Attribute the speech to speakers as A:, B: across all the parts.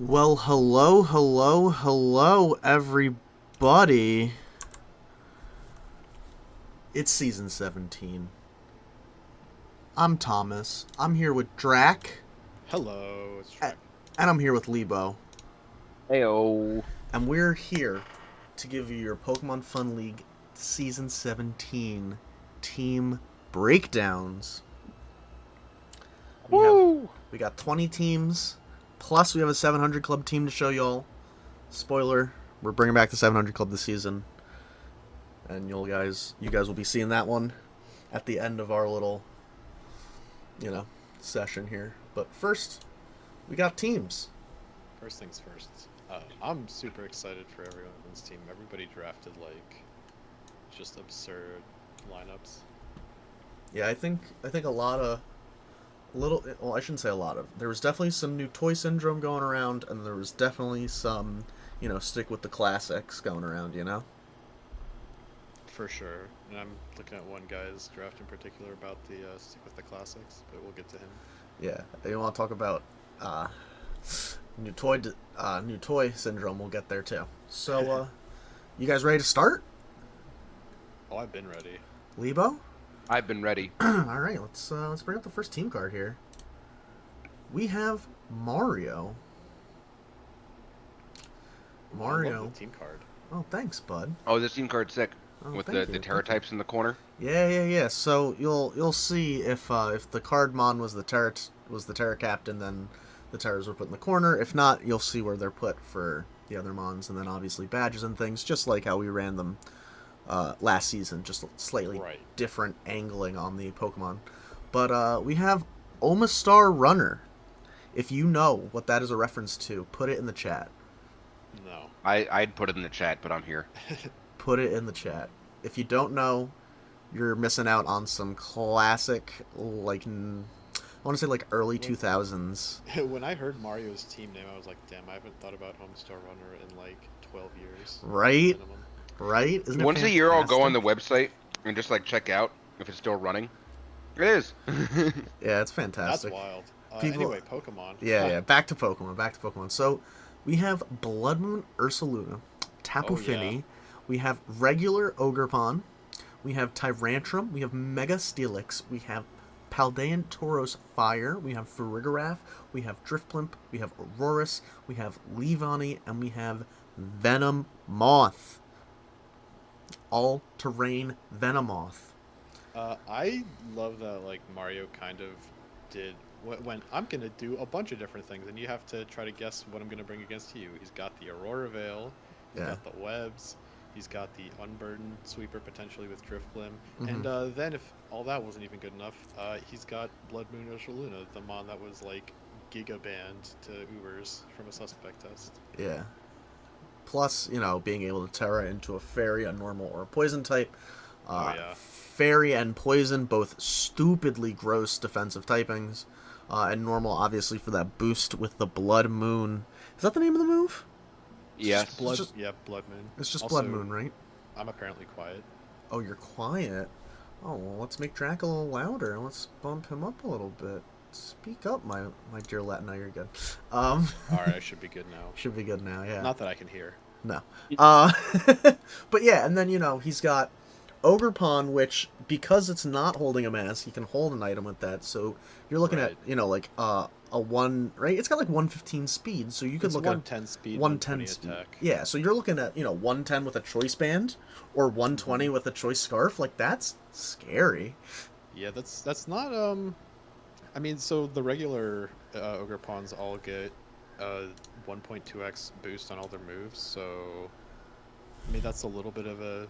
A: Well, hello, everybody. It's season 17. I'm Thomas. I'm here with Drac,
B: Hello, it's
A: a-
B: Trek.
A: and I'm here with Lebo.
C: Heyo.
A: And we're here to give you your Pokemon Fun League season 17 team breakdowns.
C: Woo!
A: We got 20 teams, plus we have a 700 club team to show y'all. Spoiler, we're bringing back the 700 club this season. And you guys will be seeing that one at the end of our little, session here. But first, we got teams.
B: First things first. I'm super excited for everyone's team. Everybody drafted just absurd lineups.
A: Yeah, I think a lot of I shouldn't say a lot of. There was definitely some new toy syndrome going around, and there was definitely some, stick with the classics going around.
B: For sure. And I'm looking at one guy's draft in particular about the stick with the classics, but we'll get to him.
A: Yeah, you want to talk about new toy syndrome? We'll get there too. So, you guys ready to start?
B: Oh, I've been ready.
A: Lebo?
C: I've been ready.
A: All right, let's bring up the first team card here. We have Mario.
B: I
A: Mario.
B: love the team card.
A: Oh, thanks, bud.
C: Oh, this team card's sick.
A: Oh,
C: With
A: thank
C: the
A: you,
C: Terra
A: thank you.
C: types in the corner.
A: Yeah. So you'll see if the Cardmon was the Terra captain, then the Terras were put in the corner. If not, you'll see where they're put for the other Mons, and then obviously badges and things, just like how we ran them last season, just slightly
B: Right.
A: different angling on the Pokemon. But we have Omastar Runner. If you know what that is a reference to, put it in the chat.
B: No.
C: I'd put it in the chat, but I'm here.
A: Put it in the chat. If you don't know, you're missing out on some classic, I want to say early 2000s.
B: When I heard Mario's team name, I was like, damn, I haven't thought about Homestar Runner in 12 years.
A: Right?
B: Minimum.
A: Right? Isn't it
C: Once a year, I'll go on the
A: fantastic?
C: website and just check out if it's still running. It is.
A: Yeah, it's
B: That's
A: fantastic.
B: wild.
A: People-
B: Anyway, Pokemon.
A: Yeah. Back to Pokemon. So, we have Blood Moon Ursaluna, Tapu
B: Oh, yeah.
A: Fini, we have regular Ogerpon, we have Tyrantrum, we have Mega Steelix, we have Paldean Tauros Fire, we have Farigiraf, we have Driftplimp, we have Aurorus, we have Leavanny, and we have Venom Moth. All-terrain Venomoth.
B: I love that Mario kind of did when I'm gonna do a bunch of different things, and you have to try to guess what I'm gonna bring against you. He's got the Aurora Veil, he's
A: Yeah.
B: got the webs, he's got the Unburdened Sweeper potentially with Driftblim,
A: Mhm.
B: and then if all that wasn't even good enough, he's got Blood Moon Ursaluna, the mon that was Giga banned to Ubers from a suspect test.
A: Yeah. Plus, being able to Terra into a fairy, a normal, or a poison type.
B: Oh, yeah.
A: Fairy and poison, both stupidly gross defensive typings. And normal, obviously, for that boost with the Blood Moon. Is that the name of the move?
C: Yes.
B: Blood,
A: just-
B: yeah, Blood Moon.
A: It's just
B: Also,
A: Blood Moon, right?
B: I'm apparently quiet.
A: Oh, you're quiet. Oh, well, let's make Drac a little louder. Let's bump him up a little bit. Speak up, my dear Latin. No, you're good.
B: All right, I should be good now.
A: Should be good now, yeah.
B: Not that I can hear.
A: No. But yeah, and then, he's got Ogerpon, which, because it's not holding a mass, he can hold an item with that. So you're looking
B: Right.
A: at, a 1, right? It's got 115 speed, so you could
B: It's
A: look
B: 110 speed,
A: 110
B: 120
A: speed.
B: attack.
A: Yeah, so you're looking at, 110 with a choice band or 120 with a choice scarf. That's scary.
B: Yeah, that's not I mean, so the regular ogre pawns all get 1.2x boost on all their moves, so I mean that's a little bit of a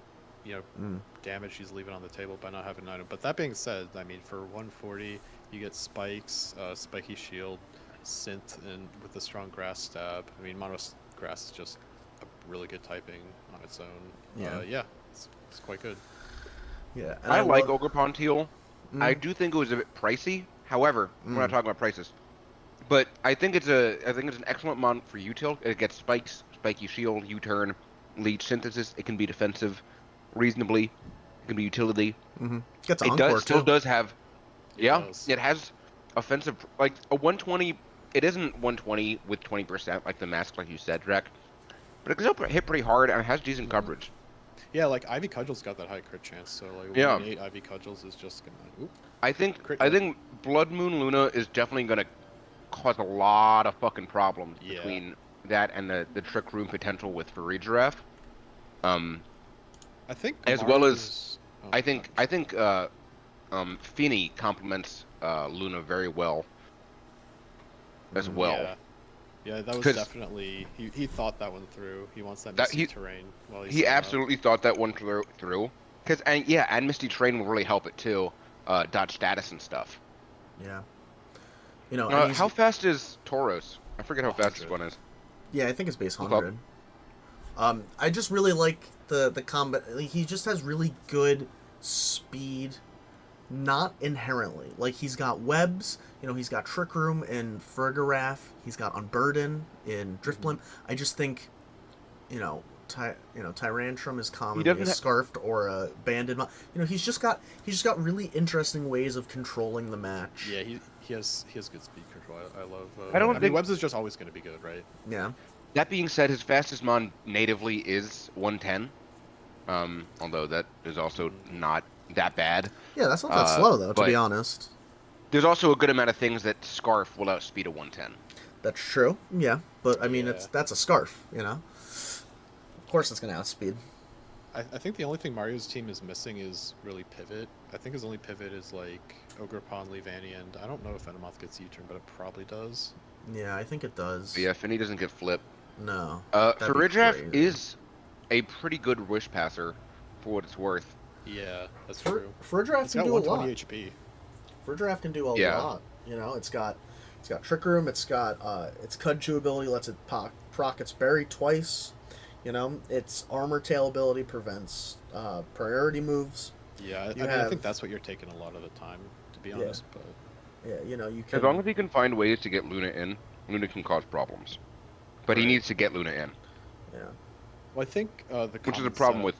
B: damage he's leaving on the table by not having an item. But that being said, I mean for 140 you get spikes, spiky shield, synth, and with the strong grass stab. I mean mono grass is just a really good typing on its own.
A: Yeah.
B: It's quite good.
A: Yeah. And
C: I like
A: love-
C: Ogerpon Teal.
A: Mm.
C: I do think it was a bit pricey. However, we're not
A: Mm.
C: talking about prices. But I think it's an excellent mon for util. It gets spikes, spiky shield, U-turn, leech synthesis. It can be defensive reasonably. It can be utility.
A: Gets
C: It
A: Encore,
C: still
A: too.
C: does have.
B: It
C: Yeah,
B: does.
C: it has offensive, like a 120 it isn't 120 with 20% like the mask, like you said, Drek, but it can still hit pretty hard and it has decent coverage.
B: Yeah, like Ivy Cudgel's got that high crit chance, so like
C: Yeah.
B: 1 in 8 Ivy Cudgels is just gonna. Oop,
C: I think
B: crit
C: I
B: hit.
C: think Blood Moon Luna is definitely gonna cause a lot of fucking problems
B: Yeah.
C: between that and the Trick Room potential with Furry Giraffe.
B: I think
C: As well as
B: Mario's- oh,
C: I think Finny complements Luna very well as well.
B: Yeah. Yeah, that was
C: 'Cause
B: definitely he thought that one through. He wants that
C: That-
B: misty
C: he-
B: terrain while he's
C: He absolutely thought that one through. Cause and Misty Train will really help it too. Dodge status and stuff.
A: Yeah. You know, and he's,
C: How fast is Tauros? I forget how fast this
B: 100.
C: one is.
A: yeah, I think it's base
C: Look up.
A: 100. I just really like the combat. Like, he just has really good speed, not inherently. Like, he's got webs. You know, he's got Trick Room in Fergaraf. He's got Unburden in Driftblimp. I just think, Tyrantrum is commonly
C: doesn't
A: a
C: ha-
A: scarfed or a banded. He's just got really interesting ways of controlling the match.
B: Yeah, he has good speed control. I love.
C: I don't think-
B: Webs is just always going to be good, right?
A: Yeah.
C: That being said, his fastest mon natively is 110. Although that is also not that bad.
A: Yeah, that's not that slow though, to be
C: but-
A: honest.
C: There's also a good amount of things that Scarf will outspeed a 110.
A: That's true. Yeah, but I mean,
B: Yeah.
A: that's a scarf. Of course, it's gonna outspeed.
B: I think the only thing Mario's team is missing is really pivot. I think his only pivot is like Ogerpon, Levani, and I don't know if Venomoth gets U-turn, but it probably does.
A: Yeah, I think it does.
C: But yeah, Finny doesn't get flipped.
A: No. That'd be
C: Faridjaf
A: crazy.
C: is a pretty good wish passer, for what it's worth.
B: Yeah, that's
A: For
B: true.
A: for a draft
B: It's
A: can
B: got
A: do a
B: 120
A: lot.
B: HP.
A: For a draft can do a
C: Yeah.
A: lot. It's got Trick Room. It's got its Cudju ability lets it proc its berry twice. Its Armor Tail ability prevents priority moves.
B: Yeah, I
A: have-
B: think that's what you're taking a lot of the time, to be
A: Yeah.
B: honest. But
A: Yeah, you can.
C: As long as he can find ways to get Luna in, Luna can cause problems. But he
B: Right.
C: needs to get Luna in,
A: Yeah.
B: well, I think the
C: which is a
B: common
C: problem
B: setup
C: with.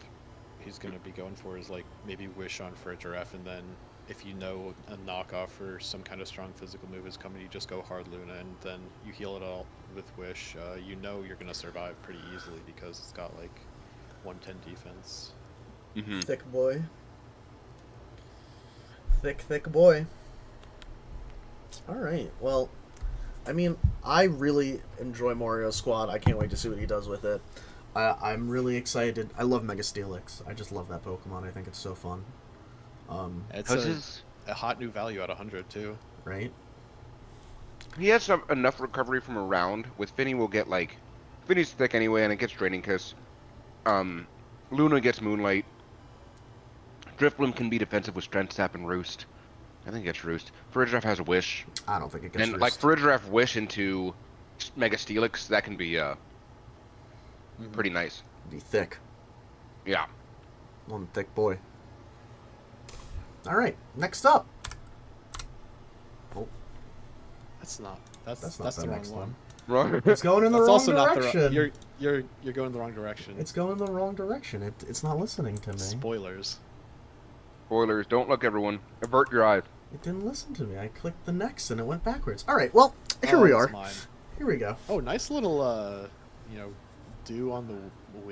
B: he's going to be going for is like maybe Wish on for a Giraffe, and then if you know a knockoff or some kind of strong physical move is coming, you just go hard Luna, and then you heal it all with Wish. You're going to survive pretty easily because it's got like 110 defense.
C: Mhm.
A: Thick boy. Thick boy. All right. Well, I mean, I really enjoy Mario Squad. I can't wait to see what he does with it. I'm really excited. I love Mega Steelix. I just love that Pokemon. I think it's so fun.
B: It's
C: How's his?
B: a hot new value at 100 too.
A: Right?
C: He has enough recovery from a round. With Finny, we'll get like. Finny's thick anyway, and it gets Draining Kiss. Luna gets Moonlight. Drifblim can be defensive with Strength Sap and Roost. I think it gets Roost. Faridjaf has a Wish.
A: I don't think it gets
C: And like
A: Roost.
C: Faridjaf Wish into Mega Steelix, that can be pretty nice.
A: Be thick.
C: Yeah.
A: One thick boy. All right. Next up. Oh,
B: That's not. That's
A: not
B: the
A: the
B: wrong
A: next
B: one.
A: one.
C: Right.
A: It's going in the
B: That's
A: wrong
B: also not
A: direction.
B: the you're going the wrong direction.
A: It's going in the wrong direction. It's not listening to me.
B: Spoilers.
C: Spoilers. Don't look, everyone. Avert your eyes.
A: It didn't listen to me. I clicked the next and it went backwards. All right. Well, here
B: Oh,
A: we
B: it's
A: are.
B: mine.
A: Here we go.
B: Oh, nice little dew on the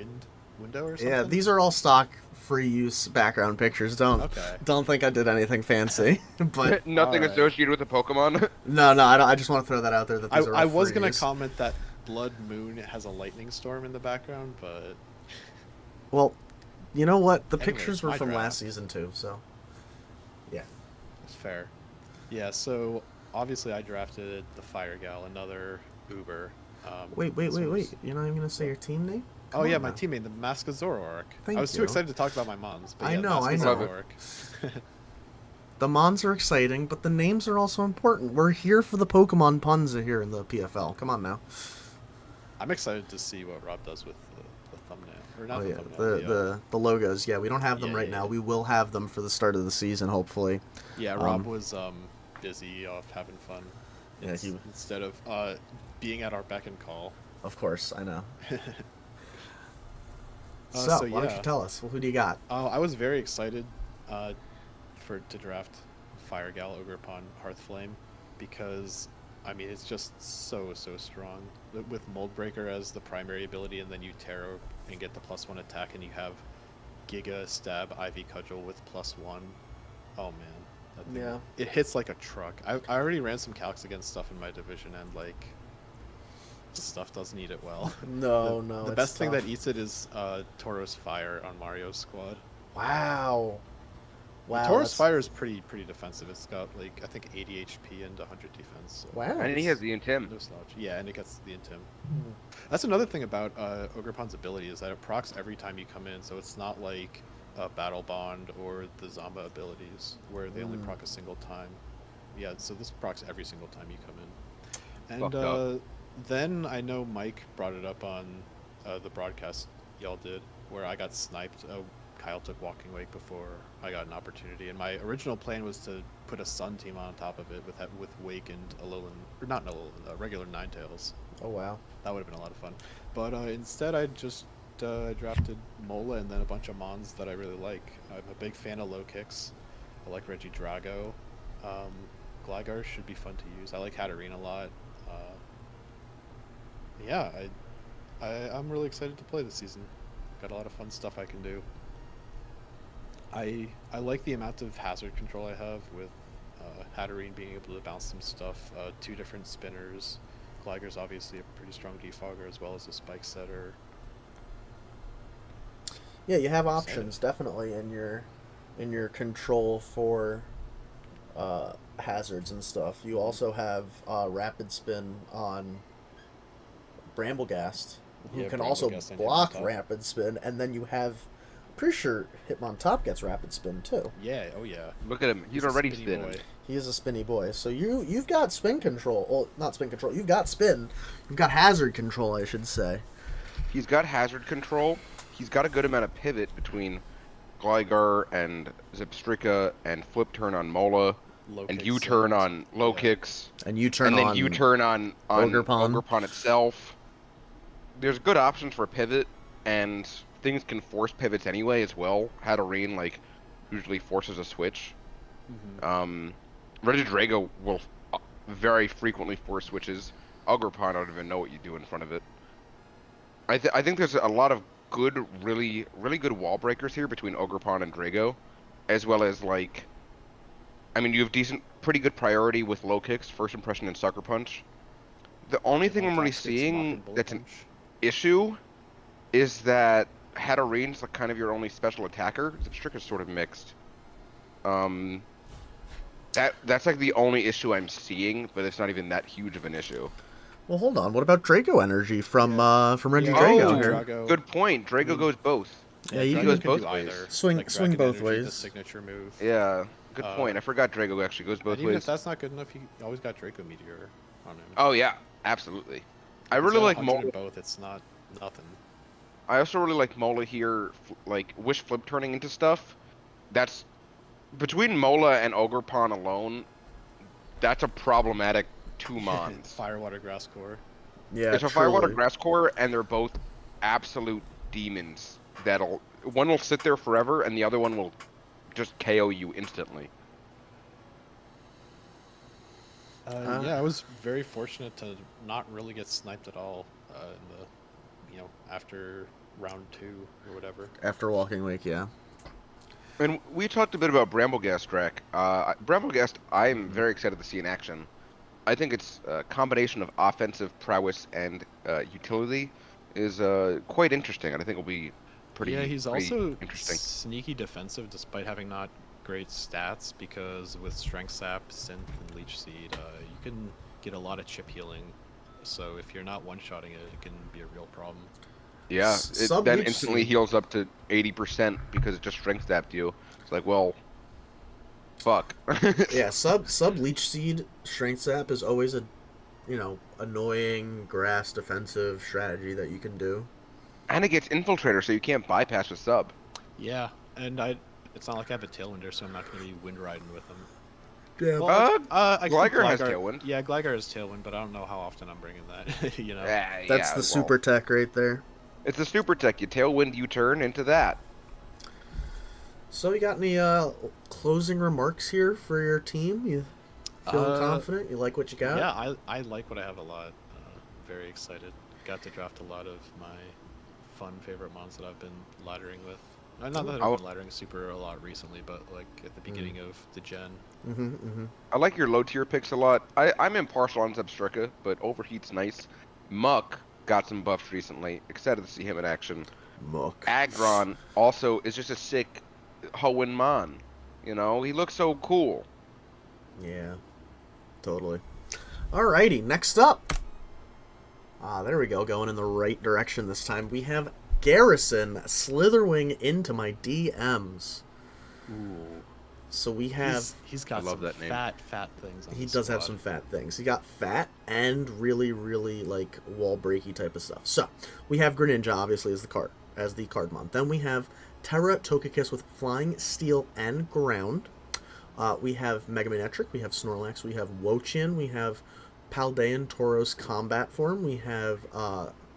B: window or something.
A: Yeah, these are all stock free use background pictures.
B: Okay.
A: Don't think I did anything fancy. But
C: Nothing
B: Alright.
C: associated with the Pokemon.
A: no, I just want to throw that out there that these are all
B: I was
A: free
B: gonna
A: use.
B: comment that Blood Moon has a lightning storm in the background, but
A: Well, you know what? The
B: Anyways,
A: pictures were
B: my
A: from
B: draft.
A: last season too, so yeah.
B: it's fair. Yeah, so obviously I drafted the Fire Gal, another Uber.
A: Wait.
B: this was-
A: You're not even gonna say your team name?
B: Oh
A: Come
B: yeah,
A: on
B: my
A: now.
B: teammate, the Mask of Zoroark.
A: Thank
B: I was too
A: you.
B: excited to talk about my mons. But
A: I
B: yeah,
A: know,
B: Mask
A: I
B: of
C: know.
B: Zoroark.
A: The Mons are exciting, but the names are also important. We're here for the Pokemon puns here in the PFL. Come on now.
B: I'm excited to see what Rob does with the thumbnail. Or not
A: Oh
B: the
A: yeah,
B: thumbnail.
A: the logos. Yeah, we don't have them
B: Yeah,
A: right
B: yeah,
A: now.
B: yeah.
A: We will have them for the start of the season, hopefully.
B: Yeah, Rob was busy off having fun.
A: Yeah, he-
B: Instead of being at our beck and call.
A: Of course, I know.
B: So,
A: so, why don't
B: yeah.
A: you tell us? Well, who do you got?
B: I was very excited to draft Fire Gal Ogerpon Hearthflame because I mean, it's just so strong. With Mold Breaker as the primary ability, and then you Tarot and get the +1 attack, and you have Giga Stab Ivy Cudgel with +1. Oh man, that thing,
A: Yeah.
B: it hits like a truck. I already ran some calcs against stuff in my division, and like stuff doesn't eat it well.
A: No, no.
B: The
A: it's
B: best thing
A: tough.
B: that eats it is Tauros Fire on Mario's squad.
A: Wow. Wow.
B: Tauros
A: that's-
B: Fire is pretty defensive. It's got like I think 80 HP and 100 defense. So
A: Wow.
C: And he has the intim.
B: no slouch. Yeah, and it gets the intim.
A: Hmm.
B: That's another thing about Ogerpon's ability is that it procs every time you come in, so it's not like Battle Bond or the Zamba abilities where they only
A: Mm.
B: proc a single time. Yeah, so this procs every single time you come in.
C: Fucked
B: And
C: up.
B: then I know Mike brought it up on the broadcast y'all did, where I got sniped. Kyle took Walking Wake before I got an opportunity, and my original plan was to put a Sun team on top of it with Wake and Alolan, or not an Alolan, regular Ninetales.
A: Oh wow.
B: That would have been a lot of fun. But instead, I just drafted Mola and then a bunch of Mons that I really like. I'm a big fan of low kicks. I like Reggie Drago. Gligar should be fun to use. I like Hatterene a lot. Yeah, I'm really excited to play this season. Got a lot of fun stuff I can do. I like the amount of hazard control I have with Hatterene being able to bounce some stuff. 2 different spinners. Gligar's obviously a pretty strong defogger as well as a spike setter.
A: Yeah, you have options definitely in your control for hazards and stuff. You also have rapid spin on Bramblegast, who
B: Yeah,
A: can also
B: Bramblegast and
A: block
B: Hitmontop.
A: rapid spin, and then you have, pretty sure Hitmontop gets rapid spin too.
B: Yeah, oh yeah.
C: Look at him. He's
B: a
C: already
B: spinny
C: spinning.
B: boy.
A: He is a spinny boy. So you've got spin control. Well, not spin control. You've got spin. You've got hazard control, I should say.
C: He's got hazard control. He's got a good amount of pivot between Gligar and Zipstrika and flip turn on Mola
B: Low
C: and
B: kicks
C: U-turn on low
B: yeah.
C: kicks.
A: And you turn
C: and then
A: on
C: U-turn on
A: Ogerpon.
C: Ogerpon itself. There's good options for pivot, and things can force pivots anyway as well. Hatterene like usually forces a switch.
B: Mhm.
C: Regidrago will very frequently force switches. Ogerpon, I don't even know what you do in front of it. I think there's a lot of good, really good wall breakers here between Ogerpon and Drago, as well as like, I mean, you have pretty good priority with low kicks, first impression, and sucker punch. The only thing I'm really
B: Hitmontop gets Mach
C: seeing
B: and Bullet
C: that's an
B: Punch.
C: issue is that Hatterene's like kind of your only special attacker. Zipstrika's sort of mixed. That's like the only issue I'm seeing, but it's not even that huge of an issue.
A: Well, hold on. What about Draco Energy from Reggie
B: Yeah,
A: Drago
C: Oh,
A: here?
B: Drago.
C: Good point. Drago
B: Mhm.
C: goes both.
A: Yeah, you
B: Drago
C: goes
B: can
C: both
B: do
C: ways.
B: either.
A: Swing
B: Dragon
A: both
B: Energy,
A: ways.
B: The signature move.
C: Yeah, good
B: Uh,
C: point. I forgot Drago actually goes both
B: And even
C: ways.
B: if that's not good enough, you always got Draco Meteor on him.
C: Oh yeah, absolutely. I
B: If he's
C: really
B: got
C: like
B: 100 in
C: Mola.
B: both. It's not nothing.
C: I also really like Mola here, like wish flip turning into stuff. That's between Mola and Ogerpon alone. That's a problematic 2 mons.
B: Firewater Grass Core.
A: Yeah,
C: It's a Firewater
A: truly.
C: Grass Core, and they're both absolute demons. One will sit there forever, and the other one will just KO you instantly.
B: Yeah, I was very fortunate to not really get sniped at all in the, after round 2 or whatever.
A: After Walking Wake, yeah.
C: And we talked a bit about Bramblegast, Drac. Bramblegast, I'm very excited to see in action. I think its combination of offensive prowess and utility is quite interesting, and I think it'll be pretty.
B: Yeah, he's
C: pretty
B: also
C: interesting.
B: sneaky defensive despite having not great stats, because with Strength Sap, Synth, and Leech Seed, you can get a lot of chip healing. So if you're not one-shotting it, it can be a real problem.
C: Yeah,
A: Sub
C: then
A: Leech
C: instantly
A: Seed.
C: heals up to 80% because it just strength stabbed you. It's like, well, fuck.
A: Yeah, sub Leech Seed Strength Sap is always a, annoying grass defensive strategy that you can do.
C: And it gets Infiltrator, so you can't bypass with sub.
B: Yeah, and it's not like I have a Tailwinder, so I'm not going to be wind riding with him.
A: Yeah.
B: Well, I think
C: Gligar has Tailwind.
B: Yeah, Gligar has Tailwind, but I don't know how often I'm bringing that.
A: That's the super tech right there.
C: It's a super tech. You Tailwind, you turn into that.
A: So you got any closing remarks here for your team? Feeling confident? You like what you got?
B: Yeah, I like what I have a lot. Very excited. Got to draft a lot of my fun favorite mons that I've been laddering with. Not that I've been laddering super a lot recently, but like at the beginning of the gen.
C: I like your low tier picks a lot. I'm impartial on Zebstrika, but Overheat's nice. Muck got some buffs recently. Excited to see him in action.
A: Muck.
C: Aggron also is just a sick Hoenn Mon. You know, he looks so cool.
A: Yeah, totally. Alrighty, next up. There we go, going in the right direction this time. We have Garrison Slitherwing into my DMs.
B: Ooh.
A: So we have...
B: He's got some fat things on
A: He
B: his
A: does have
B: squad.
A: some fat things. He got fat and really, really, like, wall breaky type of stuff. So, we have Greninja, obviously, as the card mon. Then we have Terra Togekiss with Flying, Steel, and Ground. We have Mega Manectric, we have Snorlax, we have Wo-Chien, we have Paldean Tauros Combat Form, we have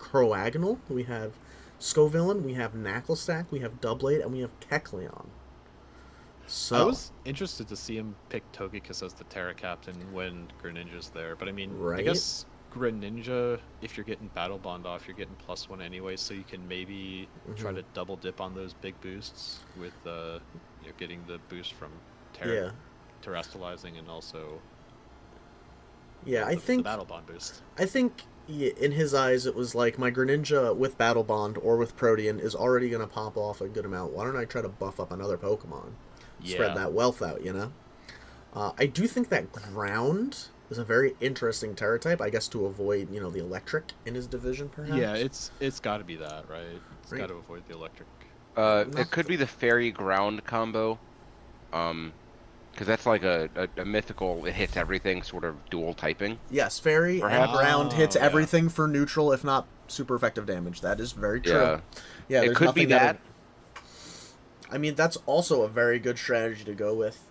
A: Croagnol, we have Scovillain, we have Knacklestack, we have Doublade, and we have Kecleon. So
B: I was interested to see him pick Togekiss as the Terra Captain when Greninja's there, but I mean,
A: Right?
B: I guess Greninja, if you're getting Battle Bond off, you're getting +1 anyway, so you can maybe try to double dip on those big boosts with getting the boost from Terastallizing and also
A: I think
B: the Battle Bond boost.
A: I think in his eyes it was like, my Greninja with Battle Bond or with Protean is already going to pop off a good amount. Why don't I try to buff up another Pokemon? Spread that wealth out, you know? I do think that Ground is a very interesting Terra type, I guess, to avoid, the electric in his division, perhaps?
B: Yeah, it's got to be that, right? It's got to avoid the electric.
C: It could be the Fairy Ground combo. Because that's like a mythical, it hits everything sort of dual typing.
A: Yes, Fairy and Ground hits everything for neutral, if not super effective damage. That is very true. Yeah,
C: it could be that.
A: I mean, that's also a very good strategy to go with.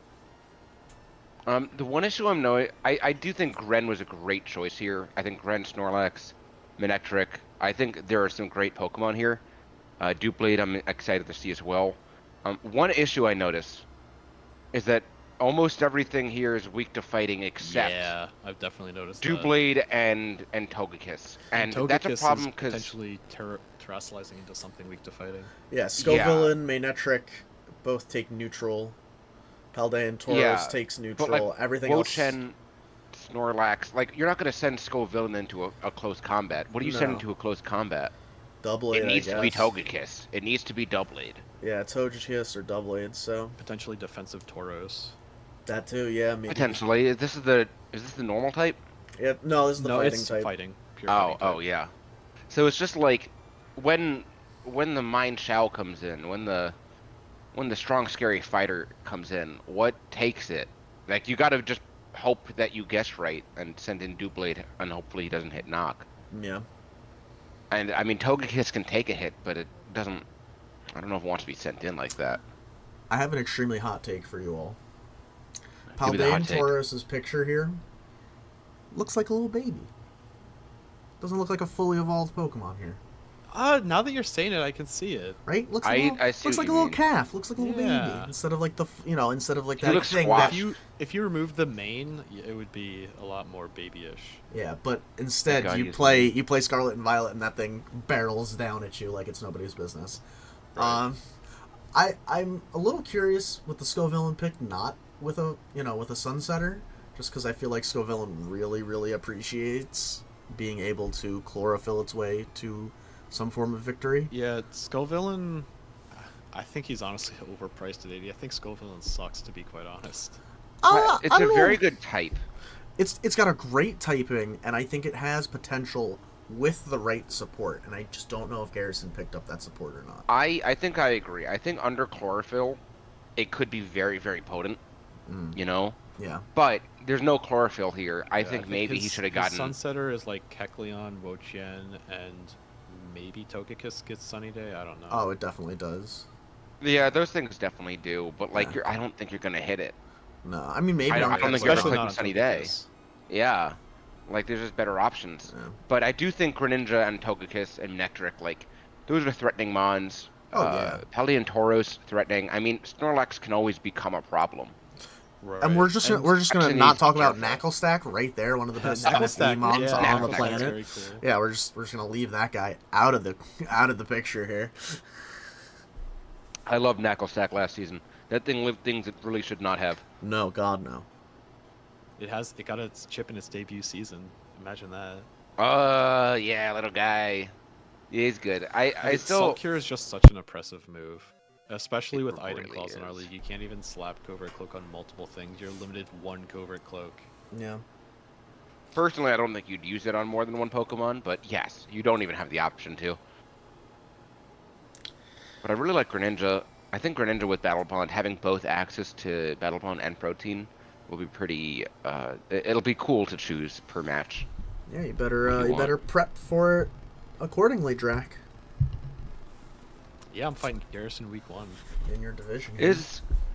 C: The one issue I'm knowing, I do think Gren was a great choice here. I think Gren, Snorlax, Manectric. I think there are some great Pokemon here. Doublade, I'm excited to see as well. One issue I notice is that almost everything here is weak to fighting except
B: I've definitely noticed
C: Doublade and Togekiss. And
B: Togekiss
C: that's a problem
B: is
C: because
B: potentially terrestrializing into something weak to fighting.
A: Yeah, Scovillain, Manectric both take neutral. Paldean Tauros takes neutral.
C: But like,
A: everything else.
C: Wo-Chien, Snorlax, like you're not going to send Scovillain into a close combat. What do you send into a close combat?
A: Doublade,
C: It needs
A: I
C: to be
A: guess.
C: Togekiss. It needs to be Doublade.
A: Yeah, Togekiss or Doublade, so...
B: Potentially defensive Tauros.
A: That too, yeah. Maybe.
C: Potentially. Is this the normal type?
A: Yeah, no, this is the fighting
B: it's
A: type.
B: fighting. Pure fighting type.
C: Oh, yeah. So it's just like when the Mind Shao comes in, when the strong scary fighter comes in, what takes it? Like you got to just hope that you guess right and send in Doublade and hopefully he doesn't hit knock.
A: Yeah.
C: And I mean Togekiss can take a hit, but it doesn't. I don't know if it wants to be sent in like that.
A: I have an extremely hot take for you all.
C: Give me the hot
A: Paldean
C: take.
A: Tauros's picture here looks like a little baby. Doesn't look like a fully evolved Pokemon here.
B: Now that you're saying it, I can see it.
A: Right? Looks
C: I see
A: looks
C: what
A: like a
C: you
A: little
C: mean.
A: calf. Looks like a little baby.
B: Yeah.
A: Instead of like
C: He
A: that
C: looks
A: thing
C: squashed.
A: that
B: If you remove the mane, it would be a lot more babyish.
A: Yeah, but instead
C: God,
A: you
C: he's
A: play Scarlet and Violet and that thing barrels down at you like it's nobody's business.
B: Right.
A: I'm a little curious with the Scovillain pick, not with a Sunsetter, just because I feel like Scovillain really, really appreciates being able to chlorophyll its way to some form of victory.
B: Yeah, Scovillain, I think he's honestly overpriced at 80. I think Scovillain sucks, to be quite honest.
C: It's a very good type.
A: It's got a great typing, and I think it has potential with the right support, and I just don't know if Garrison picked up that support or not.
C: I think I agree. I think under chlorophyll, it could be very, very potent. You know?
A: Yeah.
C: But there's no chlorophyll here. I
B: Yeah,
C: think maybe he should have gotten.
B: His Sunsetter is like Kecleon, Wo-Chien, and maybe Togekiss gets Sunny Day. I don't know.
A: Oh, it definitely does.
C: Yeah, those things definitely do. But like,
A: Yeah.
C: I don't think you're gonna hit it.
A: No, I mean maybe
C: I don't
A: on
C: think you're
B: Especially
C: ever
B: not on
C: clicking Sunny Day.
B: Togekiss.
C: Yeah, like there's just better options.
A: Yeah.
C: But I do think Greninja and Togekiss and Nectric, like, those are threatening mons.
A: Oh, yeah.
C: Paldean Tauros threatening. I mean, Snorlax can always become a problem.
B: Right.
A: And we're just
B: And
A: gonna
C: actually
A: not
C: needs to
A: talk
C: be
A: about
C: careful.
A: Knucklestack right there, one of the best
B: Knucklestack,
A: mons
B: yeah,
A: on the
C: Knucklestack is
A: planet.
B: very cool.
A: Yeah, we're just gonna leave that guy out of the picture here.
C: I love Knuckle Stack last season. That thing lived things it really should not have.
A: No, God, no.
B: It got its chip in its debut season. Imagine that.
C: Yeah, little guy. Yeah, he's good. I
B: Dude,
C: still.
B: Salt Cure is just such an oppressive move. Especially
C: It
B: with item
C: really
B: calls in our
C: is.
B: league. You can't even slap Covert Cloak on multiple things. You're limited to one Covert Cloak.
A: Yeah.
C: Personally, I don't think you'd use it on more than one Pokemon, but yes, you don't even have the option to. But I really like Greninja. I think Greninja with Battle Bond, having both access to Battle Bond and Protein, will be pretty. It'll be cool to choose per match.
A: Yeah, you
C: What
A: better
C: do you
A: you
C: want?
A: better prep for it accordingly, Drac,
B: Yeah, I'm fighting Garrison week 1.
A: in your division. Here.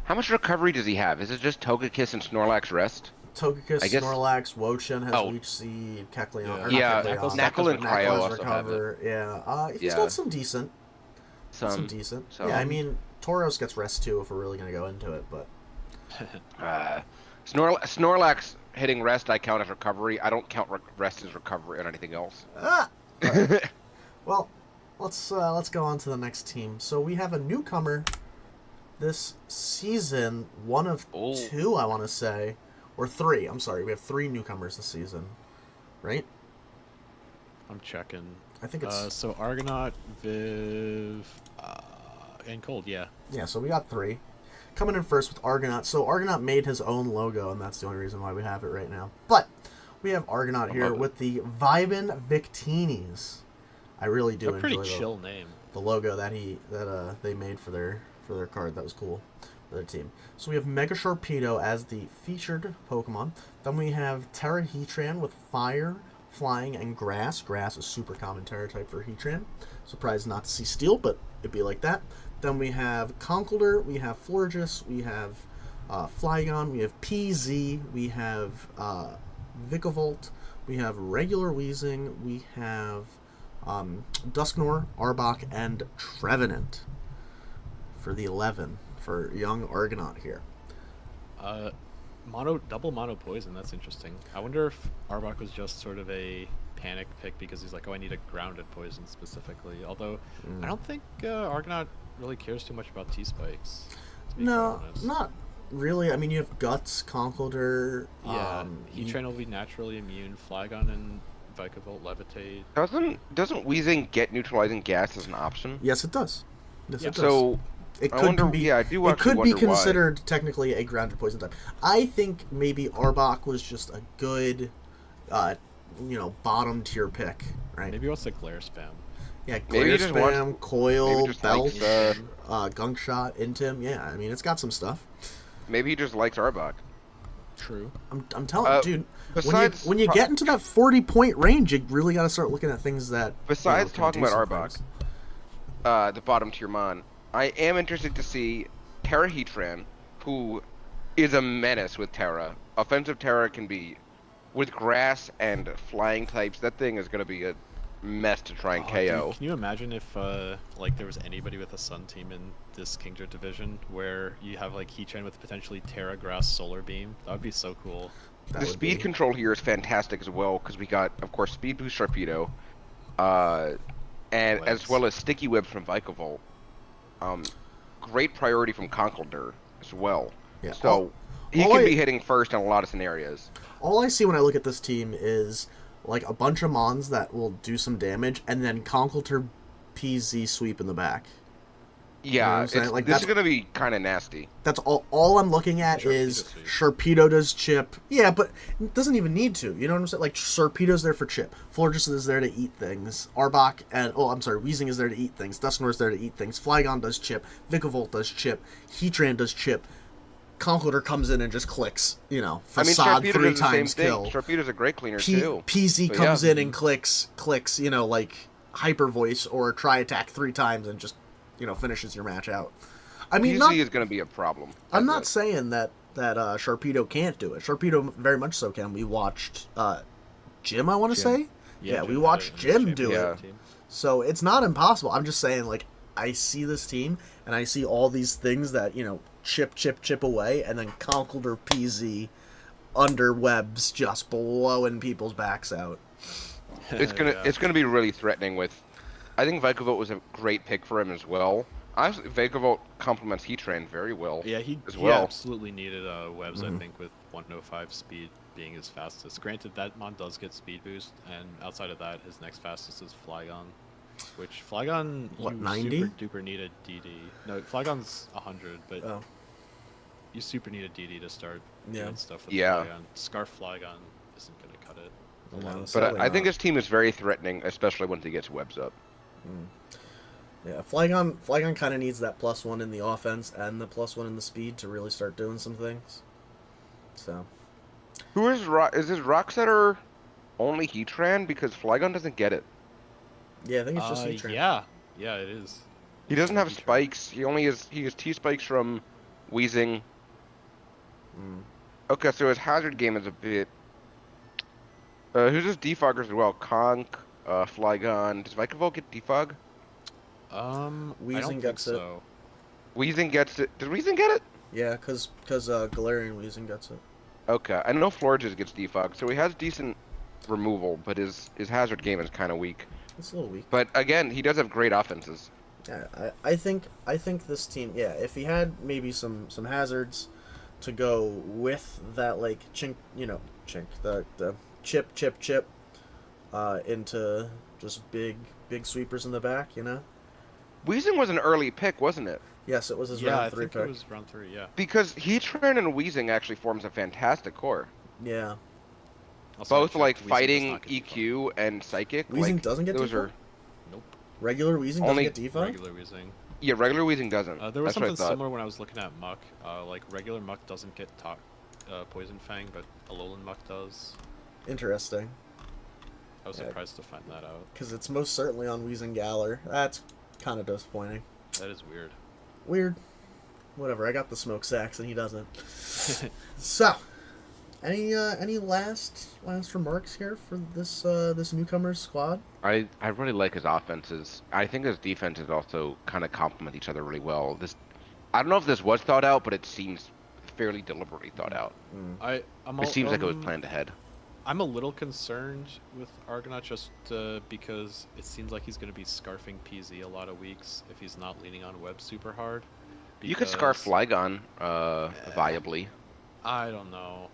C: How much recovery does he have? Is it just Togekiss and Snorlax rest?
A: Togekiss,
C: I guess-
A: Snorlax, Wochen has
C: Oh.
A: Leech Seed, Kecleon,
B: Yeah.
A: or
C: Yeah,
A: not Kecleon,
C: Knuckle and Cryo
A: Knuckles
C: also have it.
A: recover. Yeah, he's
C: Yeah.
A: got some decent.
C: Some.
A: Decent.
C: some.
A: Yeah, I mean, Tauros gets rest too if we're really gonna go into it, but
C: Snorlax hitting rest, I count as recovery. I don't count rest as recovery or anything else.
A: well, let's go on to the next team. So we have a newcomer this season, one of
C: Oh.
A: two, I want to say, or three. I'm sorry, we have three newcomers this season, right?
B: I'm checking.
A: I think it's
B: So Argonaut, Viv, and Cold, yeah.
A: yeah. So we got three. Coming in first with Argonaut. So Argonaut made his own logo, and that's the only reason why we have it right now. But we have Argonaut here
C: love it.
A: with the Vibin Victinis. I really do
B: A pretty
A: enjoy
B: chill name.
A: the logo that they made for their card. That was cool for their team. So we have Mega Sharpedo as the featured Pokemon. Then we have Terra Heatran with Fire, Flying, and Grass. Grass is super common Terra type for Heatran. Surprised not to see Steel, but it'd be like that. Then we have Conkeldurr, we have Florges, we have Flygon, we have PZ, we have Vikavolt, we have regular Weezing, we have Dusknoir, Arbok, and Trevenant for the 11 for young Argonaut here.
B: Double mono poison, that's interesting. I wonder if Arbok was just sort of a panic pick because he's like, oh, I need a grounded poison specifically. Although, I don't think Argonaut really cares too much about T-Spikes. to be
A: No,
B: quite honest.
A: not really. I mean, you have Guts, Conkeldurr.
B: Yeah, Heatran will be naturally immune. Flygon and Vikavolt levitate.
C: Doesn't Weezing get neutralizing gas as an option?
A: Yes, it does. Yes,
B: Yeah.
A: it does.
C: So
A: it
C: I
A: could
C: wonder.
A: be.
C: Yeah, I do
A: It
C: actually
A: could be
C: wonder why.
A: considered technically a grounded poison type. I think maybe Arbok was just a good, bottom tier pick, right?
B: Maybe he wants to glare spam.
A: Yeah,
C: Maybe
A: Glare
C: he just wants-
A: Spam, Coil,
C: maybe just
A: Belt,
C: likes,
A: Gunk Shot, Intim. Yeah, I mean, it's got some stuff.
C: Maybe he just likes Arbok.
B: True.
A: I'm telling you, dude.
C: Besides,
A: When you get into that 40-point range, you really got to start looking at things that.
C: Besides
A: can
C: talking
A: do
C: about
A: some
C: Arbok,
A: things.
C: the bottom tier mon, I am interested to see Terra Heatran, who is a menace with Terra. Offensive Terra can be, with grass and flying types, that thing is going to be a mess to try and
B: Oh,
C: KO.
B: dude, can you imagine if there was anybody with a Sun team in this Kingdra division where you have like Heatran with potentially Terra, Grass, Solar Beam? That would be so cool.
A: That
C: The
A: would
C: speed
A: be-
C: control here is fantastic as well, because we got, of course, Speed Boost Sharpedo, and as
B: Webs.
C: well as Sticky Webs from Vikavolt. Great priority from Conkeldurr as well.
A: Yeah,
C: So he
A: all
C: can
A: I-
C: be hitting first in a lot of scenarios.
A: All I see when I look at this team is like a bunch of mons that will do some damage, and then Conkeldurr PZ sweep in the back. You know what
C: Yeah,
A: I'm saying? Like,
C: this is
A: that's-
C: going to be kind of nasty.
A: That's all I'm looking at
B: Sharpedo
A: is
B: sweep.
A: Sharpedo does chip. Yeah, but it doesn't even need to. You know what I'm saying? Like, Sharpedo's there for chip. Florges is there to eat things. Arbok and, Weezing is there to eat things. Dusknoir is there to eat things. Flygon does chip. Vikavolt does chip. Heatran does chip. Conkeldurr comes in and just clicks, facade
C: Sharpedo
A: 3
C: does the same
A: times
C: thing.
A: kill.
C: Sharpedo's a great cleaner too.
A: PZ
C: But
A: comes
C: yeah.
A: in and clicks, like Hyper Voice or Try Attack 3 times and just, finishes your match out. I mean,
C: PZ is going to be a problem.
A: I'm
C: That's
A: not
C: it.
A: saying that Sharpedo can't do it. Sharpedo very much so can. We watched Jim, I want to say. Yeah, we
B: Jim
A: watched
B: had it in
A: Jim
B: the
A: do
C: Yeah.
A: it. So it's not impossible. I'm just saying, like, I see this team and I see all these things that chip away, and then Conkeldurr PZ under webs just blowing people's backs out.
C: It's gonna be really threatening with. I think Vikavolt was a great pick for him as well. Honestly, Vikavolt complements Heatran very well.
B: Yeah, he
C: well.
B: absolutely needed webs. I think with 105 speed being his fastest. Granted, that mon does get speed boost, and outside of that, his next fastest is Flygon. Which Flygon,
A: What,
B: you
A: 90?
B: super duper need a DD. No, Flygon's 100, but you super need a DD to start doing stuff with Flygon. Scarf Flygon isn't going to cut it.
A: No,
C: But I think his team is very threatening, especially once he gets webs up.
A: Yeah, Flygon kind of needs that +1 in the offense and the +1 in the speed to really start doing some things. So.
C: Who is his Rock Setter only Heatran? Because Flygon doesn't get it.
A: Yeah, I think it's just Heatran.
B: Yeah, it is.
C: He doesn't have spikes. He has T-spikes from Weezing. Okay, so his hazard game is a bit. Who's his defoggers as well? Conk, Flygon. Does Vikavolt get defog?
A: Weezing
B: I don't
A: gets
B: think
A: it.
B: so.
C: Weezing gets it. Does Weezing get it?
A: Yeah, because Galarian Weezing gets it.
C: Okay, I know Florges gets defog, so he has decent removal, but his hazard game is kind of weak.
A: It's a little weak.
C: But again, he does have great offenses.
A: Yeah, I think this team. Yeah, if he had maybe some hazards to go with that, like the chip into just big sweepers in the back, you know.
C: Weezing was an early pick, wasn't it?
A: Yes, it was his
B: Yeah,
A: round
B: I
A: 3
B: think
A: pick.
B: it was round 3. Yeah.
C: Because Heatran and Weezing actually forms a fantastic core.
A: Yeah.
B: Also,
C: Both
B: I
C: like
B: checked, Weezing does
C: fighting,
B: not get
C: EQ, and Psychic.
A: Weezing
C: like,
A: doesn't get
C: those
A: defog?
C: are
B: Nope.
A: Regular Weezing
C: Only
A: doesn't get defog?
B: Regular Weezing.
C: yeah, regular Weezing doesn't.
B: There was
C: That's what I
B: something
C: thought.
B: similar when I was looking at Muck. Like regular Muck doesn't get Poison Fang, but Alolan Muck does.
A: Interesting.
B: I was surprised to find that out.
A: Because it's most certainly on Weezing Galar. That's kind of disappointing.
B: That is weird.
A: Weird. Whatever, I got the smokestacks and he doesn't. So, any last remarks here for this newcomers squad?
C: I really like his offenses. I think his defenses also kind of complement each other really well. I don't know if this was thought out, but it seems fairly deliberately thought out. It seems like it was planned ahead.
B: I'm a little concerned with Argonaut just because it seems like he's going to be scarfing PZ a lot of weeks if he's not leaning on web super hard.
C: You could scarf Flygon viably.
B: I don't know.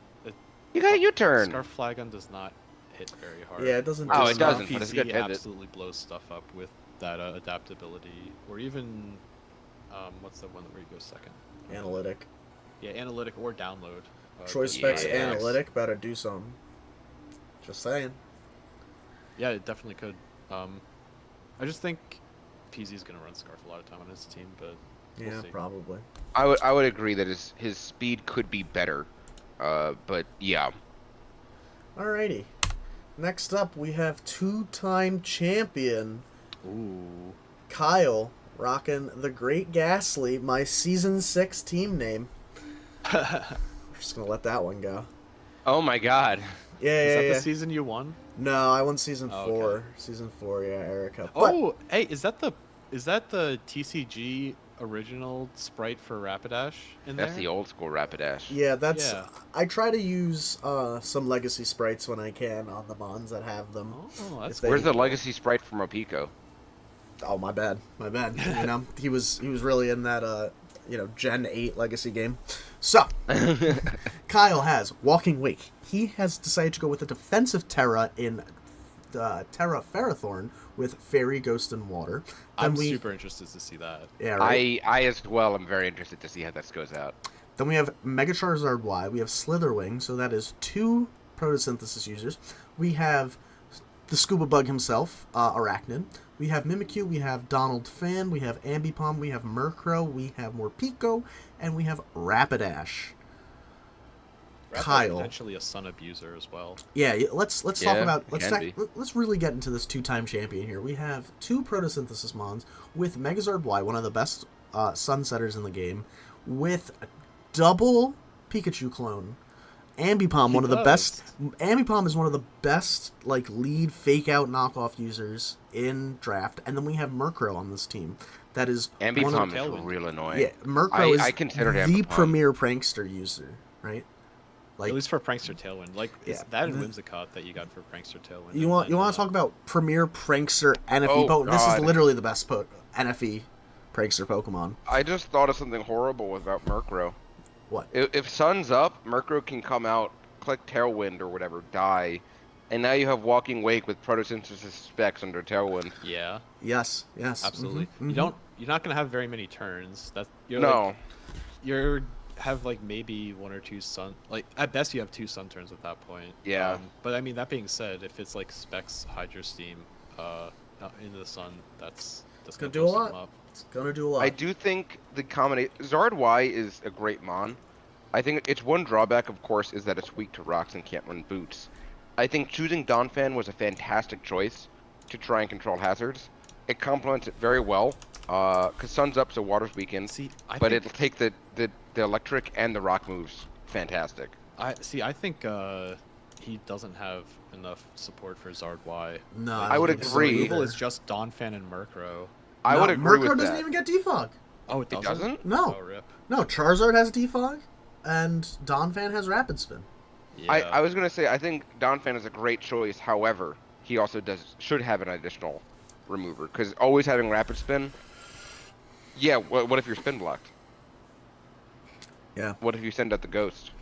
C: You got a U-turn.
B: Scarf Flygon does not hit very hard.
A: Yeah, it doesn't.
C: Oh, it
A: do
C: doesn't.
B: PZ
C: But it's good to hit it.
B: absolutely blows stuff up with that adaptability, or even what's the one where you go second?
A: Analytic.
B: Yeah, analytic or download.
A: Choice specs
C: yes.
A: analytic better do something. Just saying.
B: Yeah, it definitely could. I just think PZ's gonna run Scarf a lot of time on his team, but we'll
A: Yeah,
B: see.
A: probably.
C: I would agree that his speed could be better, but yeah.
A: Alrighty. Next up, we have 2-time champion
B: Ooh.
A: Kyle rocking the Great Ghastly, my season 6 team name. We're just gonna let that one go.
C: Oh my God.
A: Yeah,
B: Is that
A: yeah.
B: the season you won?
A: No, I won season 4.
B: Okay.
A: Season 4, yeah, Erica.
B: Oh, hey, is that the TCG original sprite for Rapidash in there?
C: That's the old school Rapidash.
A: Yeah, that's.
B: Yeah.
A: I try to use some legacy sprites when I can on the mons that have them.
B: Oh, that's
A: If they-
C: Where's the legacy sprite from Opico?
A: Oh, my bad. You know, he was really in that Gen 8 legacy game. So, Kyle has Walking Wake. He has decided to go with a defensive Terra in Terra Ferrothorn with Fairy, Ghost, and Water.
B: I'm super interested to see that.
A: Yeah, right.
C: I as well am very interested to see how this goes out.
A: Then we have Mega Charizard Y. We have Slitherwing, so that is 2 Photosynthesis users. We have the Scuba Bug himself, Arachnid. We have Mimikyu, we have Donald Fan, we have Ambipom, we have Murkrow, we have Morpeko, and we have Rapidash. Kyle.
B: Potentially a Sun Abuser as well.
A: Yeah, let's talk
C: Yeah,
A: about
C: can be.
A: let's really get into this 2-time champion here. We have 2 Photosynthesis mons with Megazord Y, one of the best Sunsetters in the game, with double Pikachu clone. Ambipom,
B: He
A: one of the best.
B: does.
A: Ambipom is one of the best like lead fake out knockoff users in draft, and then we have Murkrow on this team. That is one of
C: Ambipom is
B: Tailwind.
C: real annoying.
A: yeah. Murkrow
C: I
A: is
C: considered
A: the
C: Ambipom.
A: premier prankster user, right? Like
B: At least for Prankster Tailwind. Like, it's
A: Yeah.
B: that and Whimsicott that you got for Prankster Tailwind.
A: you
B: and
A: want
B: then,
A: to talk about premier prankster NFE
C: Oh,
A: Pokemon? This is
C: God.
A: literally the best NFE prankster Pokemon.
C: I just thought of something horrible about Murkrow.
A: What?
C: If Sun's up, Murkrow can come out, click Tailwind or whatever, die, and now you have Walking Wake with Photosynthesis specs under Tailwind.
B: Yeah,
A: Yes.
B: absolutely.
A: Mhm.
B: You're not gonna have very many turns. You're
C: No.
B: like, you're have like maybe one or two sun. Like at best you have two sun turns at that point.
C: Yeah.
B: But I mean that being said, if it's like specs Hydro Steam, into the sun, that's
A: Gonna
B: gonna
A: do a
B: post
A: lot.
B: them up.
A: It's gonna do a lot.
C: I do think the combination Zard Y is a great mon. I think its one drawback, of course, is that it's weak to rocks and can't run boots. I think choosing Donphan was a fantastic choice to try and control hazards. It complements it very well, because Sun's up, so water's weakened.
B: See,
C: But it'll take the electric and the rock moves. Fantastic.
B: I think he doesn't have enough support for Zard Y.
A: No,
B: Like,
C: I would
B: his
C: agree.
B: removal
A: either.
B: is just Donphan and Murkrow.
C: I would agree
A: Murkrow
C: with
A: doesn't
C: that.
A: even get defog.
B: Oh, it
C: It
B: doesn't.
C: doesn't?
A: No,
B: Oh, rip.
A: no. Charizard has defog, and Donphan has rapid spin.
B: Yeah.
C: I was gonna say I think Donphan is a great choice. However, he also should have an additional remover because always having rapid spin. Yeah, what if you're spin blocked?
A: Yeah.
C: What if you send out the ghost?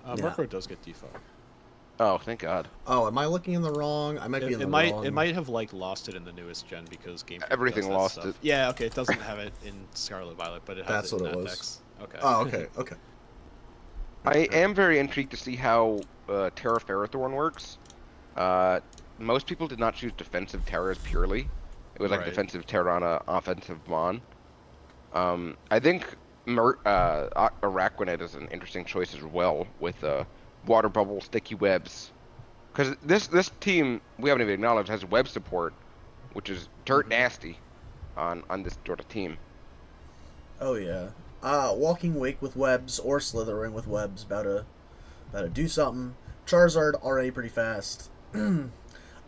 A: Yeah.
B: Murkrow does get defog.
C: Oh, thank God.
A: Oh, am I looking in the wrong? I might be in the wrong.
B: It might have like lost it in the newest gen because Game Freak
C: Everything
B: does that
C: lost
B: stuff.
C: it.
B: Yeah, okay, it doesn't have it in Scarlet Violet, but it has
A: That's
B: it in
A: what it was.
B: FX. Okay.
A: Oh, okay, okay.
C: I am very intrigued to see how Terra Ferrothorn works. Most people did not choose defensive Terras purely. It was like
B: Right.
C: defensive Terra on a offensive Mon. I think Araquanid is an interesting choice as well with water bubble, sticky webs. Because this team, we haven't even acknowledged, has web support, which is dirt nasty on this sort of team.
A: Oh yeah. Walking Wake with webs or Slithering with webs about to do something. Charizard already pretty fast.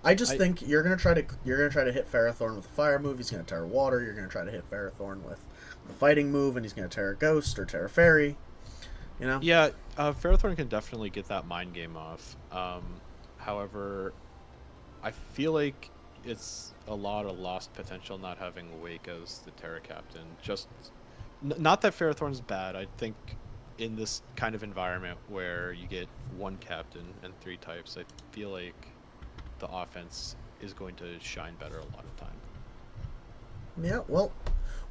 A: I think you're gonna try to hit Ferrothorn with a fire move. He's gonna Terra Water. You're gonna try to hit Ferrothorn with a fighting move, and he's gonna Terra Ghost or Terra Fairy. You know.
B: Yeah, Ferrothorn can definitely get that mind game off. However, I feel like it's a lot of lost potential not having Wake as the Terra Captain. Just not that Ferrothorn's bad. I think in this kind of environment where you get one captain and three types, I feel like the offense is going to shine better a lot of time.
A: Yeah. Well,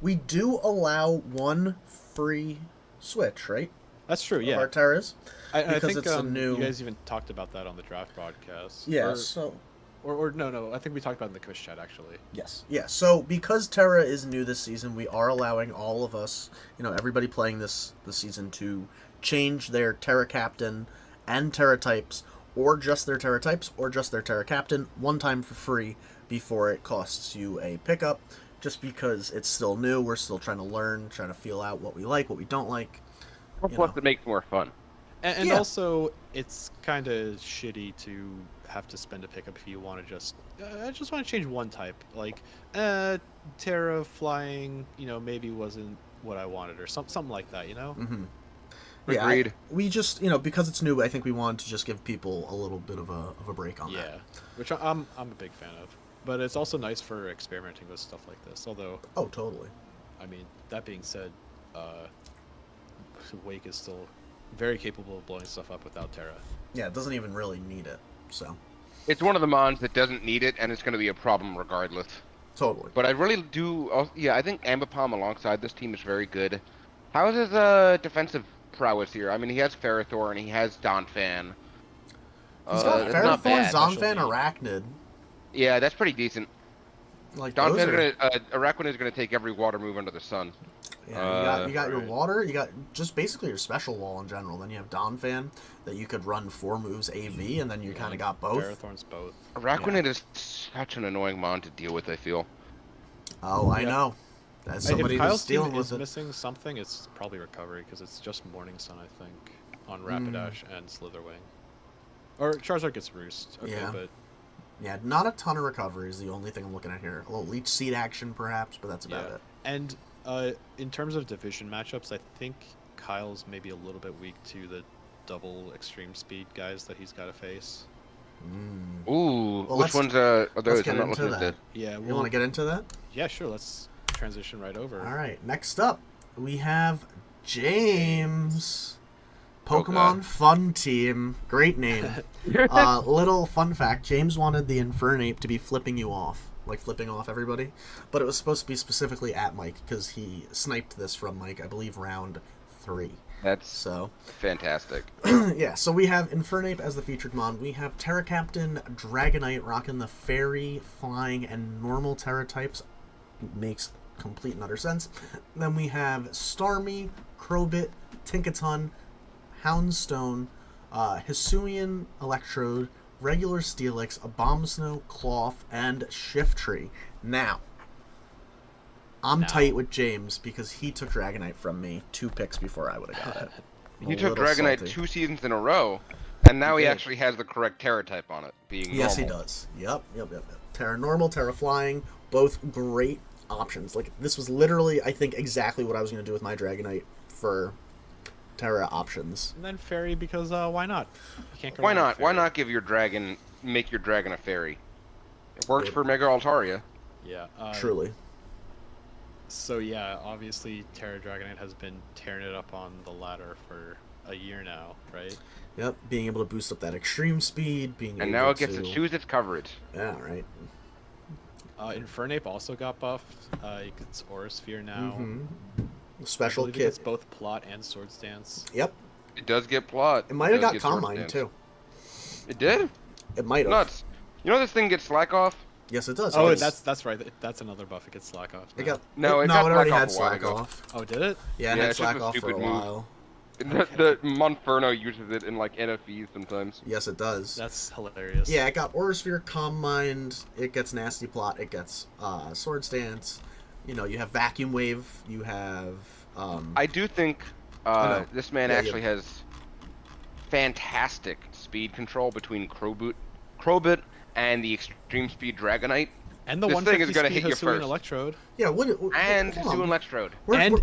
A: we do allow one free switch, right?
B: That's true.
A: Of
B: Yeah,
A: our Terras.
B: I
A: because
B: think
A: it's a new-
B: you guys even talked about that on the draft broadcast.
A: Yeah. So.
B: Or no, I think we talked about it in the quiz chat actually.
A: Yes. Yeah. So because Terra is new this season, we are allowing all of us, everybody playing this season to change their Terra Captain and Terra types, or just their Terra types, or just their Terra Captain, one time for free before it costs you a pickup. Just because it's still new, we're still trying to learn, trying to feel out what we like, what we don't like.
C: Plus, it makes more fun.
B: And
A: Yeah.
B: also, it's kind of shitty to have to spend a pickup if you want to just. I just want to change one type, like Terra flying. Maybe wasn't what I wanted, or something like that.
A: Mm-hmm.
C: Agreed.
A: We just, because it's new, I think we wanted to just give people a little bit of a break on that.
B: Yeah, which I'm a big fan of. But it's also nice for experimenting with stuff like this. Although,
A: Oh, totally.
B: I mean, that being said, Wake is still very capable of blowing stuff up without Terra.
A: Yeah, it doesn't even really need it. So,
C: It's one of the mons that doesn't need it, and it's going to be a problem regardless.
A: totally.
C: But I really do. I think Ambipom alongside this team is very good. How is his defensive prowess here? I mean, he has Ferrothorn, he has Donphan.
A: He's got
C: that's not
A: Ferrothorn,
C: bad.
A: Zonphan,
B: Specialty.
A: Arachnid.
C: Yeah, that's pretty decent.
A: Like those
C: Donphan's
A: are...
C: Araquanid is gonna take every water move under the sun.
A: Yeah, you got your
B: right.
A: water, you got just basically your special wall in general. Then you have Donphan that you could run 4 moves AV, and then you kind of got both.
B: Ferrothorn's both.
C: Araquanid is such an annoying mon to deal with. I feel.
A: Oh, I
B: Yeah.
A: know. As somebody
B: if
A: who's
B: Kyle's team
A: dealing
B: is
A: with it.
B: missing something, it's probably recovery because it's just Morning Sun, I think. on Rapidash and Slitherwing. Or Charizard gets Roost. Okay,
A: Yeah.
B: but
A: Yeah, not a ton of recovery is the only thing I'm looking at here. A little Leech Seed action, perhaps, but that's about
B: yeah.
A: it.
B: And in terms of division matchups, I think Kyle's maybe a little bit weak to the double extreme speed guys that he's got to face.
A: Mm.
C: Ooh,
A: Well,
C: which ones are
A: Let's
C: those?
A: get
C: I'm not
A: into
C: looking at
A: that.
C: the.
B: Yeah,
A: You want to get into that?
B: Yeah, sure. Let's transition right over.
A: All right. Next up, we have James.
C: Oh,
A: Pokemon
C: God.
A: Fun Team. Great name. Little fun fact: James wanted the Infernape to be flipping you off, like flipping off everybody, but it was supposed to be specifically at Mike because he sniped this from Mike, I believe, round 3.
C: That's
A: So,
C: fantastic.
A: yeah. So we have Infernape as the featured mon. We have Terra Captain Dragonite rocking the Fairy, Flying, and normal Terra types. Makes complete and utter sense. Then we have Starmie, Crowbit, Tinkaton, Houndstone, Hisuian Electrode, regular Steelix, Abomasnow, Cloth, and Shiftry. Now, I'm
B: Now.
A: tight with James because he took Dragonite from me 2 picks before I would have got it.
C: He
A: A
C: took
A: little
C: Dragonite
A: salty.
C: 2 seasons in a row, and now he
B: did.
C: actually has the correct Terra type on it, being
A: Yes, he
C: normal.
A: does. Yep. Terra Normal, Terra Flying, both great options. Like, this was literally, I think, exactly what I was going to do with my Dragonite for Terra options.
B: And then Fairy because why not? You can't go
C: Why
B: wrong with
C: not? Why
B: Fairy.
C: not make your dragon a fairy? It works for Mega Altaria.
B: Yeah.
A: Truly.
B: So yeah, obviously Terra Dragonite has been tearing it up on the ladder for a year now, right?
A: Yep, being able to boost up that extreme speed, being
C: And
A: able
C: now it gets
A: to
C: to choose its coverage.
A: Yeah, right.
B: Infernape also got buffed. It gets Aura Sphere now.
A: Special
B: I believe it gets
A: kit.
B: both Plot and Swords Dance.
A: Yep.
C: It does get plot.
A: It might have
C: does
A: got
C: get Sword
A: Combine
C: Dance.
A: too.
C: It did?
A: It might have.
C: Nuts. You know this thing gets slack off?
A: Yes, it does.
B: Oh,
A: It gets-
B: that's right. That's another buff. It gets Slack off.
A: it
B: now.
A: got
C: No, it
A: no,
C: got
A: it already
C: Slack
A: had
C: off a while
A: slack
C: ago.
A: off.
B: Oh, did it?
A: Yeah, it
C: Yeah,
A: had
C: it's just
A: slack
C: a
A: off for a
C: stupid move.
A: while.
C: The Monferno uses it in like NFVs sometimes.
A: Yes, it does.
B: That's hilarious.
A: Yeah, it got Aura Sphere, Calm Mind, it gets Nasty Plot, it gets Sword Stance. You know, you have Vacuum Wave, you have
C: I do think
A: know.
C: this man
A: Yeah,
C: actually has fantastic speed control between Crowbit and the Extreme Speed Dragonite.
B: And the
C: This thing is
B: 150
C: gonna
B: speed
C: hit you
B: Hisuian
C: first.
B: Electrode.
A: yeah,
C: And
A: hold on.
C: doing Electrode.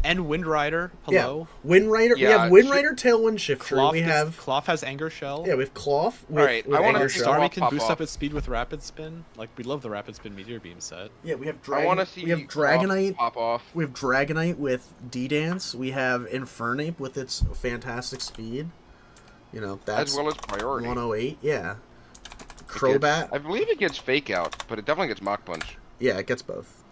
B: And Wind Rider. Hello.
A: Yeah, Wind Rider. we
C: Yeah,
A: have Wind
C: Shi-
A: Rider, Tailwind, Shifter.
B: Cloth,
A: We have
B: Cloth has Anger Shell.
A: yeah, we have Cloth. With,
C: Alright,
A: with
C: I wanna
A: Anger
C: see
A: Shell.
C: Cloth
B: Starmie can
C: pop
B: boost
C: off.
B: up its speed with Rapid Spin. Like, we love the Rapid Spin Meteor Beam set.
A: Yeah, we have
C: I
A: Dragon.
C: want to see
A: we have
C: Cloth
A: Dragonite.
C: pop off.
A: We have Dragonite with D-Dance. We have Infernape with its fantastic speed. You know, that's
C: As well as Priority.
A: 108. Yeah.
C: It
A: Crobat.
C: gets- I believe it gets Fake Out, but it definitely gets Mach Punch.
A: Yeah, it gets both.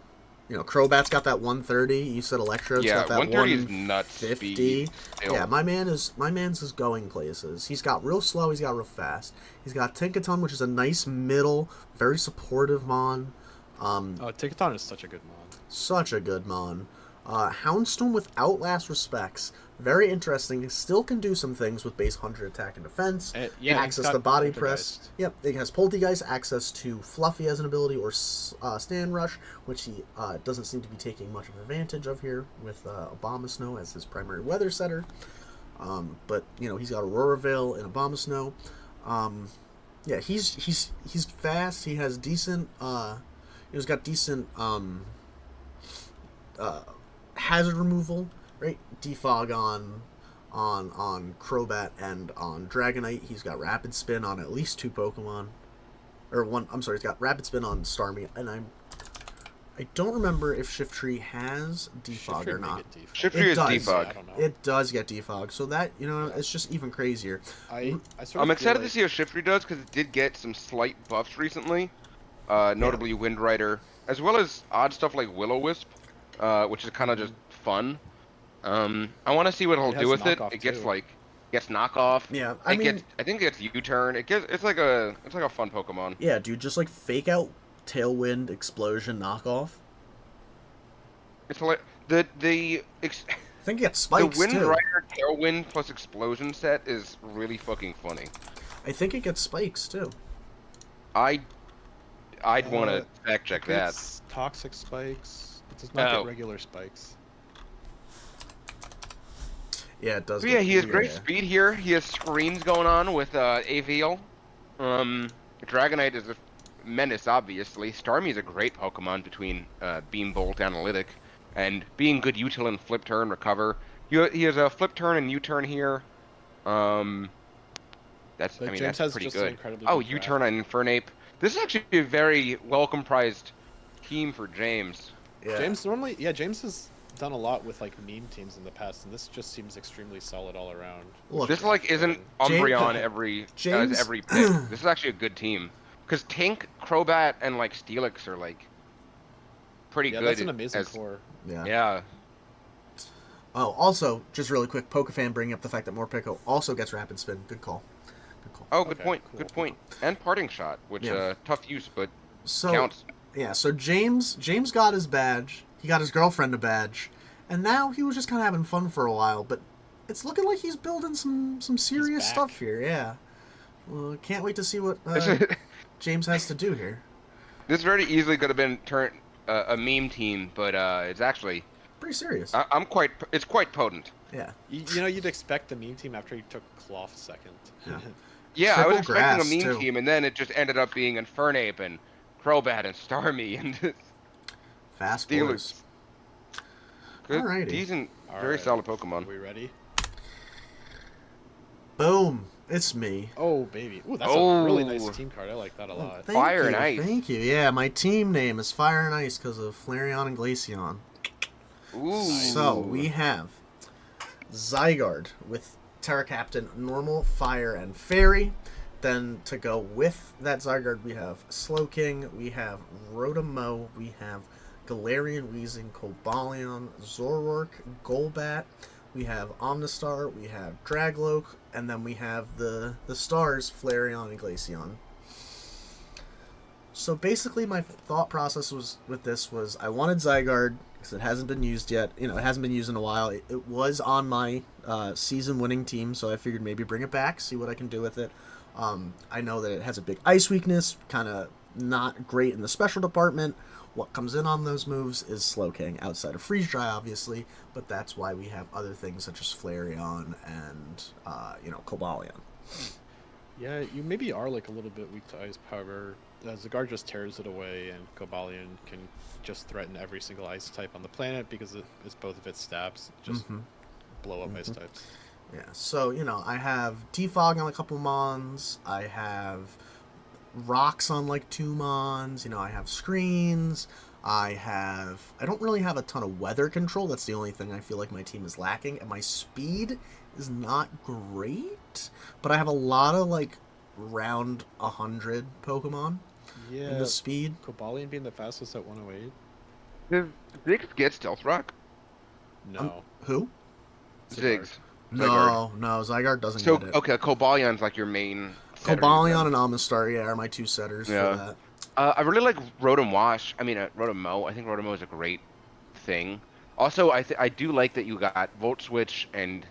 A: You know, Crobat's got that 130. You said Electrode's
C: Yeah,
A: got that
C: 130 is
A: 150.
C: nuts speed. Still.
A: Yeah, my man's is going places. He's got real slow. He's got real fast. He's got Tinkaton, which is a nice middle, very supportive mon.
B: Oh, Tickaton is such a good mod.
A: Such a good mon. Houndstone with Outlast Respects. Very interesting. Still can do some things with base 100 attack and defense.
B: Yeah, it's
A: access
B: got
A: to body
B: Poltergeist.
A: press. Yep, it has Poltergeist, access to Fluffy as an ability, or Stand Rush, which he doesn't seem to be taking much of advantage of here with Abomasnow as his primary weather setter. But you know, he's got Aurora Veil and Abomasnow. Yeah, he's fast. He has decent. He's got decent hazard removal, right? Defog on Crobat and on Dragonite. He's got Rapid Spin on at least 2 Pokemon, or one. I'm sorry, he's got Rapid Spin on Starmie, and I don't remember if Shiftry has Defog
B: Shiftry
A: or
B: may
A: not.
B: get defog.
C: Shiftry
A: It
C: is
A: does.
C: Defog.
B: I don't know.
A: It does get Defog, so that, you know, it's just even crazier.
B: I sort of
C: I'm
B: feel
C: excited to
B: like-
C: see how Shiftry does because it did get some slight buffs recently, notably Wind Rider, as well as odd stuff like Will-O-Wisp, which is kind of just fun. I want to see what he'll
B: It
C: do
B: has
C: with it.
B: knockoff,
C: It gets
B: too.
C: like knockoff.
A: Yeah,
C: I
A: I mean,
C: think it gets U-turn. It's like a fun Pokemon.
A: yeah, dude, just like fake out Tailwind Explosion knockoff.
C: It's like the
A: I think it gets spikes
C: Wind
A: too.
C: Rider Tailwind plus Explosion set is really fucking funny.
A: I think it gets spikes too.
C: I'd want to fact check that.
B: It's toxic spikes. It does not
C: Oh.
B: get regular spikes.
A: Yeah, it does.
C: But yeah, he has
A: yeah,
C: great
A: yeah.
C: speed here. He has screens going on with Aviel. Dragonite is a menace, obviously. Starmie is a great Pokemon between Beam Bolt, Analytic, and being good util and Flip Turn, Recover. He has a Flip Turn and U-Turn here. Um,
B: Like James
C: that's
B: has
C: pretty
B: just an
C: good.
B: incredibly
C: Oh,
B: good
C: U-Turn
B: draft.
C: on Infernape. This is actually a very well comprised team for James.
A: Yeah.
B: James has done a lot with like meme teams in the past, and this just seems extremely solid all around.
A: Look,
C: This like isn't
A: James,
C: Umbreon as
A: James,
C: every pick. This is actually a good team. Because Tank, Crobat, and like Steelix are like pretty
B: Yeah, that's an
C: good
B: amazing
C: as
B: core.
A: yeah.
C: yeah.
A: Oh, also, just really quick, Pokefan bringing up the fact that Morpeko also gets Rapid Spin. Good call. Good call.
C: Oh, good
B: Okay,
C: point.
B: cool,
C: Good
B: cool,
C: point. And Parting Shot, which
A: Yeah.
C: tough use but
A: So,
C: counts.
A: yeah, so James got his badge. He got his girlfriend a badge. And now he was just kind of having fun for a while, but it's looking like he's building some serious
B: back.
A: stuff here, yeah. Well, can't wait to see what
C: This
A: James has to do here.
C: very easily could have been turned a meme team, but it's actually
A: Pretty serious.
C: it's quite potent.
A: Yeah.
B: You know, you'd expect the meme team after he took Cloth second.
A: Yeah.
C: Yeah, I was
A: Triple
C: expecting
A: grass,
C: a meme
A: too.
C: team, and then it just ended up being Infernape and Crobat and Starmie and
A: Fast
C: Steelix.
A: boys.
C: Good,
A: Alrighty.
C: decent,
B: All
C: very
B: right.
C: solid
B: Are
C: Pokemon.
B: we ready?
A: Boom. It's me.
B: Oh baby, ooh, that's a really nice
C: Oh.
B: team card. I like that a lot.
A: Thank
C: Fire
A: you,
C: and Ice.
A: Thank you. Yeah, my team name is Fire and Ice because of Flareon and Glaceon.
C: Ooh.
A: So we have Zygarde with Terra Captain, Normal, Fire, and Fairy. Then to go with that Zygarde, we have Slowking, we have Rotomo, we have Galarian, Weezing, Cobalion, Zoroark, Golbat, we have Omnistar, we have Dragloak, and then we have the stars, Flareon and Glaceon. So basically, my thought process with this was I wanted Zygarde because it hasn't been used yet. You know, it hasn't been used in a while. It was on my season-winning team, so I figured maybe bring it back, see what I can do with it. I know that it has a big ice weakness, kind of not great in the special department. What comes in on those moves is Slowking, outside of Freeze Dry, obviously, but that's why we have other things such as Flareon and, Cobalion.
B: Yeah, you maybe are like a little bit weak to ice. However, Zygarde just tears it away, and Cobalion can just threaten every single ice type on the planet because it's both of its stabs. Just blow up ice types.
A: Yeah, so, I have Defog on a couple Mons, I have Rocks on like 2 Mons, I have Screens, I don't really have a ton of weather control, that's the only thing I feel like my team is lacking, and my speed is not great, but I have a lot of like round 100 Pokemon
B: Yeah,
A: in the speed.
B: Cobalion being the fastest at 108.
C: Does Ziggs get Stealth Rock?
B: No.
A: Who?
C: Ziggs.
A: No, Zygarde doesn't
C: So
A: get it.
C: okay, Cobalion's like your main. setter,
A: Cobalion
C: then.
A: and Amistar, yeah, are my 2 setters
C: Yeah.
A: for that.
C: I really like Rotom Wash. I mean, Rotomo. I think Rotomo is a great thing. Also, I do like that you got Volt Switch and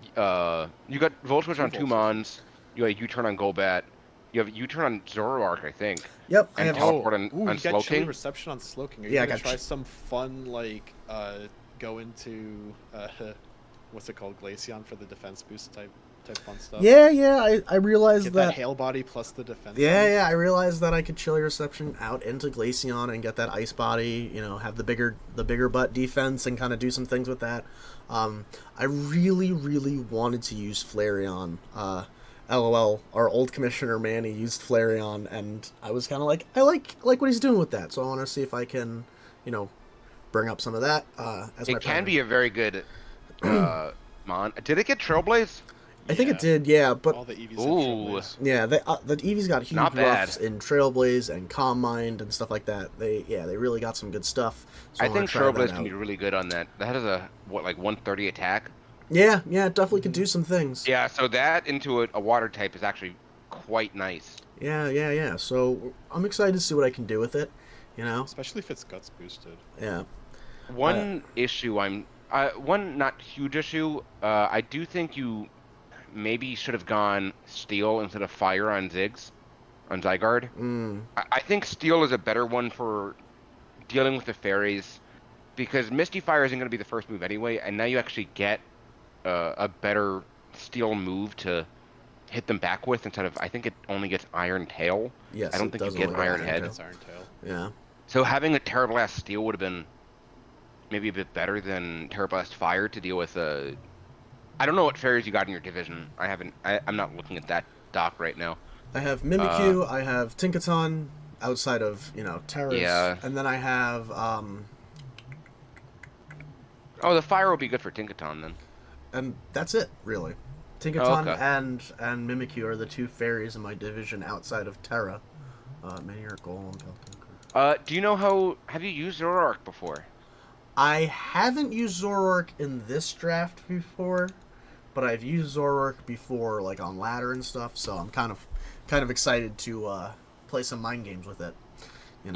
C: you got Volt Switch on
B: Volt
C: 2 Mons. You got U-turn on Golbat. You have U-turn on Zoroark, I think.
A: Yep, I
C: And
A: have
C: teleport on
B: you got Chilly
C: Slowking.
B: Reception on Slowking. Are you
A: Yeah, I
B: gonna
A: got
B: try
A: ch-
B: some fun like go into what's it called, Glaceon for the defense boost type fun stuff?
A: Yeah, I realized
B: Get
A: that.
B: that hail body plus the defense.
A: Yeah, I realized that I could Chilly Reception out into Glaceon and get that Ice Body, have the bigger butt defense and kind of do some things with that. I really, really wanted to use Flareon. LOL, our old commissioner Manny used Flareon, and I was kind of like, I like what he's doing with that, so I want to see if I can, bring up some of that as my
C: It can
A: primary.
C: be a very good Mon. Did it get Trailblaze?
A: I think it
B: Yeah.
A: did, yeah, but
B: All the EVs have
C: Ooh.
B: Trailblaze.
A: yeah, the Eevee's got huge
C: Not bad.
A: buffs in Trailblaze and Calm Mind and stuff like that. They really got some good stuff. So
C: I
A: wanna
C: think
A: try that
C: Trailblaze can
A: out.
C: be really good on that. That has a 130 attack.
A: Yeah, it definitely could do some things.
C: Yeah, so that into a water type is actually quite nice.
A: Yeah. So I'm excited to see what I can do with it.
B: Especially if it's guts boosted.
A: Yeah.
C: One issue one not huge issue. I do think you maybe should have gone Steel instead of Fire on Zygarde. I think Steel is a better one for dealing with the fairies because Misty Fire isn't going to be the first move anyway, and now you actually get a better steel move to hit them back with instead of, I think it only gets Iron Tail. I
A: Yes,
C: don't
A: it
C: think you
A: does
C: get
A: only get
C: Iron
A: Iron
C: Head.
A: Tail.
B: It's Iron Tail.
A: Yeah.
C: So having a Terra Blast Steel would have been maybe a bit better than Terra Blast Fire to deal with I don't know what fairies you got in your division. I'm not looking at that doc right now.
A: I have
C: Uh,
A: Mimikyu, I have Tinkaton, outside of, Terra's,
C: yeah.
A: and then I have,
C: Oh, the fire will be good for Tinkaton then.
A: and that's it, really.
C: Oh,
A: Tinkaton
C: okay.
A: and Mimikyu are the two fairies in my division outside of Terra. Maniac Golem,
C: Do you know have you used Zoroark before?
A: I haven't used Zoroark in this draft before, but I've used Zoroark before, like on ladder and stuff. So I'm kind of excited to play some mind games with it.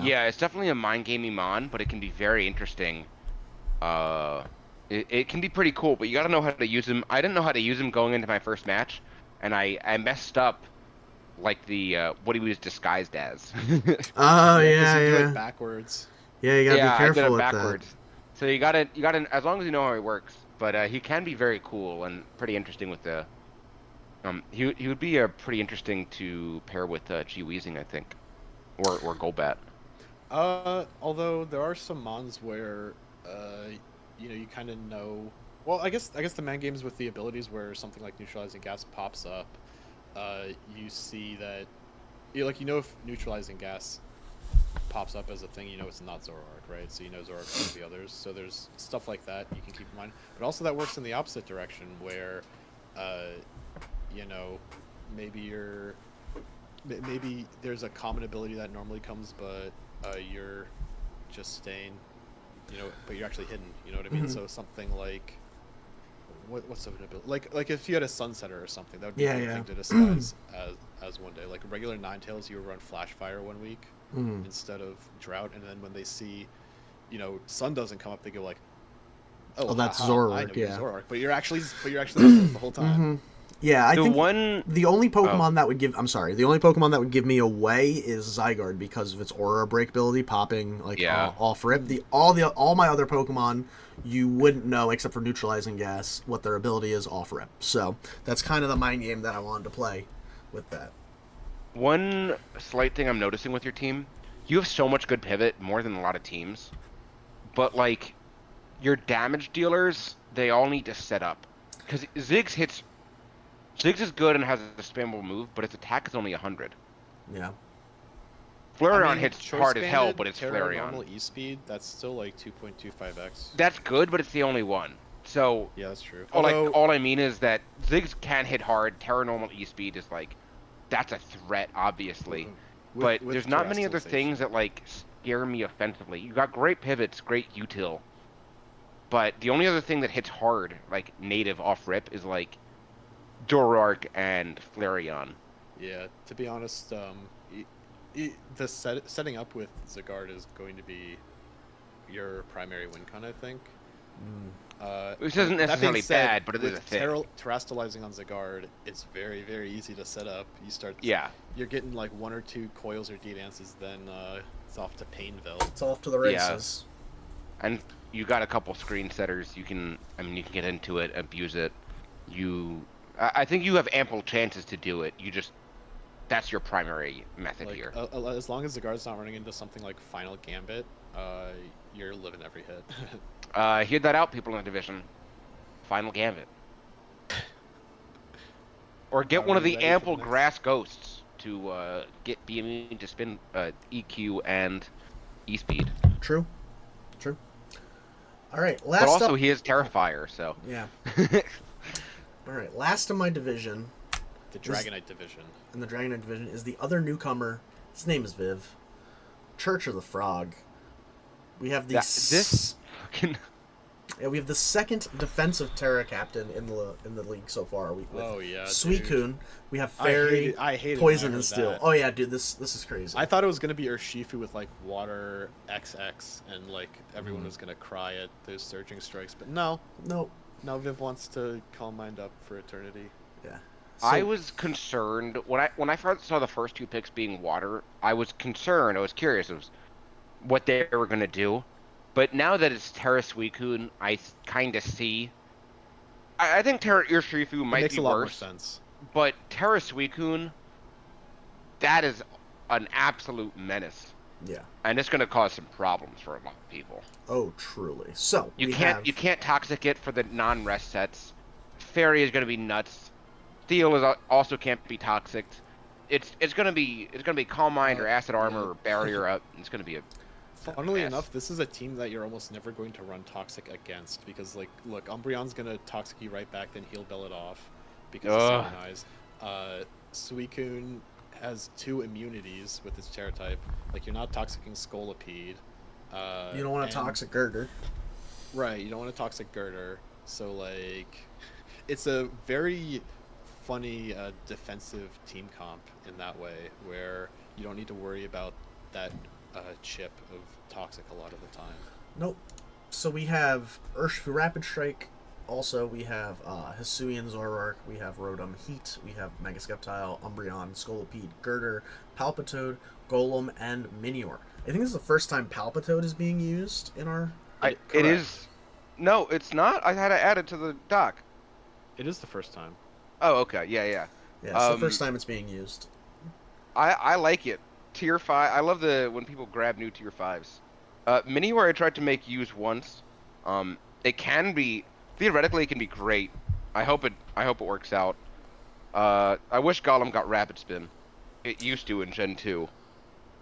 C: Yeah, it's definitely a mind gaming mon, but it can be very interesting. Uh, it can be pretty cool, but you got to know how to use him. I didn't know how to use him going into my first match, and I messed up like the what he was disguised as.
A: Oh
B: Yeah, because
A: yeah,
B: you do
A: yeah,
B: it backwards.
A: yeah. You gotta
C: Yeah,
A: be
C: I did
A: careful
C: it
A: with
C: backwards. So you gotta as long as you know how he works. But he can be very cool and pretty interesting with the he would be pretty interesting to pair with G Weezing, I think, or Golbat.
B: Although there are some mons where, you kind of know. Well, I guess the man games with the abilities where something like neutralizing gas pops up, you see that, if neutralizing gas pops up as a thing, it's not Zoroark, right? So Zoroark's going to be others. So there's stuff like that you can keep in mind. But also that works in the opposite direction where, uh, you know, maybe you're maybe there's a common ability that normally comes, but you're just staying, but you're actually hidden. You know what I mean?
A: Mhm.
B: So something like what's an ability? Like if you had a Sunsetter or something, that would be
A: Yeah,
B: a good
A: yeah.
B: thing to disguise as one day. Like a regular Ninetales, you would run Flash Fire one week
A: Mm.
B: instead of Drought, and then when they see, Sun doesn't come up, they go like,
A: Oh,
B: "Oh,
A: that's
B: haha, I know
A: Zoroark.
B: you're
A: Yeah.
B: Zoroark," but you're actually Ninetales the whole time.
A: Hmm. Yeah, I
C: The
A: think
C: one
A: the only
C: oh
A: Pokemon that would give the only Pokemon that would give me away is Zygarde because of its Aura Break ability popping like
C: yeah.
A: off rip. All my other Pokemon you wouldn't know except for neutralizing gas what their ability is off rip. So that's kind of the mind game that I wanted to play with that.
C: One slight thing I'm noticing with your team, you have so much good pivot, more than a lot of teams. But like your damage dealers, they all need to set up. Because Ziggs is good and has a spammable move, but its attack is only 100.
A: Yeah.
B: I
C: Flareon
B: mean,
C: hits
B: choice
C: hard as hell,
B: banded
C: but it's
B: Terra
C: Flareon.
B: normal E speed. That's still like 2.25x.
C: That's good, but it's the only one. So,
B: Yeah, that's true.
C: all I mean is that Ziggs can hit hard. Terra normal E speed is like, that's a threat, obviously. But there's not many other things that like scare me offensively. You got great pivots, great util, but the only other thing that hits hard, like native off rip, is like Zoroark and Flareon.
B: Yeah, to be honest, setting up with Zygarde is going to be your primary win con, I think.
C: Which isn't
B: That being
C: necessarily
B: said,
C: bad, but it is a
B: with
C: thing.
B: terastallizing on Zygarde, it's very, very easy to set up.
C: Yeah.
B: You're getting like 1 or 2 coils or D-dances, then it's off to Painville.
A: It's off to the
C: Yeah.
A: races.
C: And you got a couple screen setters. You can get into it, abuse it. I think you have ample chances to do it. That's your primary method
B: Like,
C: here.
B: as long as Zygarde's not running into something like Final Gambit, you're living every hit.
C: Hear that out, people in the division. Final Gambit. Or get
B: Are
C: one of
B: we
C: the
B: ready for
C: ample
B: the next?
C: grass ghosts to be immune to spin EQ and E speed.
A: True. True. All right.
C: But
A: Last
C: also
A: up.
C: he is Terrifier, so.
A: Yeah. All right. Last in my division,
B: The Dragonite division.
A: in the Dragonite division, is the other newcomer. His name is Viv. Church of the Frog. We have the
C: This fucking.
A: Yeah, we have the second defensive Terra captain in the league so far. With
B: Oh, yeah,
A: Suicune. We have Fairy,
B: I hated
A: Poison,
B: when I
A: and
B: heard
A: Steel.
B: that.
A: Oh yeah, dude, this is crazy.
B: I thought it was gonna be Urshifu with like Water XX, and like everyone
A: Mm-hmm.
B: was gonna cry at those surging strikes, but no,
A: Nope.
B: Viv wants to calm mind up for eternity.
A: Yeah.
C: I
A: So-
C: was concerned when I first saw the first 2 picks being water. I was concerned. I was curious of what they were gonna do. But now that it's Terra Suicune, I kind of see I think Terra Urshifu
B: It
C: might
B: makes
C: be
B: a lot more
C: worse,
B: sense.
C: but Terra Suicune, that is an absolute menace,
A: Yeah.
C: and it's going to cause some problems for a lot of people.
A: Oh, truly. So
C: You
A: we
C: can't
A: have.
C: you can't toxic it for the non-rest sets. Fairy is going to be nuts. Steel is also can't be toxic. It's gonna be Calm Mind or Acid Armor
B: Yeah.
C: or Barrier Up. It's gonna be a
B: Funnily
C: mess.
B: enough, this is a team that you're almost never going to run Toxic against because, like, look, Umbreon's gonna Toxic you right back, then he'll Bell it off because
C: Ugh.
B: it's synchronized. Suicune has 2 immunities with its Terra type. Like, you're not Toxicing Scolipede.
A: You don't want a toxic girder.
B: Right, you don't want a Toxic Girder. So, like, it's a very funny defensive team comp in that way, where you don't need to worry about that chip of Toxic a lot of the time.
A: Nope. So we have Urshifu Rapid Strike. Also, we have Hisuian Zoroark. We have Rotom Heat. We have Mega Sceptile, Umbreon, Scolipede, Girder, Palpitoad, Golem, and Minior. I think this is the first time Palpitoad is being used in our.
C: It
B: Correct.
C: is. No, it's not. I had to add it to the doc.
B: It is the first time.
C: Oh, okay. Yeah, yeah.
A: Yeah, it's the first time it's being used.
C: I like it. Tier 5. I love when people grab new Tier 5s. Miniware I tried to make use once. It can be theoretically it can be great. I hope it works out. I wish Golem got Rapid Spin. It used to in Gen 2.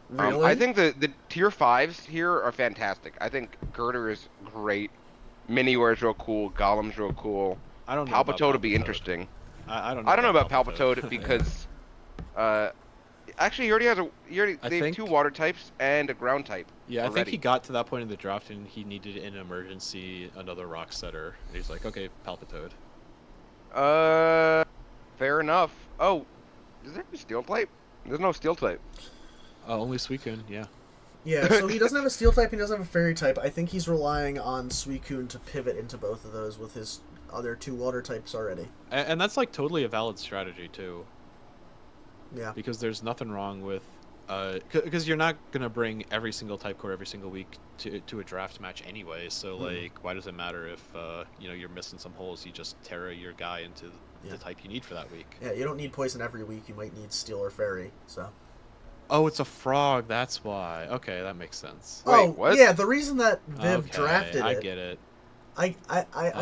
A: Really?
C: I think the Tier 5s here are fantastic. I think Girder is great. Miniware is real cool. Golem's real cool.
B: I don't know. about
C: Palpitoad would be
B: Palpitoad.
C: interesting.
B: I don't know.
C: I don't know about Palpitoad because, actually, he already has they have
B: think-
C: 2 water types and a ground type.
B: Yeah, I think
C: already.
B: he got to that point in the draft and he needed an emergency another rock setter. And he's like, okay, Palpitoad.
C: Fair enough. Oh, is there a steel type? There's no steel type.
B: Only Suicune, yeah.
A: Yeah, so he doesn't have a steel type, he doesn't have a fairy type. I think he's relying on Suicune to pivot into both of those with his other 2 water types already.
B: And that's like totally a valid strategy too,
A: Yeah.
B: because there's nothing wrong with, because you're not gonna bring every single type core every single week to a draft match anyway. So like, why does it matter if you're missing some holes? You just Terra your guy into
A: Yeah.
B: the type you need for that week.
A: Yeah, you don't need poison every week. You might need steel or fairy. So.
B: Oh, it's a frog. That's why. Okay, that makes sense.
C: Wait,
A: oh,
C: what?
A: yeah. The reason that Viv
B: Okay,
A: drafted
B: I
A: it,
B: get it.
A: I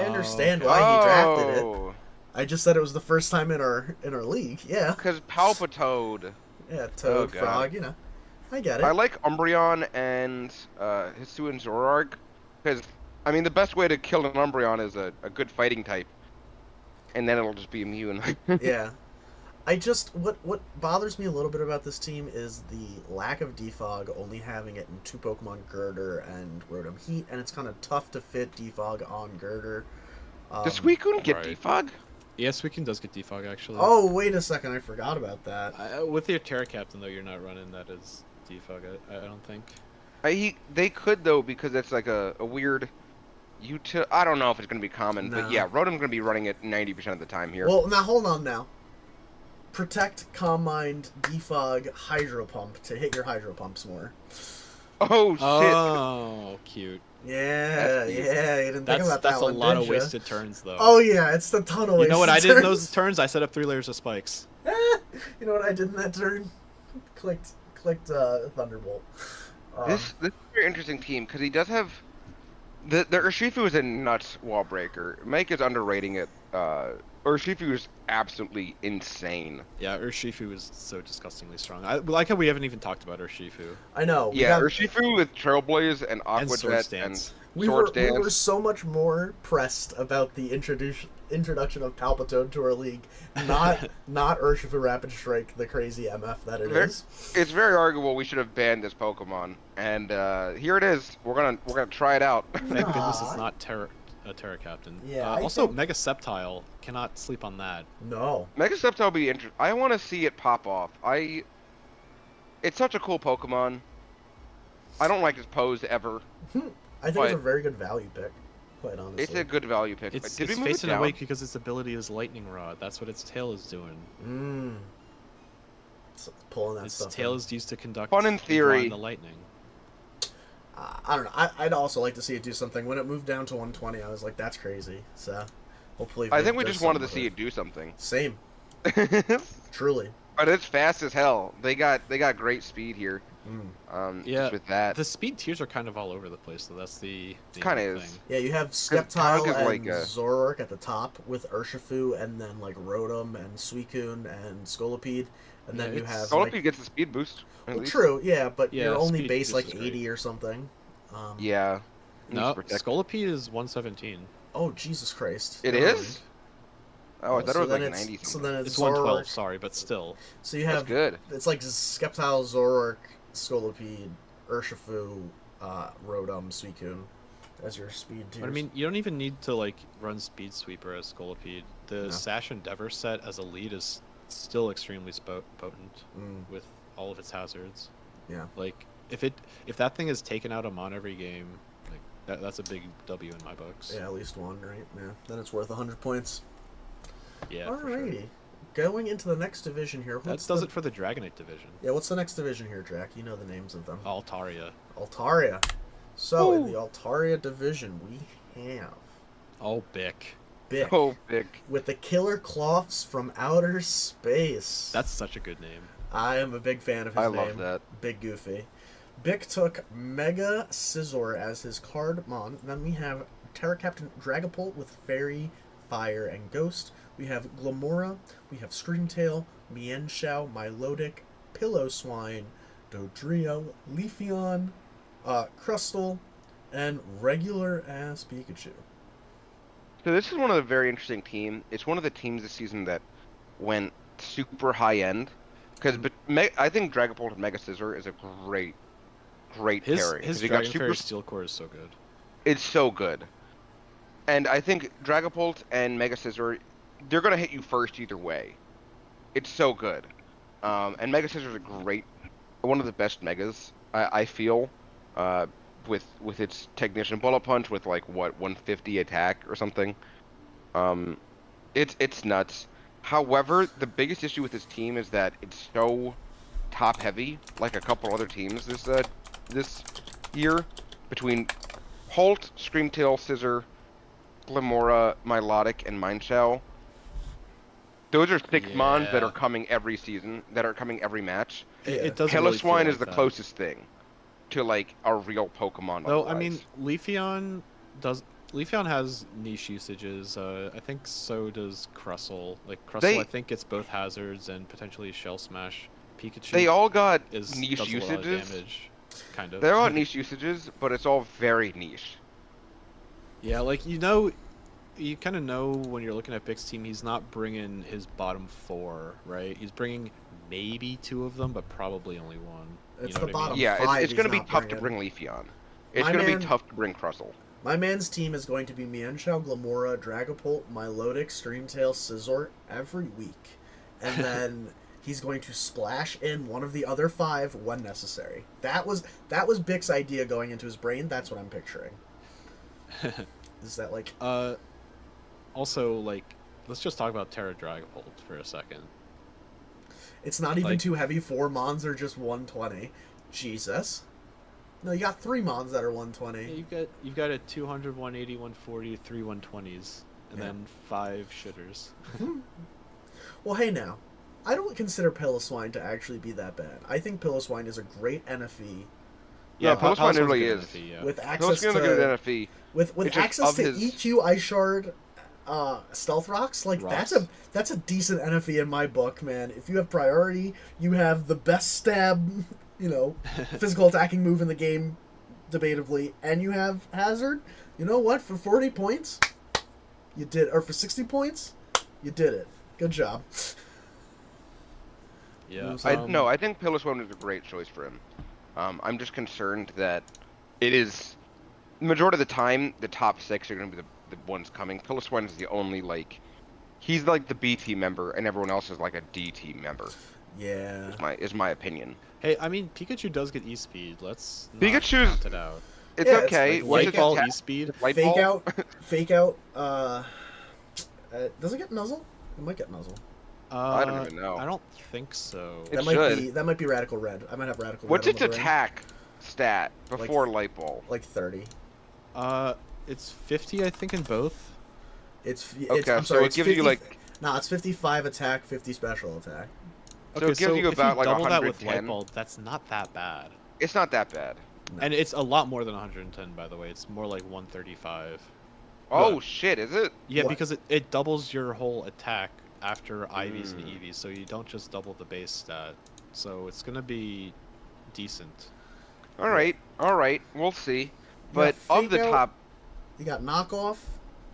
A: understand
B: okay.
A: why he drafted it.
C: Oh,
A: I just said it was the first time in our league. Yeah.
C: because Palpitoad.
A: Yeah, Toad,
C: God.
A: Frog. You know, I get it.
C: I like Umbreon and Hisuian Zoroark because I mean the best way to kill an Umbreon is a good fighting type, and then it'll just be immune.
A: Yeah. I just what bothers me a little bit about this team is the lack of defog, only having it in 2 Pokemon, Girder and Rotom Heat, and it's kind of tough to fit defog on Girder.
C: Does Suicune get
B: right.
C: defog?
B: Yeah, Suicune does get defog actually.
A: Oh, wait a second, I forgot about that.
B: With your Terra Captain though, you're not running that as defog. I don't think.
C: They could though because it's like a weird. I don't know if it's gonna be common,
A: No.
C: but yeah, Rotom's gonna be running it 90% of the time here.
A: Well, now hold on now. Protect, Calm Mind, defog, Hydro Pump to hit your Hydro Pumps more.
C: Oh shit!
B: Oh, cute.
A: Yeah,
C: That's cute.
A: yeah, you didn't think about
B: That's
A: that
B: a
A: one,
B: lot
A: did
B: of
A: ya?
B: wasted turns though.
A: Oh yeah, it's the ton of wasted
B: You know what I did in
A: turns.
B: those turns? I set up 3 layers of spikes.
A: You know what I did in that turn? Clicked Thunderbolt.
C: This is a very interesting team because he does have the Urshifu is a nuts wall breaker. Mike is underrating it. Urshifu is absolutely insane.
B: Yeah, Urshifu is so disgustingly strong. I like how we haven't even talked about Urshifu.
A: I know. we
C: Yeah,
A: have-
C: Urshifu with Trailblaze and
B: And Sword
C: Aqua Jet
B: Stance.
C: and
A: we
C: Sword
A: were
C: Stance.
A: so much more pressed about the introduction of Palpitoad to our league, not Urshifu Rapid Strike, the crazy MF that it is.
C: It's very arguable we should have banned this Pokemon, and here it is. We're gonna try it out.
B: Thank goodness
A: Aw.
B: it's not a Terra Captain.
A: Yeah, I
B: also,
A: think-
B: Mega Sceptile, cannot sleep on that.
A: No.
C: Mega Sceptile will be interesting. I want to see it pop off. It's such a cool Pokemon. I don't like his pose ever.
A: I think it's a very good value pick, quite honestly.
C: It's a good value pick.
B: It's
C: Did we move it
B: facing
C: down?
B: awake because its ability is Lightning Rod. That's what its tail is doing.
A: It's pulling that
B: Its
A: stuff
B: tail
A: in.
B: is used to conduct
C: Fun in
B: and
C: theory.
B: drawing the lightning.
A: I don't know. I'd also like to see it do something. When it moved down to 120, I was like, that's crazy. So, Hopefully,
C: I think we
A: does
C: just wanted to
A: something
C: see
A: with
C: it do something.
A: Same,
C: But
A: truly.
C: it's fast as hell. They got great speed here.
B: Yeah,
C: Just with that,
B: the speed tiers are kind of all over the place, though. That's the
C: kinda
B: only
C: is.
B: thing.
A: Yeah, you have
C: Tog
A: Skeptile
C: is
A: and
C: like
A: Zoroark at the top with Urshifu, and then like Rotom and Suicune and Scolipede, and then
B: Yeah,
A: you have
C: Scolipede
A: like.
C: gets the speed boost. At
A: Well,
C: least.
A: true, yeah, but
B: Yeah,
A: you're only
B: speed
A: base
B: boost
A: like
B: is great.
A: 80 or something.
C: Yeah. Needs
B: No,
C: to protect.
B: Scolipede is 117.
A: Oh Jesus Christ!
C: It
A: Never
C: is?
A: mind.
C: Oh, I thought
A: So
C: it was
A: then
C: like
A: it's
C: 90
A: so
C: something.
A: then it's
B: It's 112,
A: Zoroark.
B: sorry, but still.
A: So you
C: That's
A: have
C: good.
A: it's like Skeptile, Zoroark, Scolipede, Urshifu, Rotom, Suicune as your speed tiers.
B: But I mean, you don't even need to like run Speed Sweeper as Scolipede. The
A: No.
B: Sash Endeavor set as a lead is still extremely potent
A: Mm.
B: with all of its hazards.
A: Yeah.
B: Like if that thing is taken out of Mon every game, like that's a big W in my books.
A: Yeah, at least one, right? Yeah. Then it's worth 100 points.
B: Yeah. For sure.
A: Alrighty. Going into the next division here.
B: That
A: What's
B: does
A: the...
B: it for the Dragonite division.
A: Yeah, what's the next division here, Jack? You know the names of them.
B: Altaria.
A: Altaria. So, in
B: Woo!
A: the Altaria division, we have
B: Oh, Bick.
A: Bick
C: Oh, big.
A: with the Killer Cloths from Outer Space.
B: That's such a good name.
A: I am a big fan of his
C: I
A: name.
C: love that.
A: Big Goofy. Bick took Mega Scizor as his card mon. Then we have Terra Captain Dragapult with Fairy, Fire, and Ghost. We have Glamora. We have Screamtail, Mienshao, Milotic, Pillowswine, Dodrio, Leafeon, Crustle, and regular ass Pikachu.
C: So this is one of the very interesting team. It's one of the teams this season that went super high end. Because I think Dragapult and Mega Scizor is a great pairing.
B: His
C: You got
B: Dragon Fairy Steel Core is so good.
C: It's so good. And I think Dragapult and Mega Scizor, they're going to hit you first either way. It's so good. And Mega Scizor is a great, one of the best Megas, I feel, with its Technician Bullet Punch with like, what, 150 attack or something. It's nuts. However, the biggest issue with this team is that it's so top heavy, like a couple other teams this year, between Holt, Screamtail, Scizor, Glamora, Milotic, and Mienshao. Those are six mons that are coming every season, that are coming every match.
B: It doesn't really feel
C: Piloswine
B: like
C: is the
B: that.
C: closest thing to like a real Pokemon.
B: Though I
C: otherwise.
B: mean, Leafeon has niche usages. I think so does Crustle. Like Crustle, I think gets both hazards and potentially Shell Smash. Pikachu.
C: They all got
B: does
C: niche
B: a lot of
C: usages.
B: damage, kind of.
C: They're all niche usages, but it's all very niche.
B: Yeah, like you kind of know when you're looking at Bick's team, he's not bringing his bottom four, right? He's bringing maybe two of them, but probably only one.
A: It's
B: know
A: the
B: what I mean?
A: bottom
C: Yeah,
A: five
C: it's going to
A: he's
C: be
A: not
C: tough to
A: bringing.
C: bring Leafeon. It's
A: My
C: going to
A: man-
C: be tough to bring Crustle.
A: My man's team is going to be Mienshao, Glamora, Dragapult, Milotic, Streamtail, Scizor every week. And then he's going to splash in one of the other five when necessary. That was Bick's idea going into his brain. That's what I'm picturing. Is that like...
B: Also, like, let's just talk about Terra Dragapult for a second.
A: It's not even
B: like-
A: too heavy. 4 mons are just 120. Jesus. No, you got 3 mons that are 120.
B: Yeah, you've got a 200, 180, 140, 3 120s, and
A: Yeah.
B: then 5 shitters.
A: Well, hey now. I don't consider Piloswine to actually be that bad. I think Piloswine is a great NFE
C: Yeah,
B: Pal-
C: Piloswine
B: Piloswine's
C: really
B: good
C: is.
B: NFE, yeah.
A: with access
C: Piloswine's a good
A: to
C: NFE.
A: with
C: It's just
A: access
C: of
A: to
C: his-
A: EQ, Ice Shard, Stealth Rocks. Like
B: Rocks.
A: that's a decent NFE in my book, man. If you have priority, you have the best stab, physical attacking move in the game, debatably, and you have Hazard. You know what? For 40 points, you did, or for 60 points, you did it. Good job.
B: Yeah.
C: I think Piloswine is a great choice for him. I'm just concerned that it is the majority of the time the top 6 are going to be the ones coming. Piloswine is the only he's like the B team member, and everyone else is like a D team member.
A: Yeah.
C: Is my opinion.
B: Hey, I mean, Pikachu does get E-Speed. Let's not
C: Pikachu's-
B: count it out.
C: It's
A: Yeah, it's
C: okay.
A: like
C: What's
B: Light
C: its
B: Ball
C: attack?
B: E-Speed.
C: Light
A: Fake
C: Ball?
A: out. Fake out. Does it get Nuzzle? It might get Nuzzle.
C: I don't even know.
B: I don't think so.
C: It
A: That might be Radical Red. I might have Radical
C: What's
A: Red.
C: its
A: on the brain.
C: attack stat before Light Ball?
A: Like 30.
B: It's 50, I think, in both.
C: Okay,
A: I'm
C: so
A: sorry,
C: it
A: it's
C: gives
A: 50,
C: you like,
A: nah, it's 55 attack, 50 special attack.
C: so
B: Okay,
C: it gives you
B: if you
C: about like
B: double that with
C: 110.
B: light bulb, that's not that bad.
C: It's not that bad.
A: No.
B: And it's a lot more than 110, by the way. It's more like 135.
C: Oh
A: What?
C: shit, is it?
B: Yeah,
A: What?
B: because it doubles your whole attack after IVs and
C: Mm.
B: EVs, so you don't just double the base stat. So it's gonna be decent.
C: All right, all right, we'll see.
A: You
C: But
A: got
C: of the
A: Fake Out,
C: top,
A: you got knockoff.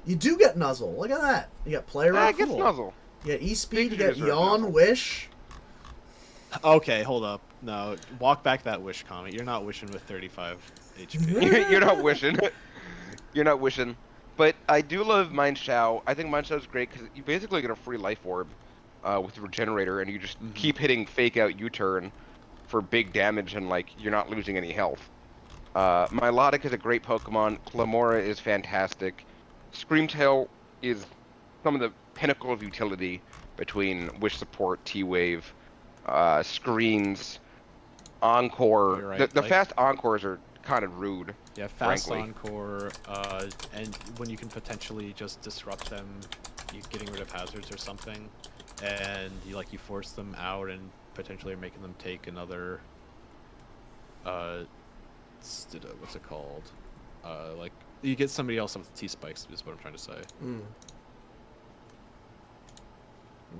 A: You do get Nuzzle. Look at that. You got Play
C: I
A: Rough.
C: get
B: cool.
C: Nuzzle.
A: You got E-Speed.
C: Big
A: You got
C: deserve
A: Yawn,
C: Nuzzle.
A: Wish.
B: Okay, hold up. No, walk back that wish comment. You're not wishing with 35 HP.
C: You're not wishing. You're not wishing. But I do love Mind Shao. I think Mind Shao is great because you basically get a free life orb with the Regenerator, and you just keep hitting Fake Out U-Turn for big damage, and like you're not losing any health. Milotic is a great Pokemon. Clamora is fantastic. Screamtail is some of the pinnacle of utility between Wish Support, T-Wave, Screens, Encore.
B: You're right,
C: The
B: like-
C: fast Encores are kind of rude.
B: Yeah, fast
C: Frankly.
B: encore, and when you can potentially just disrupt them, you getting rid of hazards or something, and you force them out and potentially are making them take another. What's it called? Like you get somebody else with T spikes is what I'm trying to say.
A: Mm.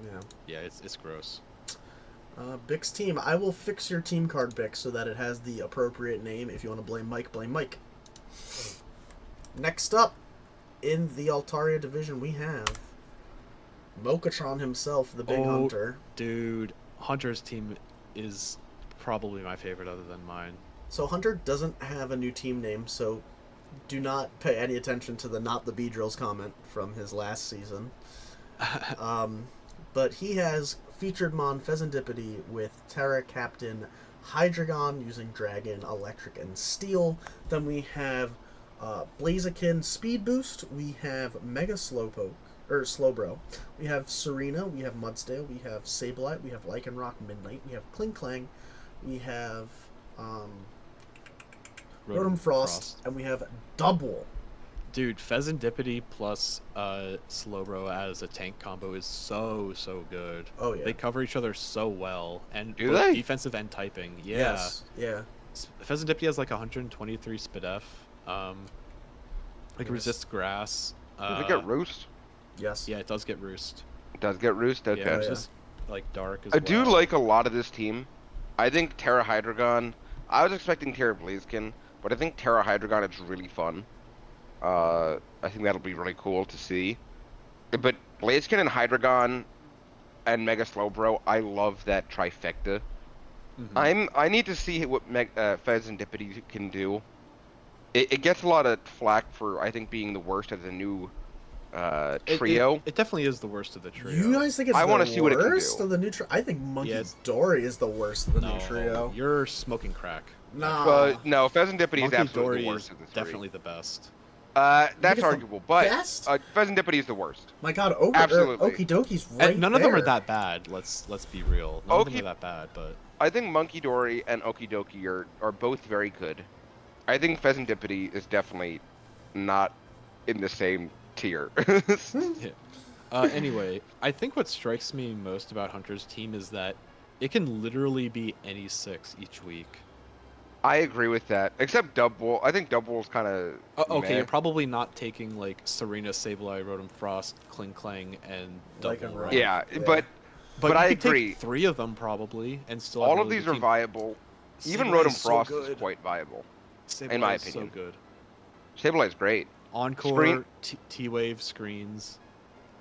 A: Yeah.
B: Yeah, it's gross.
A: Bix team, I will fix your team card, Bix, so that it has the appropriate name. If you want to blame Mike, blame Mike. Next up, in the Altaria division, we have Mokatron himself, the Big
B: Oh.
A: Hunter.
B: Dude, Hunter's team is probably my favorite other than mine.
A: So Hunter doesn't have a new team name, so do not pay any attention to the "not the Beedrills" comment from his last season. But he has featured Mon Fezandipity with Terra Captain Hydreigon using Dragon, Electric, and Steel. Then we have Blaziken Speed Boost. We have Mega Slowpoke, or Slowbro. We have Serena. We have Mudsdale. We have Sableye. We have Lycanroc Midnight. We have Klinklang. We have Rotom Frost. And we have Double.
B: Dude, Fezandipity plus Slowbro as a tank combo is so good.
A: Oh, yeah.
B: They cover each other so well, and
C: Do
B: both
C: they?
B: defensive and typing. Yeah.
A: Yes. Yeah.
B: Fezandipity has like 123 SPDF.
A: Yes.
B: Resists grass.
C: Does it get Roost?
A: Yes.
B: Yeah, it does get roost.
C: It does get Roost? Okay.
B: Yeah,
A: Oh,
B: it's
A: yeah.
B: just like dark as
C: I
B: well.
C: do like a lot of this team. I think Terra Hydreigon. I was expecting Terra Blaziken, but I think Terra Hydreigon is really fun. I think that'll be really cool to see. But Blaziken and Hydreigon and Mega Slowbro, I love that trifecta. I need to see what Fezandipity can do. It gets a lot of flack for I think being the worst of the new trio.
B: It definitely is the worst of the trio.
A: You guys think it's
C: I
A: the
C: wanna see what it can
A: worst
C: do.
A: of the new trio? I think Monkey
B: Yes.
A: Dory is the worst of the new
B: No,
A: trio.
B: you're smoking crack.
A: Nah.
C: No, Fezandipity is
B: Monkey
C: absolutely
B: Dory
C: the worst
B: is
C: of the three.
B: definitely the best.
C: That's
A: it's the
C: arguable, but
A: best?
C: Fezandipity is the worst.
A: My God,
C: Absolutely.
A: Okie Doki's
B: And
A: right
B: none of them are
A: there.
B: that bad. Let's be real. None of them
C: Okie-
B: are that bad, but
C: I think Monkey Dory and Okidoki are both very good. I think Fezandipity is definitely not in the same tier.
B: yeah. Anyway, I think what strikes me most about Hunter's team is that it can literally be any 6 each week.
C: I agree with that. Except Double. I think Double's kind of.
B: Okay, you're probably not taking like Serena, Sableye, Rotom Frost, Klinklang, and Double,
A: Lycanroc.
B: right?
C: Yeah,
A: Yeah.
C: but
B: you
C: I
B: could take
C: agree.
B: 3 of them probably, and still have
C: All
B: a
C: of
B: really
C: these
B: good
C: are
B: team.
C: viable. Even
B: Sableye
C: Rotom
B: is so
C: Frost is
B: good.
C: quite viable.
B: Sableye
C: in my
B: is
C: opinion.
B: so good.
C: Sableye's great.
B: Encore, T-Wave screens.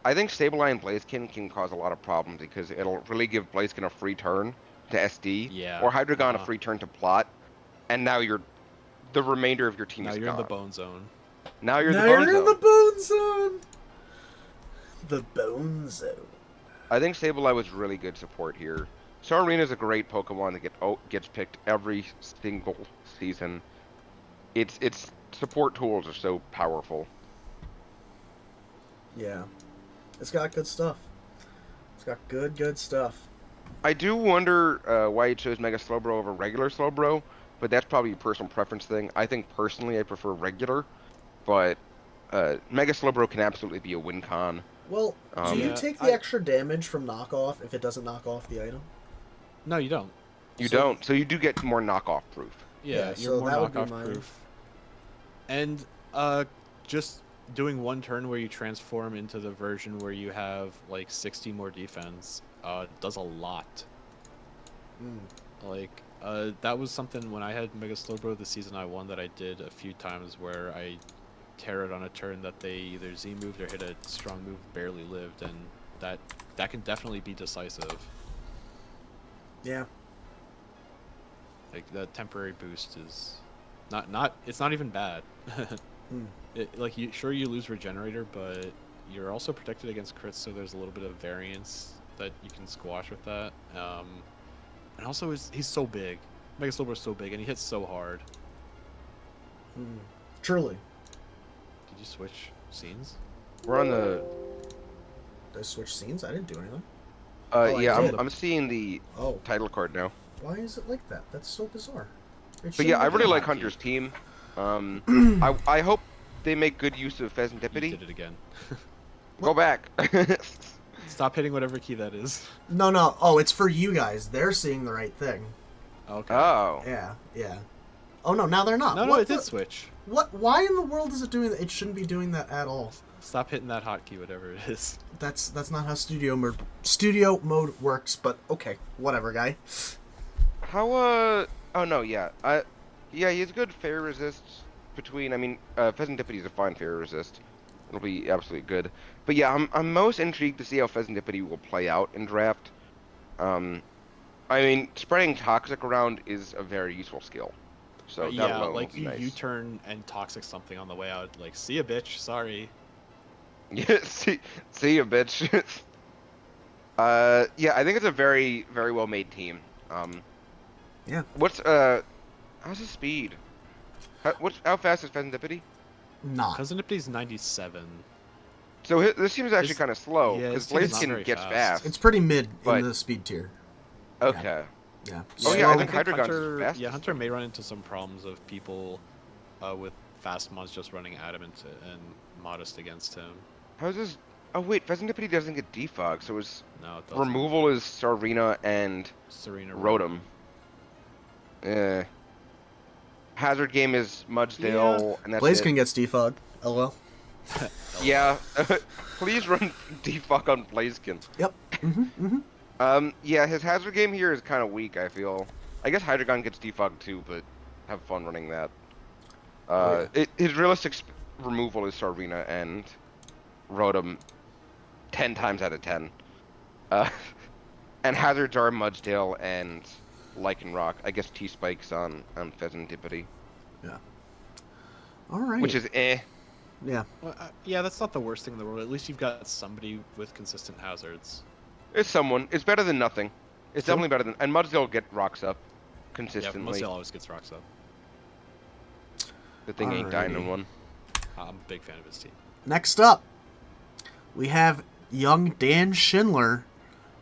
C: I think Sableye and Blaziken can cause a lot of problems because it'll really give Blaziken a free turn to SD,
B: Yeah,
C: or Hydreigon a
B: uh-huh.
C: free turn to plot, and now the remainder of your team
B: Now
C: is
B: you're in the
C: gone.
B: bone zone.
C: Now you're
A: Now
C: the bone
A: you're in
C: zone.
A: the bone zone. The bone zone.
C: I think Sableye was really good support here. Sarina is a great Pokemon that gets picked every single season. Its support tools are so powerful.
A: Yeah. It's got good stuff. It's got good stuff.
C: I do wonder why you chose Mega Slowbro over regular Slowbro, but that's probably a personal preference thing. I think personally I prefer regular, but Mega Slowbro can absolutely be a win con.
A: Well, do you
B: Yeah,
A: take the extra damage from knockoff if it doesn't knock off the item?
B: No, you don't.
C: You
A: So-
C: don't, so you do get more knockoff proof.
B: Yeah,
A: Yeah,
B: you're
A: so
B: more
A: that would be
B: knockoff
A: my-
B: proof. And just doing one turn where you transform into the version where you have like 60 more defense does a lot. Like that was something when I had Mega Slowbro the season I won that I did a few times where I tear it on a turn that they either Z moved or hit a strong move barely lived, and that can definitely be decisive.
A: Yeah.
B: Like the temporary boost is not it's not even bad. Like you lose regenerator, but you're also protected against crits, so there's a little bit of variance that you can squash with that. And also he's so big. Mega Slowbro's so big and he hits so hard.
A: Truly.
B: Did you switch scenes?
C: We're on the.
A: Did I switch scenes? I didn't do anything. I
C: Yeah,
A: did.
C: I'm seeing the
A: Oh,
C: title card now.
A: why is it like that? That's so bizarre.
C: But yeah, I really like
B: hotkey.
C: Hunter's team. I hope they make good use of
B: You
C: Pheasantipity.
B: did it again.
C: Go back.
B: Stop hitting whatever key that is.
A: No. Oh, it's for you guys. They're seeing the right thing.
B: Okay.
C: Oh.
A: Yeah. Oh no, now they're not.
B: No,
A: What
B: it
A: the-
B: did switch.
A: What? Why in the world is it doing that? It shouldn't be doing that at all.
B: Stop hitting that hotkey, whatever it is.
A: That's not how studio mode works. But okay, whatever, guy.
C: How oh no, yeah. Yeah, he's good fair resist between Pheasantipity is a fine fair resist. It'll be absolutely good. But yeah, I'm most intrigued to see how Pheasantipity will play out in draft. I mean, spreading toxic around is a very useful skill. So that
B: yeah,
C: alone
B: like
C: will be
B: you
C: nice.
B: U-turn and toxic something on the way out. Like, see ya, bitch. Sorry.
C: Yeah, see you, bitch. Yeah, I think it's a very, very well made team.
A: Yeah.
C: What's how's his speed? How fast is Pheasantipity?
A: Not.
B: Pheasantipity 97.
C: So this seems actually
B: His-
C: kind of slow
B: yeah,
C: because
B: his team is not
C: Blaziken
B: very
C: gets
B: fast.
C: fast.
A: It's pretty mid
C: But-
A: in the speed tier.
C: Okay.
A: Yeah.
C: Oh, yeah, I
A: Slow-
C: think Hydreigon's
B: Hunter,
C: fast.
B: yeah, Hunter may run into some problems of people with fast mods just running adamant and modest against him.
C: How's this? Oh wait, Pheasantipity doesn't get defog, so his
B: No, it doesn't.
C: removal is Sarina and
B: Serena
C: Rotom. Hazard game is Mudsdale, and that's
A: Blaziken
C: it.
A: gets defogged. LOL.
C: Yeah, please run defog on Blaziken.
A: Yep.
C: Yeah, his hazard game here is kind of weak, I feel. I guess Hydreigon gets defogged too, but have fun running that.
A: Oh,
C: His realistic removal is Sarina and Rotom 10 times out of 10. And hazards are Mudsdale and Lycanroc. I guess T-Spikes on Pheasantipity,
A: Yeah. All right.
C: which is eh.
A: Yeah.
B: Well, yeah, that's not the worst thing in the world. At least you've got somebody with consistent hazards.
C: It's someone. It's better than nothing. It's
A: True.
C: definitely better than... And Mudsdale will get rocks up
B: Yeah,
C: consistently.
B: Mudsdale always gets rocks up.
C: The thing ain't dying in
A: Alrighty.
C: one.
B: I'm a big fan of his team.
A: Next up, we have young Dan Schindler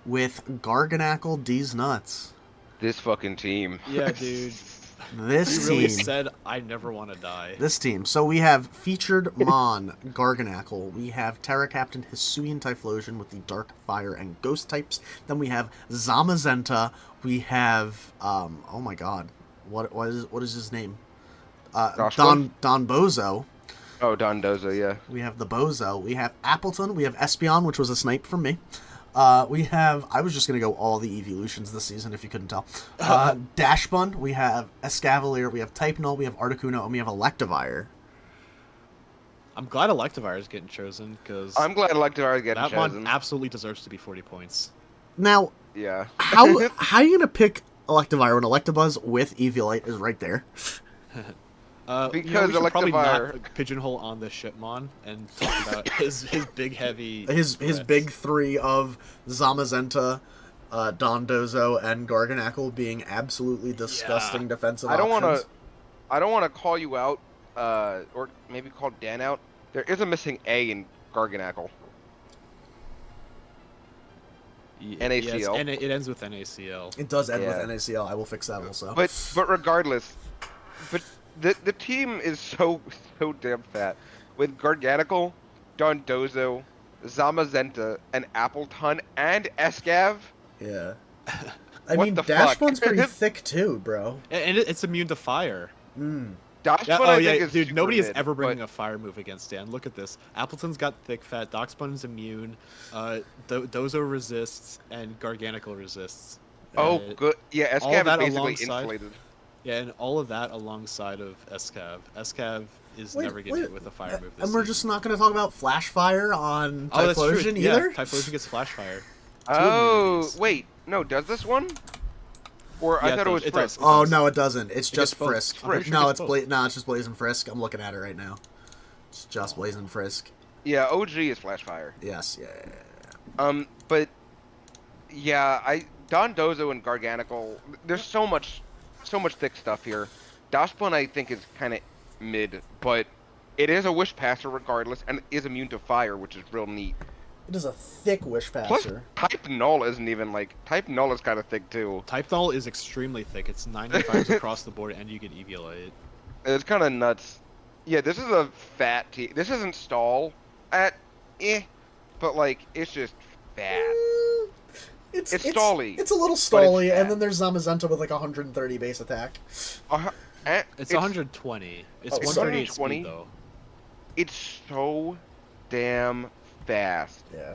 A: with Garganackle D's Nuts.
C: This fucking team.
B: Yeah, dude.
A: This
B: He really
A: team.
B: said, I never want to die.
A: This team. So we have featured Mon Garganackle. We have Terra Captain Hisuian Typhlosion with the Dark, Fire, and Ghost types. Then we have Zamazenta. We have oh my god, what is his name?
C: Goshko?
A: Don Bozo.
C: Oh, Dondozo, yeah.
A: We have the Bozo. We have Appleton. We have Espeon, which was a snipe from me. We have... I was just going to go all the evolutions this season, if you couldn't tell. Dashbun. We have Escavalier. We have Type Null. We have Articuno. And we have Electivire.
B: I'm glad Electivire is getting chosen, because
C: I'm glad Electivire is getting
B: that
C: chosen.
B: one absolutely deserves to be 40 points.
A: Now,
C: Yeah.
A: how are you going to pick Electivire when Electabuzz with Eviolite is right there?
C: Because
B: we should probably
C: Electivire-
B: not pigeonhole on the Shipmon and talk about his big heavy
A: His
B: threats.
A: big three of Zamazenta, Dondozo, and Garganackle being absolutely disgusting defensive
C: I don't
A: options.
C: want to call you out, or maybe call Dan out. There is a missing A in Garganackle. NaCl.
B: Yes, and it ends with NaCl.
A: It does end
C: Yeah.
A: with NaCl. I will fix that also.
C: But regardless, but the team is so damn fat. with Garganical, Dondozo, Zamazenta, and Appleton, and Escav.
A: Yeah. I
C: What
A: mean,
C: the
A: Dash
C: fuck?
A: Bun's pretty thick too, bro.
B: And it's immune to fire.
A: Mm.
C: Dachshund,
B: Yeah,
C: I
B: yeah,
C: think, is
B: dude.
C: super
B: Nobody is
C: mid,
B: ever
C: but
B: bringing a fire move against Dan. Look at this. Appleton's got thick fat. Doxbun's immune. Dozo resists and Garganical resists.
C: oh,
B: Uh,
C: good. Yeah,
B: all of
C: Escav is
B: that
C: basically
B: alongside-
C: insulated.
B: Yeah, and all of that alongside of Escav. Escav is
A: Wait,
B: never getting
A: wait,
B: hit with a fire move. This
A: And we're
B: season.
A: just not going to talk about Flash Fire on
B: Oh, that's true.
A: Typhlosion
B: Yeah,
A: either?
B: Typhlosion gets flash fire.
C: Oh,
B: immunities.
C: wait. No, does this one? Or
B: Yeah,
C: I thought it was
B: it does.
C: Frisk.
A: Oh, no, it doesn't. It's
B: It
A: just
B: gets both.
A: Frisk.
B: I'm pretty sure
A: No,
B: it
A: it's
B: gets both.
A: no, it's just Blazing Frisk. I'm looking at it right now. It's just Blazing Frisk.
C: Yeah, OG is Flash Fire.
A: Yes, yeah.
C: But yeah, Don Dozo and Garganical. There's so much thick stuff here. Dashbun I think is kind of mid, but it is a Wish Passer regardless, and is immune to fire, which is real neat.
A: It is a thick Wish
C: Plus,
A: Passer.
C: Type Null isn't even like Type Null is kind of thick too.
B: Type Null is extremely thick. It's 95s across the board, and you can evaluate.
C: It's kind of nuts. Yeah, this is a fat team. This isn't stall at but like it's just fat.
A: It's
C: stally,
A: It's a little
C: but it's
A: stally,
C: fat.
A: and then there's Zamazenta with like 130 base attack.
B: It's 120. It's
A: Oh,
B: 138
C: 120?
B: speed though.
C: It's so damn fast.
A: Yeah.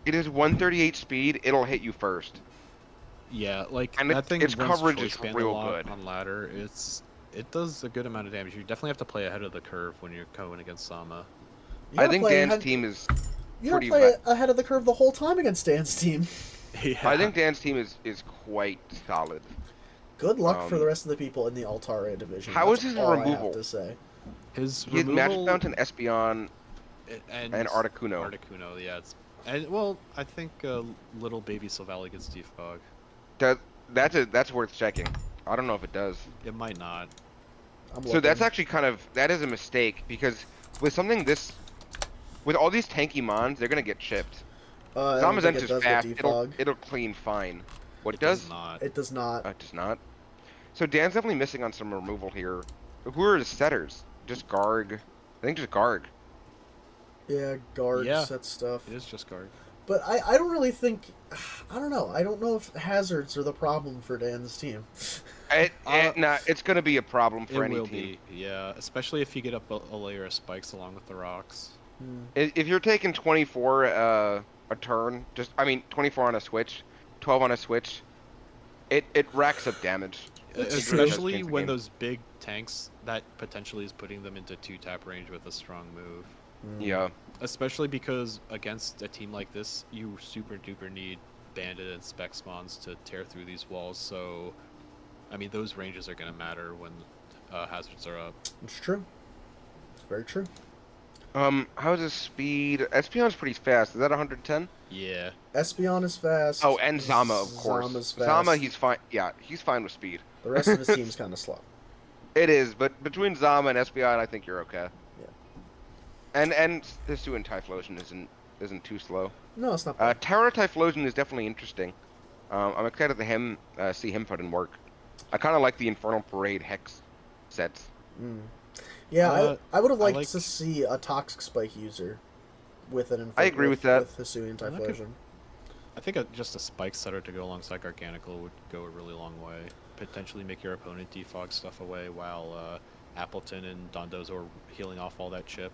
C: It is 138 speed. It'll hit you first.
B: Yeah, like
C: And
B: that thing
C: its
B: runs
C: coverage
B: choice
C: is
B: band a
C: real
B: lot
C: good.
B: on ladder. It does a good amount of damage. You definitely have to play ahead of the curve when you're going against Sama.
A: You
C: I
A: gotta
C: think
A: play
C: Dan's
A: ahead-
C: team is.
A: You gotta
C: pretty
A: play
C: va-
A: ahead of the curve the whole time against Dan's team.
B: Yeah.
C: I think Dan's team is quite solid.
A: Good luck for
C: Um,
A: the rest of the people in the Altaria division.
C: how
A: That's
C: is his
A: all I have
C: removal?
A: to say.
B: his
C: He has Magic
B: removal
C: Fountain, Espeon,
B: and
C: Articuno.
B: Articuno, yeah. I think little baby Silvally gets defog.
C: That's worth checking. I don't know if it does.
B: It might not.
A: I'm
C: So that's
A: looking.
C: actually that is a mistake because with something with all these tanky mons, they're gonna get chipped.
A: I don't think
C: Zamazenta's
A: it does
C: fast.
A: get
C: It'll
A: defog.
C: clean fine. What
B: It
C: does?
B: not.
A: It does not.
C: It does not. So Dan's definitely missing on some removal here. Who are his setters? Just Garg. I think just Garg.
A: Yeah, guard
B: Yeah.
A: set stuff.
B: It is just guard.
A: But I don't really think. I don't know. I don't know if hazards are the problem for Dan's team.
C: It's gonna be a problem
B: It
C: for any
B: will
C: team.
B: be, yeah. Especially if you get up a layer of spikes along with the rocks.
C: If you're taking 24 a turn, 24 on a switch, 12 on a switch, it racks up damage.
A: It's
B: Especially
C: change the
B: when
C: game.
B: those big tanks, that potentially is putting them into 2-tap range with a strong move.
C: Yeah.
B: Especially because against a team like this, you super duper need bandit and spec spawns to tear through these walls. So, I mean, those ranges are going to matter when hazards are up.
A: It's true. It's very true.
C: How's his speed? Espeon's pretty fast. Is that 110?
B: Yeah.
A: Espeon is fast.
C: Oh, and Zama, of course.
A: Zama's fast.
C: Zama, he's fine. Yeah, he's fine with speed.
A: The rest of his team's kind of slow.
C: It is, but between Zama and Espeon, I think you're okay.
A: Yeah.
C: And Hisu and Typhlosion isn't too slow.
A: No, it's not bad.
C: Terra Typhlosion is definitely interesting. I'm excited to see him put in work. I kind of like the Infernal Parade Hex sets.
A: Yeah, I would have liked
B: like-
A: to see a Toxic Spike user with an
C: I agree with that.
A: With Hisuian
B: I like it.
A: Typhlosion.
B: I think just a spike setter to go alongside Garganical would go a really long way. Potentially make your opponent defog stuff away while Appleton and Dondozo are healing off all that chip.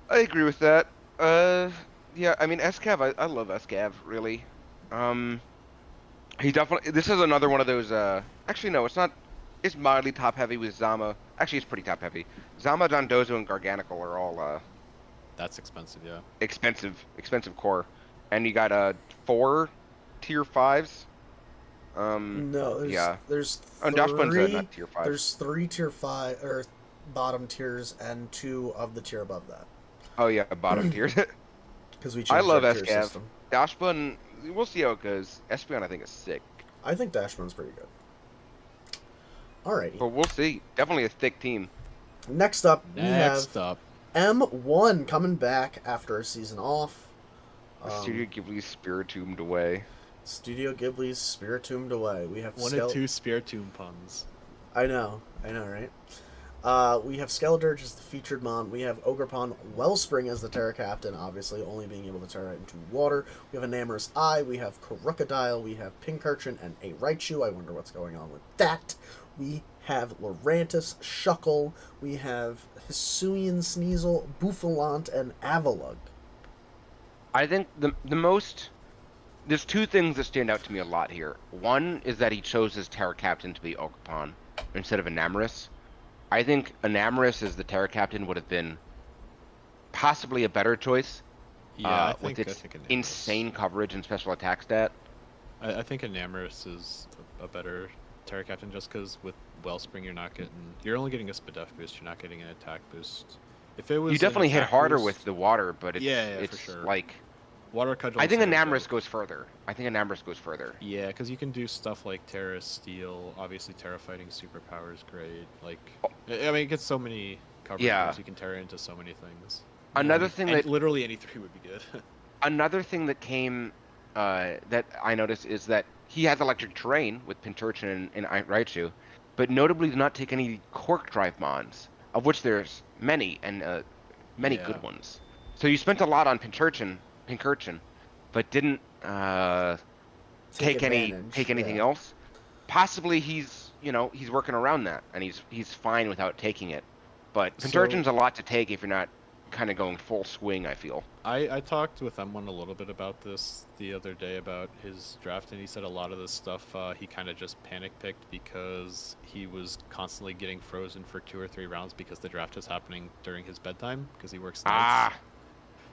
C: I agree with that. Yeah, I mean Escav, I love Escav really. He definitely. This is another one of those. Actually, no, it's not. It's mildly top heavy with Zama. Actually, it's pretty top heavy. Zama, Dondozo, and Garganical are all
B: That's expensive, yeah.
C: expensive core, and you got 4 tier 5s.
A: No, there's
C: Oh,
A: three.
C: Dashbun's not tier 5.
A: There's 3 tier 5 or bottom tiers and 2 of the tier above that.
C: Oh yeah, bottom tiers.
A: Because we changed
C: I love
A: our tier
C: Escav.
A: system.
C: Dashbun, we'll see how it goes. Espeon, I think, is sick.
A: I think Dashman's pretty good. Alrighty.
C: But we'll see. Definitely a thick team.
A: Next up, we
B: Next
A: have
B: up.
A: M1 coming back after a season off.
C: Studio Ghibli's Spiritomb away.
A: Studio Ghibli's Spiritomb away. We have
B: One and two Spiritomb puns.
A: I know, right? We have Skeledirge as the featured mon. We have Ogerpon Wellspring as the Terra Captain, obviously only being able to Terra into water. We have Enamorous Eye. We have Crocodile. We have Pincurchin and a Raichu. I wonder what's going on with that. We have Lurantis, Shuckle. We have Hisuian Sneasel, Bouffalant, and Avalugg.
C: I think the most there's two things that stand out to me a lot here. One is that he chose his Terra Captain to be Ogerpon instead of Enamorous. I think Enamorous as the Terra Captain would have been possibly a better choice.
B: Yeah,
C: with its
B: I think Enamorous.
C: insane coverage and special attack stat.
B: I think Enamorous is a better Terra Captain just because with Wellspring you're only getting a Spadef boost, you're not getting an attack boost. If it was
C: You definitely hit harder
B: boost,
C: with the water, but it's
B: yeah,
C: it's
B: for sure.
C: like
B: Water Cudgel.
C: I think
B: is a
C: Enamorous
B: joke.
C: goes further.
B: Yeah, because you can do stuff like Terra Steel. Obviously, Terra Fighting superpower is great. Like, I mean, it gets so many coverage.
C: Yeah.
B: You can Terra into so many things.
C: Another thing that
B: literally any three would be good.
C: Another thing that came that I noticed is that he has electric terrain with Pincurchin and Raichu, but notably does not take any Cork Drive mons, of which there's many and many
B: Yeah.
C: good ones. So you spent a lot on Pincurchin, but didn't take anything else. Possibly he's working around that and he's fine without taking it. But Pincurchin's a lot to take if you're not kind of going full swing, I feel.
B: I talked with M1 a little bit about this the other day about his draft, and he said a lot of this stuff he kind of just panic picked because he was constantly getting frozen for 2 or 3 rounds because the draft was happening during his bedtime because he works nights.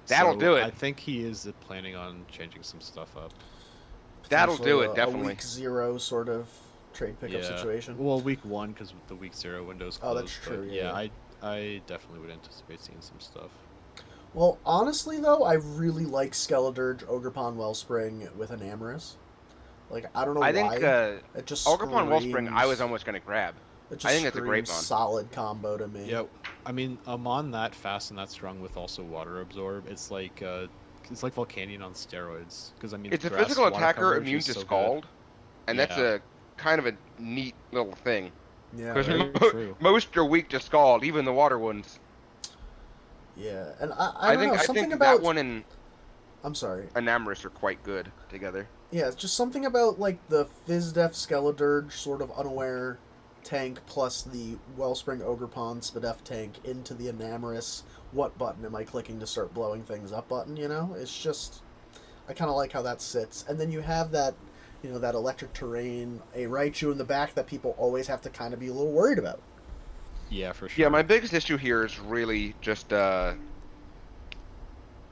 C: That'll do it.
B: I think he is planning on changing some stuff up.
C: That'll do
A: Potentially
C: it, definitely.
A: A week 0 sort of trade pickup situation.
B: Well, week 1 because the week 0 window's closed.
A: Oh, that's true.
B: But yeah, I definitely would anticipate seeing some stuff.
A: Well, honestly, though, I really like Skeledirge, Ogerpon, Wellspring with Enamorous. Like, I don't know why.
C: I think
A: it just
C: Ogerpon Wellspring I was
A: screams-
C: almost going to grab.
A: It just
C: I think it's a great
A: screams
C: mon.
A: solid combo to me.
B: Yeah, I mean, I'm on that fast and that strong with also water absorb. It's like Volcanion on steroids. Because I mean,
C: It's a
B: grass
C: physical
B: water
C: attacker
B: coverage
C: immune
B: is
C: to
B: so good.
C: Scald, and that's
B: Yeah.
C: a kind of a neat little thing.
A: Yeah,
C: Because
B: very true.
C: most are weak to Scald, even the water ones.
A: yeah, and I don't know,
C: I
A: something
C: think
A: about
C: that one and
A: I'm sorry.
C: Enamorous are quite good together.
A: Yeah, it's just something about like the Fizdef Skeledirge sort of unaware tank plus the Wellspring Ogerpon Spadef tank into the Enamorous. What button am I clicking to start blowing things up button? You know, it's just I kind of like how that sits, and then you have that that electric terrain, a Raichu in the back that people always have to kind of be a little worried about.
B: Yeah, for sure.
C: Yeah, my biggest issue here is really just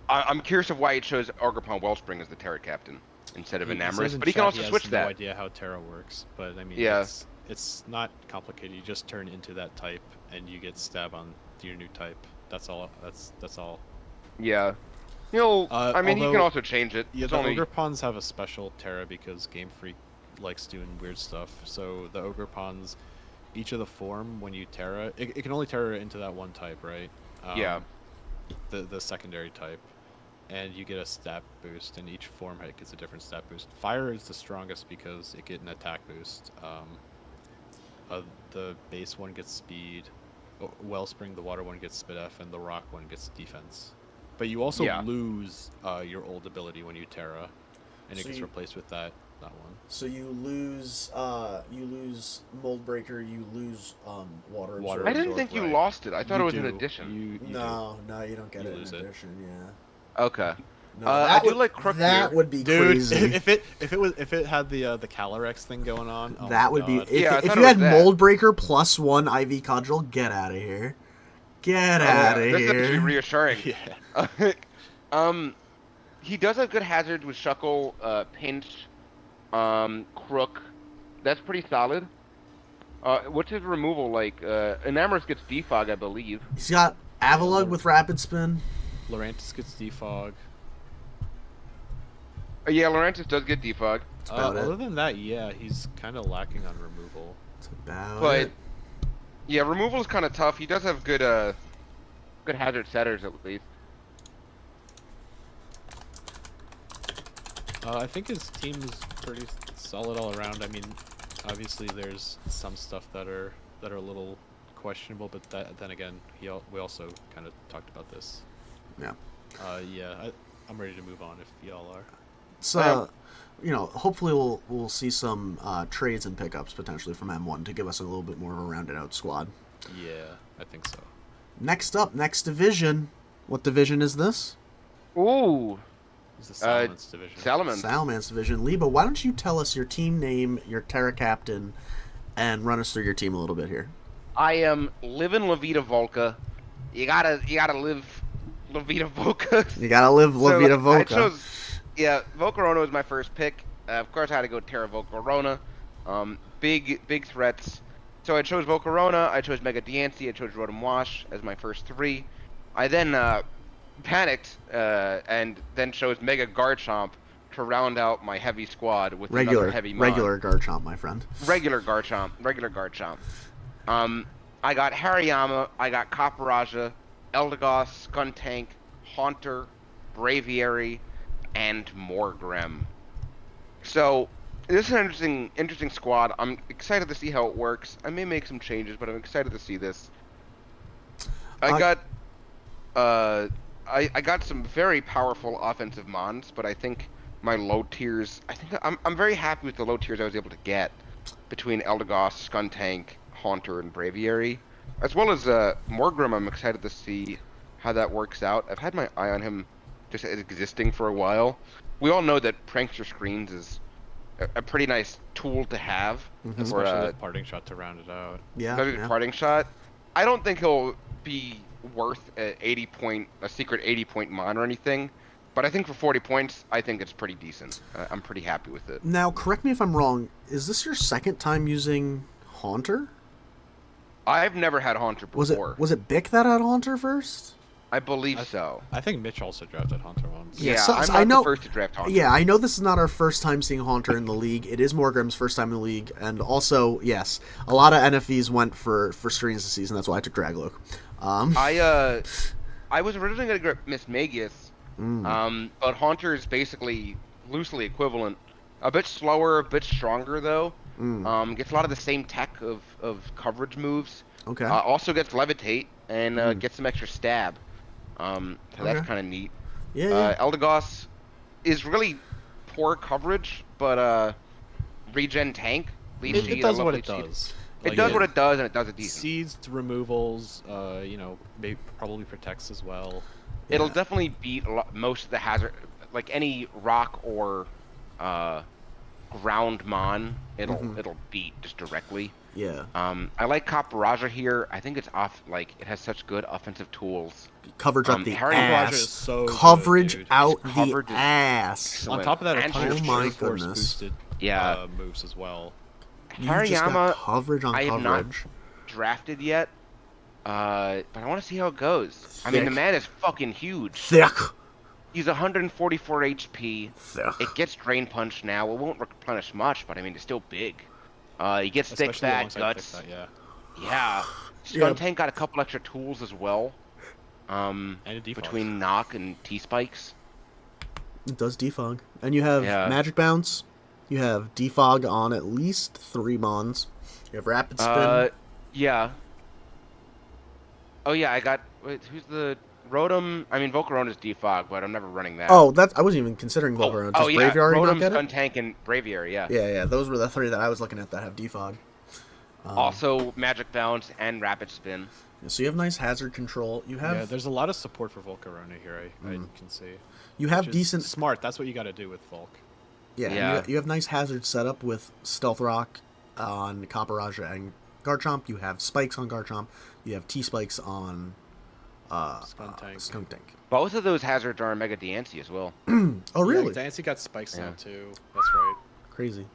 C: I'm curious of why he chose Ogerpon Wellspring as the Terra Captain instead of
B: He says
C: Enamorous,
B: in
C: but he can
B: chat
C: also
B: has
C: switch
B: no
C: that.
B: idea how Terra works, but I mean,
C: Yeah.
B: it's not complicated. You just turn into that type, and you get stab on your new type. That's all. That's all.
C: Yeah. I mean, you can
B: although-
C: also change it.
B: Yeah,
C: It's
B: the
C: only
B: Ogerpons have a special Terra because Game Freak likes doing weird stuff. So the Ogerpons, each of the form when you Terra, it can only Terra into that one type, right?
C: Yeah.
B: The secondary type, and you get a stat boost, and each form height gets a different stat boost. Fire is the strongest because it gets an attack boost. The base one gets speed. Wellspring, the water one gets Spadef, and the rock one gets defense. But you also
C: Yeah.
B: lose your old ability when you Terra, and it
A: So
B: gets
A: you-
B: replaced with that one.
A: So you lose Mold Breaker, you lose Water
B: Water
A: Absorb.
C: I didn't
B: Absorb,
C: think you
B: right.
C: lost it. I thought
B: You
C: it was an
B: do.
C: addition.
B: You do.
A: No, you don't get
B: You
A: it
B: lose
A: in
B: it.
A: addition. Yeah.
C: Okay.
A: No,
C: I do like Crook
A: that
C: here.
A: would be
B: Dude,
A: crazy.
B: if it had the Calyrex thing going on, oh
A: That
B: my
A: would be
B: God.
A: if,
C: Yeah, I
A: if
C: thought
A: you
C: it
A: had
C: was that.
A: Mold Breaker plus 1 IV Cudgel. Get out of here. Get out of
C: This is actually
A: here.
C: reassuring.
B: Yeah.
C: He does have good hazards with Shuckle, Pinch, Crook. That's pretty solid. What's his removal like? Enamorous gets Defog, I believe.
A: He's got Avalugg with Rapid Spin.
B: Lurantis gets defog.
C: Yeah, Lurantis does get Defog.
A: That's about
B: Other
A: it.
B: than that, yeah, he's kind of lacking on removal.
A: That's about
C: But
A: it.
C: yeah, removal is kind of tough. He does have good hazard setters at least.
B: I think his team is pretty solid all around. I mean, obviously there's some stuff that are a little questionable, but then again, we also kind of talked about this.
A: Yeah.
B: Yeah, I'm ready to move on if y'all are.
A: So, hopefully we'll see some trades and pickups potentially from M1 to give us a little bit more of a rounded out squad.
B: Yeah, I think so.
A: Next up, next division. What division is this?
C: Ooh,
B: It's the Salamence division.
C: Salamence.
A: Salamence division. Liba, why don't you tell us your team name, your Terra captain, and run us through your team a little bit here.
C: I am living La Vida Volca. You gotta live La Vida Volca.
A: You gotta live La Vida
C: I
A: Volca.
C: chose, Volcarona was my first pick. Of course, I had to go Terra Volcarona. Big threats. So I chose Volcarona, I chose Mega Diancie, I chose Rotom Wash as my first three. I then panicked and then chose Mega Garchomp to round out my heavy squad with another heavy mon.
A: Regular Garchomp, my friend.
C: Regular Garchomp. I got Hariyama, I got Caparajah, Eldegoss, Skuntank, Haunter, Braviary, and Morgrem. So, this is an interesting squad. I'm excited to see how it works. I may make some changes, but I'm excited to see this. I got some very powerful offensive mons, but I think my low tiers. I'm very happy with the low tiers I was able to get between Eldegoss, Skuntank, Haunter, and Braviary, as well as Morgrem. I'm excited to see how that works out. I've had my eye on him just existing for a while. We all know that Prankster Screens is a pretty nice tool to have.
A: Mm-hmm.
B: Especially with Parting Shot to round it out.
A: Yeah.
C: Parting Shot. I don't think he'll be worth a secret 80-point mon or anything, but I think for 40 points, I think it's pretty decent. I'm pretty happy with it.
A: Now, correct me if I'm wrong. Is this your second time using Haunter?
C: I've never had Haunter before.
A: Was it Bick that had Haunter first?
C: I believe so.
B: I think Mitch also drafted Haunter once.
C: Yeah,
A: so
C: I'm
A: I
C: not
A: know,
C: the first to draft Haunter.
A: Yeah, I know this is not our first time seeing Haunter in the league. It is Morgrem's first time in the league, and also, yes, a lot of NFEs went for screens this season. That's why I took Dragloak.
C: I was originally going to get Miss Magius, but Haunter is basically loosely equivalent. A bit slower, a bit stronger though. Gets a lot of the same tech of coverage moves.
A: Okay.
C: Also gets Levitate and gets some extra stab. So that's kind of neat.
A: Yeah.
C: Eldegoss is really poor coverage, but regen tank.
B: It does what it does.
C: It does what it does, and it does it decent.
B: Seeds, removals, probably protects as well.
C: It'll definitely beat most of the hazard, like any rock or ground mon. It'll beat just directly.
A: Yeah.
C: I like Caparajah here. I think it's it has such good offensive tools.
A: Coverage up the
B: Caparajah
A: ass.
B: is so
A: Coverage
B: good, dude.
A: out
C: His
A: the
C: coverage is
A: ass.
C: excellent.
B: On top of that, it
C: And
B: punishes
A: oh my
B: force
A: goodness.
B: boosted moves as well.
A: You just got
C: Hariyama,
A: coverage on
C: I have not
A: coverage.
C: drafted yet, but I want to see how it goes. I mean, the man is fucking huge.
A: Thick.
C: He's 144 HP.
A: Thick.
C: It gets Drain Punch now. It won't replenish much, but I mean, it's still big. He gets Thick
B: Especially
C: Fat
B: alongside
C: Guts.
B: Thick Fat,
C: Yeah. Skuntank got a couple extra tools as well.
B: And a defog.
C: Between Knock and T-Spikes.
A: It does defog. And you have
C: Yeah.
A: Magic Bounce. You have defog on at least 3 mons. You have Rapid Spin.
C: Yeah. Oh yeah, I got. Wait, who's the Rotom? I mean, Volcarona's defog, but I'm never running that.
A: Oh, I wasn't even considering Volcarona. Does
C: yeah.
A: Braviary not
C: Rotom,
A: get it?
C: Skuntank, and Braviary. Yeah.
A: Yeah. Those were the 3 that I was looking at that have defog.
C: Also, Magic Bounce and Rapid Spin.
A: So you have nice hazard control. You have
B: there's a lot of support for Volcarona here. I can see.
A: you have
B: Which is
A: decent
B: smart. That's what you got to do with Volk.
A: Yeah. You have nice hazard setup with Stealth Rock on Caparajah and Garchomp. You have spikes on Garchomp. You have T-spikes on Skuntank.
C: Both of those hazards are on Mega Diancie as well.
A: Oh, really?
B: Yeah, Dancy got spikes
C: Yeah.
B: now too. That's right.
A: Crazy.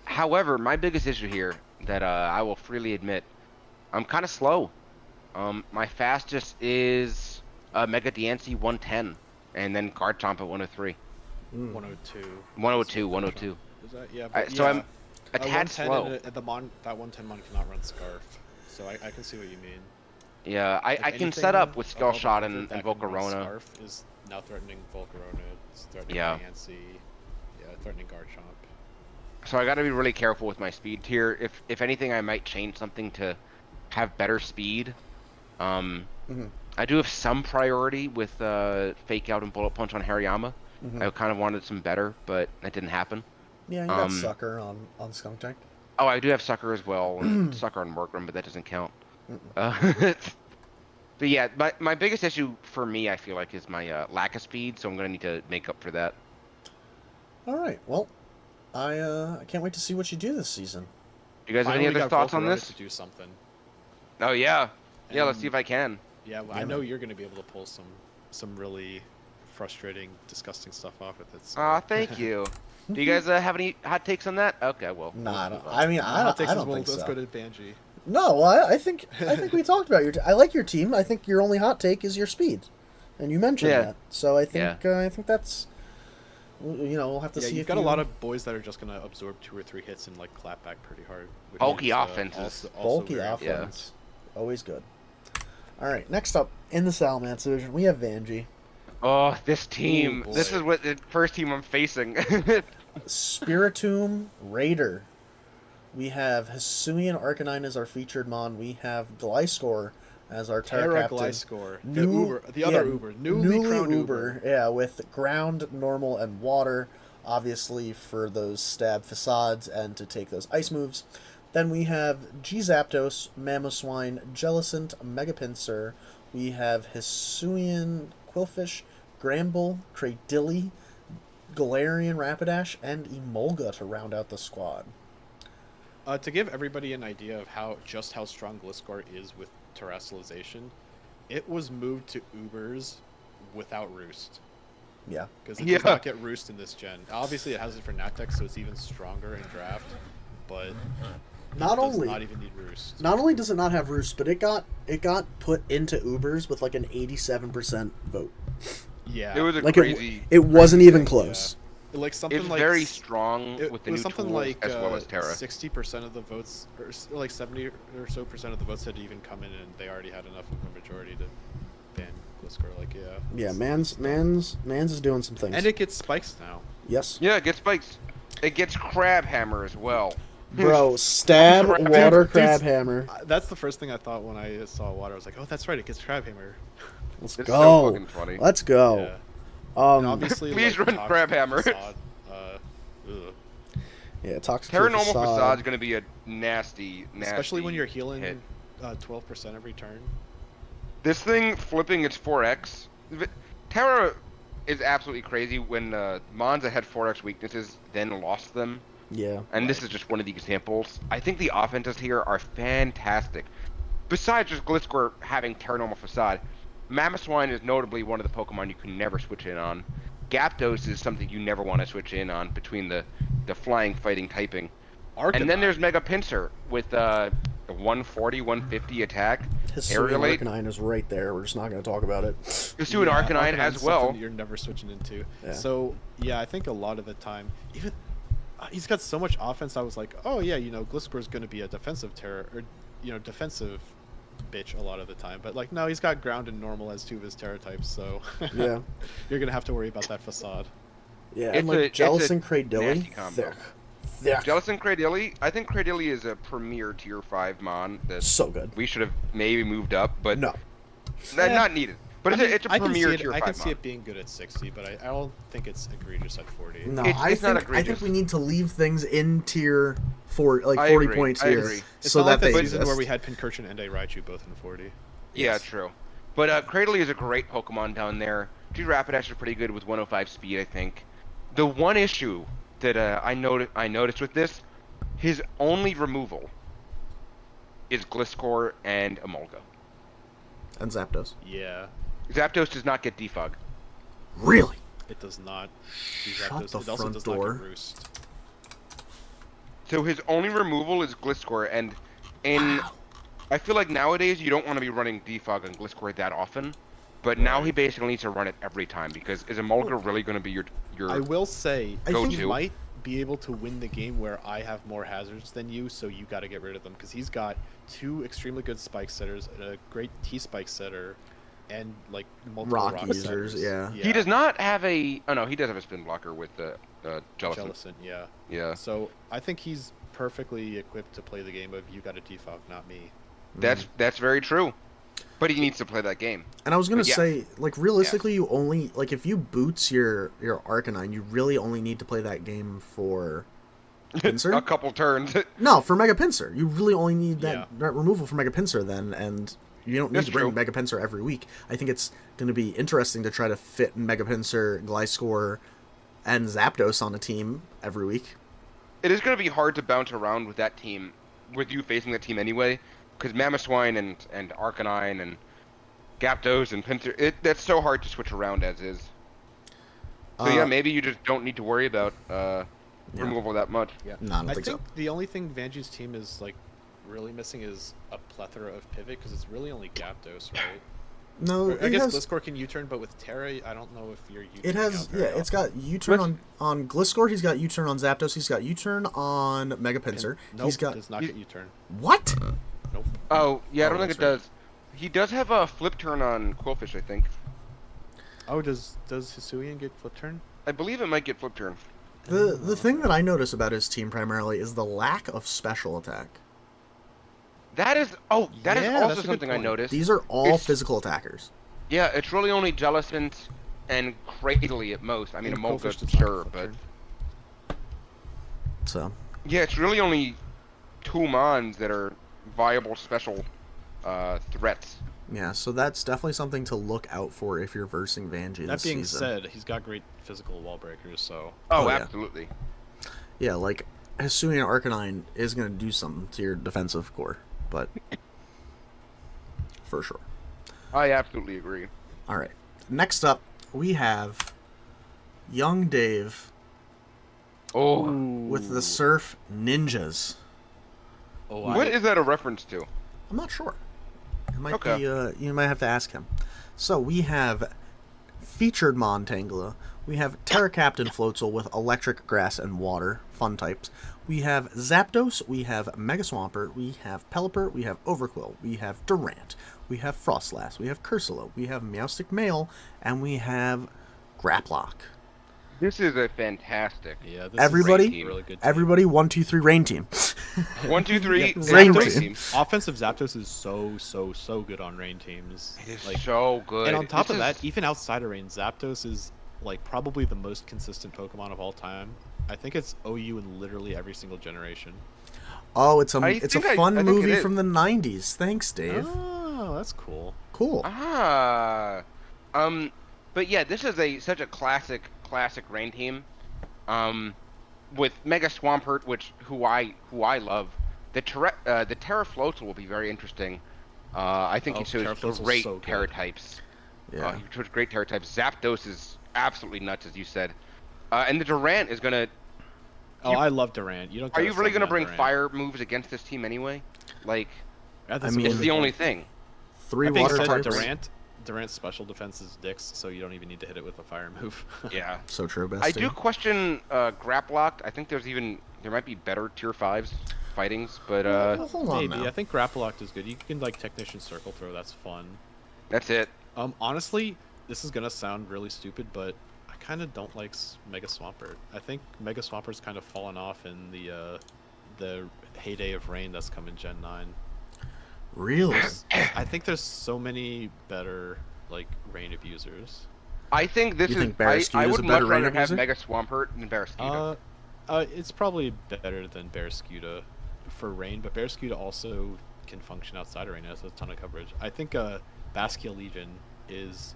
C: However, my biggest issue here that I will freely admit, I'm kind of slow. My fastest is Mega Diancie 110, and then Garchomp at 103.
B: 102.
C: 102.
B: Is that
C: So I'm a tad
B: 110
C: slow.
B: and that 110 mon cannot run Scarf. So I can see what you mean.
C: Yeah, I can
B: Anything
C: set up with Skull
B: above
C: Shot
B: 100
C: and
B: that can run
C: Volcarona.
B: Scarf is now threatening Volcarona. It's threatening
C: Yeah.
B: Nancy. Yeah, threatening Garchomp.
C: So I got to be really careful with my speed tier. If anything, I might change something to have better speed.
A: Mhm.
C: I do have some priority with Fake Out and Bullet Punch on Hariyama. I kind of wanted some better, but that didn't happen.
A: Yeah, you got
C: Um,
A: Sucker on Skunk Tank.
C: oh, I do have Sucker as well, and Sucker on Morgrim, but that doesn't count. But yeah, my biggest issue for me, I feel like, is my lack of speed, so I'm gonna need to make up for that.
A: All right. Well, I can't wait to see what you do this season.
C: You guys have any
B: Finally
C: other
B: got
C: thoughts on
B: Volcarona
C: this?
B: to do something.
C: Oh yeah, yeah. Let's see
B: And-
C: if I can.
B: Yeah,
A: Yeah,
B: I know
A: man.
B: you're going to be able to pull some really frustrating, disgusting stuff off with it. So.
C: Aw, thank you. Do you guys have any hot takes on that? Okay, well.
A: Nah,
C: we'll
A: I
C: move
A: don't-
C: on.
A: I mean,
B: Hot takes
A: I
B: as
A: don't
B: well.
A: think
B: Let's
A: so.
B: go to Banji.
A: No, well, I think we talked about I like your team. I think your only hot take is your speed, and you mentioned
C: Yeah.
A: that. So I think that's, we'll have to
B: Yeah,
A: see.
B: you've
A: if
B: got
A: you...
B: a lot of boys that are just going to absorb 2 or 3 hits and like clap back pretty hard. which
C: Bulky
B: is,
C: offenses.
B: also
A: bulky
B: very
A: offense. Always good. All right, next up in the Salamence division, we have Vanji,
C: Oh, this team.
B: Ooh,
C: This
B: boy.
C: is what the first team I'm facing.
A: Spiritomb Raider. We have Hisuian Arcanine as our featured mon. We have Gliscor as our Terra
B: Terra
A: Captain.
B: Gliscor, the other Uber, newly crowned Uber.
A: Yeah, with ground, normal, and water, obviously for those stab facades and to take those ice moves. Then we have G-Zapdos, Mamoswine, Jellicent, Megapincer. We have Hisuian Quillfish, Gramble, Cradilly, Galarian Rapidash, and Emolga to round out the squad.
B: To give everybody an idea of how strong Gliscor is with terrestrialization, it was moved to Ubers without Roost.
A: Yeah.
B: Because it
C: Yeah.
B: does not get Roost in this gen. Obviously, it has it for Natech, so it's even stronger in draft. But
A: Not
B: it does
A: only
B: not even need Roost.
A: not only does it not have Roost, but it got put into Ubers with like an 87% vote.
B: Yeah,
C: It was a
A: Like
C: crazy.
A: it wasn't even close.
B: like something
C: It's
B: like
C: very strong
B: It
C: with the
B: was
C: new
B: something
C: tools
B: like
C: as well as Terra.
B: 60% of the votes, or like 70 or so percent of the votes had to even come in, and they already had enough of a majority to ban Gliscor. Like, yeah.
A: Yeah, man's is doing some things.
B: And it gets spikes now.
A: Yes.
C: Yeah, it gets spikes. It gets Crab Hammer as well.
A: Bro, stab
C: Dude,
A: water
B: dude,
A: crab hammer.
B: That's the first thing I thought when I saw water. I was like, oh, that's right, it gets Crab Hammer.
A: Let's
C: It's
A: go.
C: so fucking funny.
A: Let's go.
B: Yeah. And
A: Um,
B: obviously,
C: Please
B: like,
C: run
B: Toxic
C: Crab Hammer.
B: Facade, ugh.
A: yeah, toxic
C: Paranormal
A: facade.
C: Facade is going to be a nasty.
B: Especially when you're
C: hit.
B: healing 12% every turn.
C: This thing flipping its 4x. Terra is absolutely crazy when Monza had 4x weaknesses, then lost them.
A: Yeah.
C: And this is just one of the examples. I think the offenses here are fantastic. Besides just Gliscor having Terranormal Facade, Mamoswine is notably one of the Pokemon you can never switch in on. Gyapdos is something you never want to switch in on between the flying fighting typing. And then there's Mega Pinsir with the 140, 150 attack.
A: Hisuian
C: Aerialate.
A: Arcanine is right there. We're just not going to talk about it.
C: Hisuian Arcanine
B: Arcanine's
C: as well.
B: something You're never switching into.
A: Yeah.
B: So yeah, I think a lot of the time, even he's got so much offense. I was like, oh yeah, Gliscor's going to be a defensive terror or defensive bitch a lot of the time. But like, no, he's got ground and normal as 2 of his terror types. So
A: Yeah.
B: you're gonna have to worry about that facade.
A: Yeah,
C: It's
A: and like
C: it's a
A: Jellicent Cradilly,
C: nasty combo.
A: thick. Thick.
C: Jellicent Cradilly, I think Cradilly is a premier tier 5 mon that
A: So good.
C: we should have maybe moved up, but
A: No.
C: not needed. But it's a
B: I can
C: premier
B: see it,
C: tier 5
B: I can see
C: mon.
B: it being good at 60, but I don't think it's egregious at 40.
A: No,
C: It's
A: I
C: not
A: think
C: egregious.
A: we need to leave things in tier 4, like
C: I
A: 40
C: agree,
A: point
C: I
A: tier,
C: agree.
B: It's
A: so
B: not
A: that
B: like
A: they
B: that season
A: exist.
B: where we had Pincurchin and a Raichu both in 40.
C: Yeah,
A: Yes.
C: true. But Cradilly is a great Pokemon down there. Rapidash is pretty good with 105 speed, I think. The one issue that I noticed with this, his only removal is Gliscor and Emolga.
A: And Zapdos.
B: Yeah,
C: Zapdos does not get defog.
A: Really?
B: it does not.
A: Shut the
B: it also
A: front
B: does
A: door.
B: not get Roost.
C: So his only removal is Gliscor, and
A: Wow.
C: I feel like nowadays you don't want to be running defog on Gliscor that often. But now
B: Right.
C: he basically needs to run it every time because is Emolga really going to be your
B: I will say,
A: I think-
B: he might be able to win the game where I have more hazards than you, so you got to get rid of them because he's got 2 extremely good spike setters, a great T spike setter, and like multiple
A: Rock
B: rock
A: users,
B: setters.
A: yeah.
C: He does not have a. Oh no, he does have a spin blocker with the Jellicent.
B: Jellicent, yeah.
C: Yeah.
B: So I think he's perfectly equipped to play the game of you got to defog, not me.
C: That's very true. But he needs to play that game.
A: And I was gonna
C: But yes.
A: say, like, realistically, you only like if you boots your Arcanine, you really only need to play that game for
C: A
A: Pinsir.
C: couple turns.
A: No, for Mega Pinsir, you really only need that,
B: Yeah.
A: that removal for Mega Pinsir then, and you don't need
C: That's
A: to bring
C: true.
A: Mega Pinsir every week. I think it's going to be interesting to try to fit Mega Pinsir, Gliscor, and Zapdos on a team every week.
C: It is going to be hard to bounce around with that team, with you facing that team anyway, because Mamoswine and Arcanine and Gyarados and Pinsir, that's so hard to switch around as is. So yeah, maybe you just don't need to worry about removal that much.
B: Yeah.
A: No, I don't
B: I
A: think
B: think
A: so.
B: the only thing Vanji's team is like really missing is a plethora of pivot because it's really only Gyarados, right?
A: No,
B: Or, I
A: it
B: guess
A: has,
B: Gliscor can U-turn, but with Terra, I don't know if you're U-turning
A: it has,
B: out very
A: yeah, it's
B: often.
A: got U-turn
C: Let's-
A: on Gliscor. He's got U-turn on Zapdos. He's got U-turn on Mega Pinsir.
B: Nope,
A: He's got
B: does not get U-turn.
A: what?
B: Nope.
C: Oh, yeah, I
A: Oh,
C: don't think it
A: that's
C: does. He does have a flip turn on Quillfish, I think.
B: Oh, does Hisuian get flip turn?
C: I believe it might get flip turn.
A: The thing that I notice about his team primarily is the lack of special attack.
C: That is
B: Yeah,
C: also
B: that's a good
C: something I
B: point.
C: noticed.
A: These are all
C: It's-
A: physical attackers.
C: Yeah, it's really only Jellicent and Cradily at most. I mean,
B: And
C: Amolga,
B: Quillfish does not
C: sure,
B: get
C: but
B: flip turn.
A: So
C: yeah, it's really only two Mons that are viable special threats.
A: yeah, so that's definitely something to look out for if you're versing Vanji
B: That
A: this
B: being
A: season.
B: said, he's got great physical wall breakers, so
C: Oh,
A: Oh, yeah.
C: absolutely.
A: Yeah, like Hisuian Arcanine is going to do something to your defensive core, but for sure.
C: I absolutely agree.
A: All right. Next up, we have Young Dave
C: Oh,
A: with the Surf Ninjas.
B: Oh,
C: what is that a reference to?
A: I'm not sure. It might
C: Okay.
A: be. You might have to ask him. So we have featured Montangla. We have Terra Captain Floatzel with Electric, Grass, and Water, fun types. We have Zapdos. We have Mega Swampert. We have Pelipper. We have Overquill. We have Durant. We have Frostlass. We have Cursolo. We have Meowstic Male, and we have Graplock.
C: This is a fantastic.
B: Yeah, this
A: Everybody,
B: is a really good team.
A: everybody, 1, 2, 3, rain team.
C: 1, 2, 3.
B: Yeah,
C: is
A: Rain
C: a
A: team.
C: team.
B: Offensive Zapdos is so good on rain teams.
C: It is
B: Like,
C: so good.
B: and on top
C: This
B: of that,
C: is-
B: even outside of rain, Zapdos is like probably the most consistent Pokemon of all time. I think it's OU in literally every single generation.
A: Oh, it's a
C: I
A: it's a
C: think I
A: fun
C: think it
A: movie
C: is.
A: from the '90s. Thanks, Dave.
B: Oh, that's cool.
A: Cool.
C: But yeah, this is such a classic rain team. With Mega Swampert, who I love. The Terra Floatzel will be very interesting. I think
B: Oh,
C: he shows
B: Terra Floatzel's
C: great
B: so good.
C: Terra types.
A: Yeah.
C: He shows great Terra types. Zapdos is absolutely nuts, as you said. And the Durant is gonna.
B: Oh, I love Durant. You don't.
C: Are
B: gotta
C: you really
B: sell me
C: gonna
B: on
C: bring
B: Durant.
C: fire moves against this team anyway? Like,
B: Yeah, that's
A: I
B: a
A: mean-
B: really
C: it's
B: good
C: the only
B: point.
C: thing.
A: 3
B: That being
A: water
B: said,
A: types.
B: Durant's special defense is Dix, so you don't even need to hit it with a fire move.
C: Yeah.
A: So true, bestie.
C: I do question Graplocked. I think there might be better tier 5s fightings, but
A: Well, hold on
B: Maybe.
A: now.
B: I think Grapplocked is good. You can like Technician Circle Throw. That's fun.
C: that's it.
B: Honestly, this is gonna sound really stupid, but I kind of don't like Mega Swampert. I think Mega Swampert's kind of fallen off in the heyday of rain that's come in Gen 9.
A: Really?
B: I think there's so many better like rain abusers.
C: I think this
A: You
C: is.
A: think Barraskewda
C: I
A: is
C: would
A: a
C: much
A: better rain
C: rather have
A: abuser?
C: Mega Swampert than Barraskewda.
B: It's probably better than Barraskewda for rain, but Barraskewda also can function outside of rain. It has a ton of coverage. I think Baskia Legion is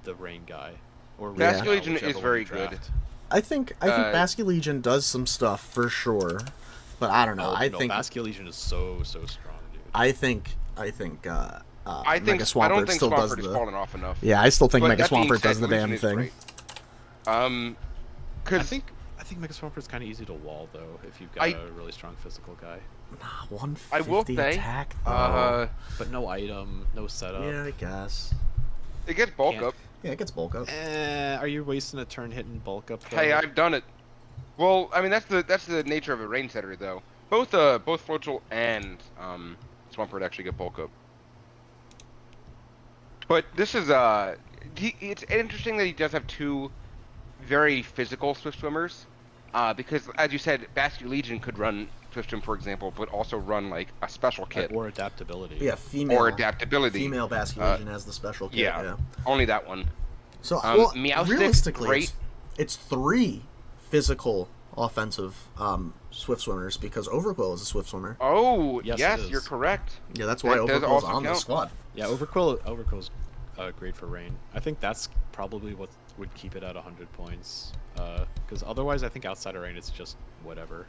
B: the rain guy. Or
A: Yeah.
C: Baskia Legion
B: whichever
C: is
B: one
C: very
B: you
C: good.
B: draft.
A: I think Basket Legion does some stuff for sure, but I don't know.
B: Oh,
A: I
B: no,
A: think
B: Baskia Legion is so strong, dude.
A: I think
C: I think.
A: Mega
C: I don't
A: Swampert
C: think
A: still does
C: Swampert is
A: the.
C: falling off enough.
A: Yeah, I still think
C: But
A: Mega
C: that being
A: Swampert
C: said,
A: does the
C: Legion
A: damn
C: is
A: thing.
C: great.
B: I
C: Because
B: think Mega Swampert is kind of easy to wall though if you've got
C: I-
B: a really strong physical guy.
A: 150
C: I will say,
A: attack though.
B: But no item, no setup.
A: Yeah, I guess.
C: it gets bulk
B: Can't-
C: up.
A: Yeah, it gets bulk up.
B: Are you wasting a turn hitting bulk up? Though?
C: Hey, I've done it. Well, I mean that's the nature of a rain setter though. Both Floatzel and Swampert actually get bulk up. But this is it's interesting that he does have two very physical swift swimmers, because as you said, Basket Legion could run system, for example, but also run like a special kit
B: Or adaptability.
A: Yeah, female.
C: or adaptability.
A: Female Basculation has the special kit.
C: yeah.
A: Yeah.
C: Only that one.
A: So, well,
C: Meowstic,
A: realistically,
C: great.
A: it's 3 physical offensive swift swimmers because Overquill is a swift swimmer.
C: Oh,
B: Yes,
C: yes,
B: it is.
C: you're correct.
A: Yeah, that's why
C: That does
A: Overquill's
C: also
A: on the
C: count.
A: squad.
B: Yeah, Overquill's great for rain. I think that's probably what would keep it at 100 points. Because otherwise, I think outside of rain, it's just whatever.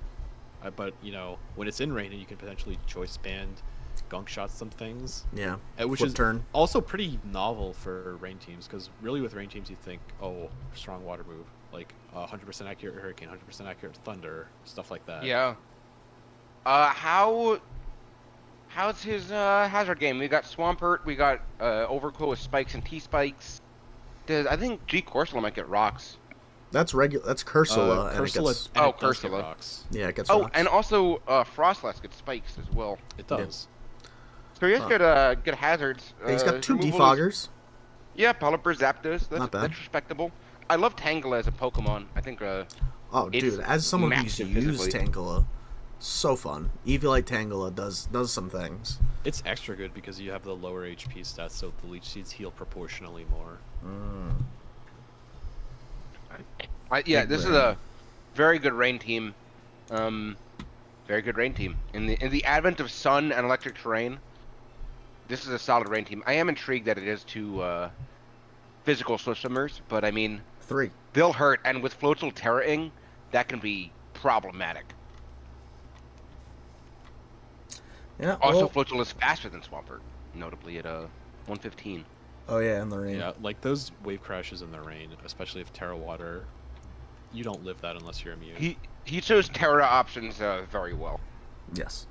B: But you know, when it's in rain, you can potentially choice band, gunk shot some things.
A: Yeah,
B: Which
A: flip
B: is
A: turn.
B: also pretty novel for rain teams. Because really, with rain teams, you think, oh, strong water move, like 100% accurate hurricane, 100% accurate thunder, stuff like that.
C: Yeah. How's his hazard game? We got Swampert, we got Overquill with spikes and T-spikes. I think G Corsola might get rocks.
A: That's regular. That's Cursula, and it
B: Cursula,
A: gets
B: and
C: Oh,
B: it does get
C: Cursula.
B: rocks.
A: yeah, it gets
C: Oh,
A: rocks.
C: and also Frostlass gets spikes as well.
B: It does.
C: So he has
A: Huh.
C: good hazards.
A: Yeah, he's got 2
C: removal is-
A: defoggers.
C: Yeah, Pelipper, Zapdos.
A: Not bad.
C: That's respectable. I love Tangela as a Pokemon. I think
A: Oh,
C: it's
A: dude, as someone who's
C: massive
A: used
C: physically.
A: Tangela, so fun. Eviolite Tangela does some things.
B: It's extra good because you have the lower HP stats, so the leech seeds heal proportionally more.
C: yeah,
A: Big
C: this is
A: brain.
C: a very good rain team. Very good rain team. In the advent of sun and electric terrain, this is a solid rain team. I am intrigued that it is 2 physical swimmers, but I mean
A: 3.
C: they'll hurt, and with Floatzel Terra-ing, that can be problematic.
A: Yeah.
C: Also,
A: well-
C: Floatzel is faster than Swampert, notably at 115.
A: oh yeah, in the rain.
B: Yeah, like those wave crashes in the rain, especially if Terra Water, you don't live that unless you're immune.
C: He chose Terra options very well,
A: Yes.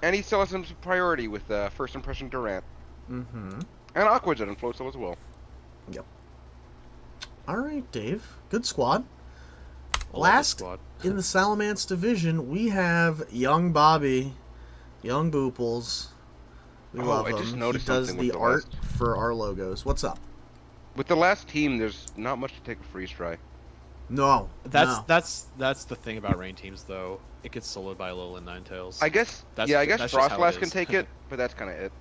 C: and he still has some priority with First Impression Durant
A: Mm-hmm.
C: and Aquajet and Floatzel as well.
A: Yep. All right, Dave. Good squad.
B: I love this
A: Last
B: squad.
A: in the Salamence division, we have young Bobby, young Booples. We
C: Oh,
A: love
C: I
A: him.
C: just
A: He
C: noticed
A: does
C: something
A: the
C: with the
A: art
C: last-
A: for our logos. What's up?
C: With the last team, there's not much to take a freeze try.
A: No. no.
B: That's the thing about rain teams though. It gets soloed by Alolan Ninetales.
C: I guess
B: That's
C: I
B: ju-
C: guess
B: that's just how it
C: Frostlass can
B: is.
C: take it, but that's kind of it.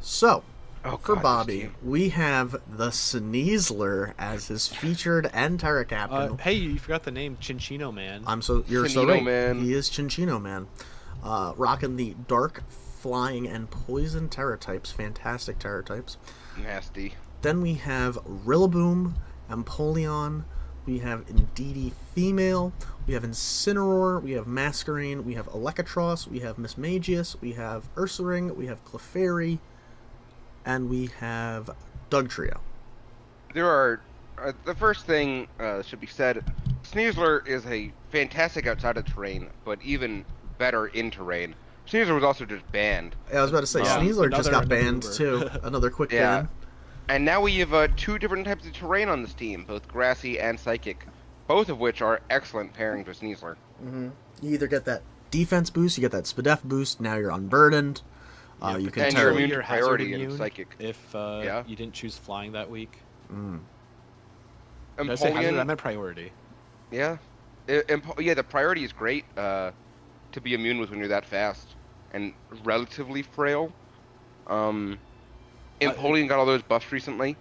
A: So,
C: Oh,
A: for
C: God, this
A: Bobby,
C: team.
A: we have the Sneasler as his featured and Terra captain.
B: hey, you forgot the name Chinchino Man.
A: You're so
C: Chinchino
A: right.
C: Man.
A: He is Chinchino Man. Rocking the dark, flying, and poison Terra types. Fantastic Terra types.
C: Nasty.
A: Then we have Rillaboom, Empoleon, we have Indeedee Female, we have Incineroar, we have Masquerain, we have Electros, we have Mismagius, we have Ursaring, we have Clefairy, and we have Dugtrio.
C: There are the first thing should be said. Sneasler is a fantastic outside of terrain, but even better in terrain. Sneasler was also just banned.
A: I was about to say,
B: Yeah,
A: Sneasler just got
B: another
A: banned
B: Uber.
A: too. Another quick
C: Yeah.
A: ban.
C: And now we have 2 different types of terrain on this team, both grassy and psychic, both of which are excellent pairings with Sneasler.
A: You either get that defense boost, you get that Spadef boost, now you're unburdened.
B: Yeah,
A: You can
C: and
A: tear
C: you're
B: potentially
C: immune
B: your
C: to
B: hazard
C: priority and
B: immune
C: psychic.
B: if
C: Yeah.
B: you didn't choose flying that week. Did I say hazard? I
C: Empoleon,
B: meant priority.
C: yeah. Yeah, the priority is great to be immune with when you're that fast and relatively frail. Empoleon got all those buffs recently.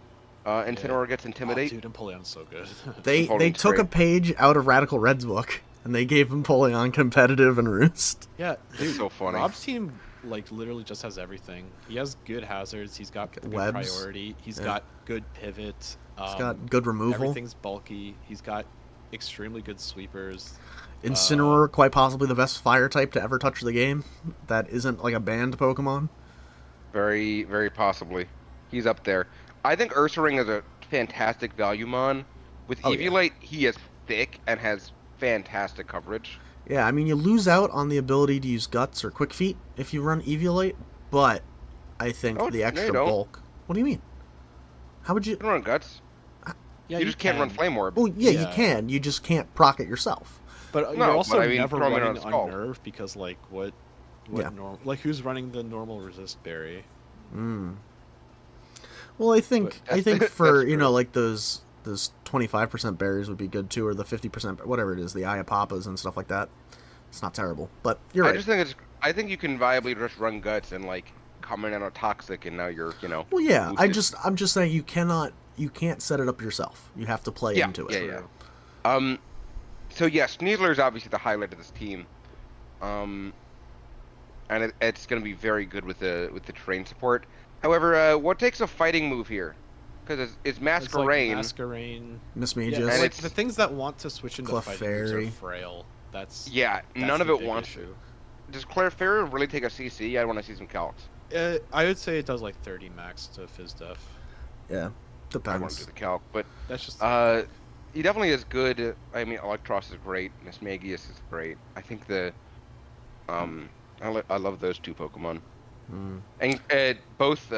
C: Incineroar gets Intimidate.
B: Oh, dude, Empoleon's so good.
A: They
C: Empoleon's
A: took a
C: great.
A: page out of Radical Red's book, and they gave Empoleon competitive and roost.
B: Yeah, dude,
C: so funny.
B: Rob's team like literally just has everything. He has good hazards. He's got good
A: Webs.
B: priority. He's
A: Yeah.
B: got good pivot.
A: It's got good removal.
B: Everything's bulky. He's got extremely good sweepers.
A: Incineroar, quite possibly the best fire type to ever touch the game. That isn't like a banned Pokemon.
C: Very, very possibly. He's up there. I think Ursaring is a fantastic value mon. With
A: Oh, yeah.
C: Eviolite, he is thick and has fantastic coverage.
A: Yeah, I mean, you lose out on the ability to use Guts or Quick Feet if you run Eviolite, but I think
C: Oh,
A: the
C: no,
A: extra
C: you don't.
A: bulk. What do you mean? How would you?
C: You can run Guts.
B: Yeah,
C: you just can't run Flame Orb.
A: Well, yeah, you
B: Yeah.
A: can. You just can't proc it yourself.
B: But
C: No,
B: you're also
C: but I mean,
B: never
C: throw him in
B: running
C: on Skull.
B: on Nerve because like what
A: Yeah.
B: like who's running the normal resist berry?
A: Well, I think
C: But
A: for
C: that's
A: you know
C: true.
A: like those 25% berries would be good too, or the 50% whatever it is, the Iapapas and stuff like that. It's not terrible, but you're
C: I
A: right.
C: just think I think you can viably just run guts and like comment on a toxic, and now you're
A: Well, yeah.
C: boosted.
A: I'm just saying you can't set it up yourself. You have to play
C: Yeah,
A: into it.
C: yeah, yeah.
B: True.
C: So yeah, Sneasler is obviously the highlight of this team. Um, and it's going to be very good with the terrain support. However, what takes a fighting move here? Because it's
B: It's like
C: Masquerain,
B: Masquerain.
A: Miss
B: Yeah,
A: Mages.
C: And
B: like
C: it's-
B: the things that want to switch into fighting moves are
A: Clefairy.
B: frail. That's
C: none of
B: the
C: it
B: big
C: wants.
B: issue.
C: Does Clefairy really take a CC? I want to see some calcs.
B: I would say it does like 30 max to Fizz Def.
A: Yeah,
C: I want to
A: depends.
C: do the calc, but
B: That's just
C: he definitely is good. I mean, Electros is great. Miss Magius is great. I think I love those two Pokemon.
A: Mm.
C: And both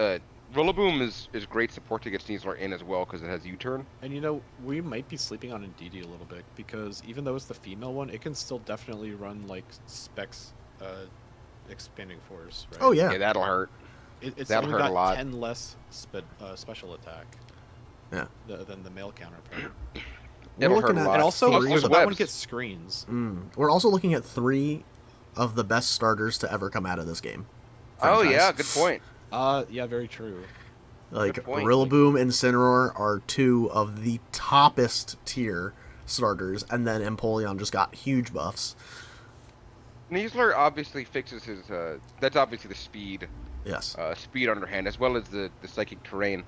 C: Rillaboom is great support to get Sneasler in as well because it has U-turn.
B: And you know, we might be sleeping on Indeedee a little bit because even though it's the female one, it can still definitely run like Specs expanding force, right?
A: Oh yeah.
C: Yeah, that'll hurt.
B: It's
C: that'll
B: only
C: hurt a
B: got
C: lot.
B: 10 less special attack.
A: Yeah.
B: Than the male counterpart.
C: It'll hurt
A: looking
C: a
A: at-
C: lot.
B: And also,
A: Plus,
C: there's
B: that one
C: webs.
B: gets screens.
A: We're also looking at 3 of the best starters to ever come out of this game.
C: Oh
A: franchise.
C: yeah, good point.
B: Yeah, very true.
A: Like
C: Good point.
A: Rillaboom and Incineroar are 2 of the toppest tier starters, and then Empoleon just got huge buffs.
C: Sneasler obviously fixes his. That's obviously the speed,
A: Yes.
C: speed underhand as well as the psychic terrain.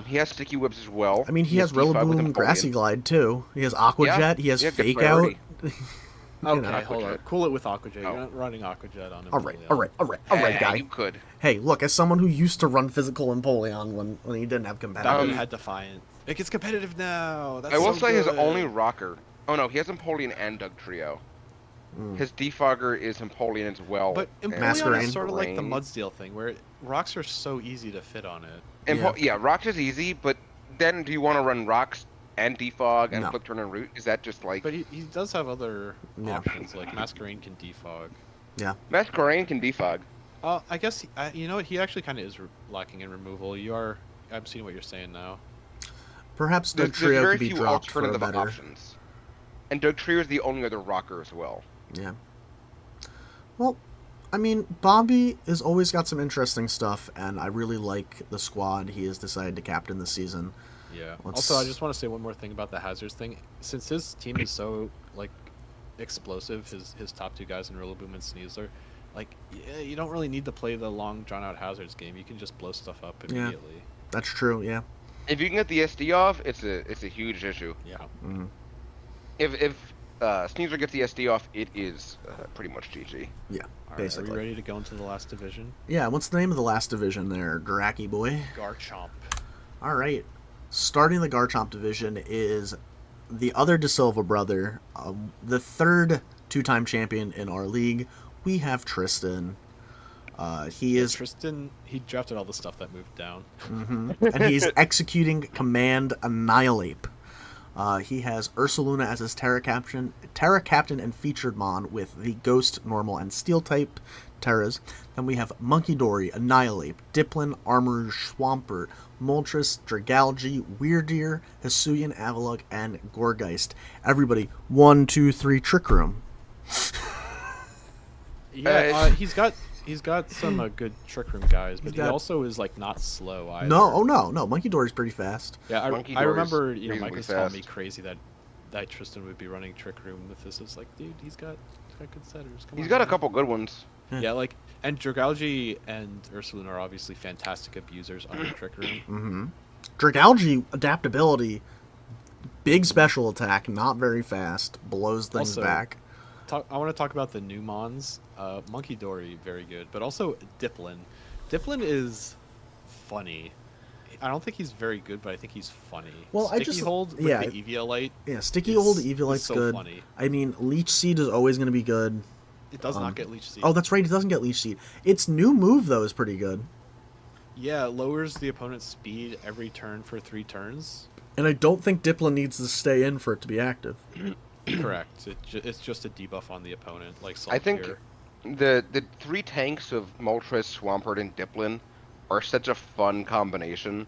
C: He has sticky webs as well.
A: I mean, he has
C: D5 with
A: Rillaboom, Grassy
C: Empoleon.
A: Glide too. He has Aqua
C: Yeah.
A: Jet. He has
C: Yeah, good
A: Fake Out.
C: priority.
B: Okay,
A: know.
B: hold on.
C: Aquajet.
B: Cool it with Aquajet.
C: Oh.
B: You're not running Aquajet on him.
A: All right, guy.
C: You could.
A: Hey, look, as someone who used to run physical Empoleon when he didn't have
B: That
A: competitive.
B: one had Defiant. It gets competitive now. That's
C: I will
B: so
C: say his
B: good.
C: only rocker. Oh no, he has Empoleon and Doug Trio. His defogger is Empoleon as well.
B: But
C: and
B: Empoleon
A: Masquerain.
B: is sort of like the
C: Rain.
B: Mudsteel thing, where rocks are so easy to fit on it.
C: Yeah, rocks is easy, but then do you want to run rocks and defog and
A: No.
C: flip turn and root? Is that just like
B: But he does have other
A: Yeah.
B: options, like Masquerain can defog.
A: Yeah.
C: Masquerain can defog?
B: I guess you know what, he actually kind of is lacking in removal. I'm seeing what you're saying now.
A: Perhaps
C: There's,
A: Doug
C: there's
A: Trio
C: very
A: could be
C: few
A: dropped for a
C: alternative
A: better.
C: options. And Doug Trio is the only other rocker as well.
A: Yeah. Well, I mean, Bobby has always got some interesting stuff, and I really like the squad he has decided to captain this season.
B: Yeah.
A: Let's-
B: Also, I just want to say one more thing about the hazards thing. Since his team is so like explosive, his top 2 guys in Rillaboom and Sneasler, like yeah, you don't really need to play the long drawn out hazards game. You can just blow stuff up
A: Yeah.
B: immediately.
A: That's true, yeah.
C: If you can get the SD off, it's a huge issue.
B: Yeah.
A: Mm.
C: If Sneasler gets the SD off, it is pretty much GG.
A: Yeah,
B: All right,
A: basically.
B: are we ready to go into the last division?
A: Yeah, what's the name of the last division there, Draki boy?
B: Garchomp.
A: All right. Starting the Garchomp division is the other De Silva brother, the 3rd 2-time champion in our league. We have Tristan. He is,
B: Tristan. He drafted all the stuff that moved down.
A: and he's executing Command Annihilate. He has Ursaluna as his Terra Captain and featured Mon with the Ghost, Normal, and Steel type Terras. Then we have Monkey Dory, Annihilate, Diplin, Armor, Swampert, Moltres, Dragalge, Weirdeer, Hisuian Avalugg, and Gorgeist. Everybody, 1, 2, 3, Trick Room.
B: Yeah, he's got some good trick room guys, but
A: He's
B: he
A: got-
B: also is like not slow either.
A: No, no, Monkey Dory's pretty fast.
B: Yeah,
C: Monkey
B: I
C: Dory's
B: remember Mike
C: reasonably
B: was telling me
C: fast.
B: crazy that Tristan would be running trick room with this. It's like, dude, he's got good setters. Come
C: He's
B: on,
C: got a
B: man.
C: couple good ones.
B: Yeah, like and Dragalge and Ursuluna are obviously fantastic abusers under trick room.
A: Dragalge, adaptability, big special attack, not very fast, blows things
B: Also,
A: back.
B: I want to talk about the new Mons. Monkey Dory, very good, but also Diplin. Diplin is funny. I don't think he's very good, but I think he's funny.
A: Well, I
B: Sticky
A: just-
B: hold with
A: yeah.
B: the Eviolite.
A: Yeah, sticky
B: is-
A: old
B: is
A: Eviolite's
B: so
A: good.
B: funny.
A: I mean, Leech Seed is always going to be good.
B: It does not get leech seed.
A: Oh, that's right, it doesn't get Leech Seed. Its new move, though, is pretty good.
B: Yeah, it lowers the opponent's speed every turn for 3 turns.
A: And I don't think Diplin needs to stay in for it to be active.
B: Correct. It's just a debuff on the opponent, like
C: I think
B: Saltier.
C: the 3 tanks of Moltres, Swampert, and Diplin are such a fun combination.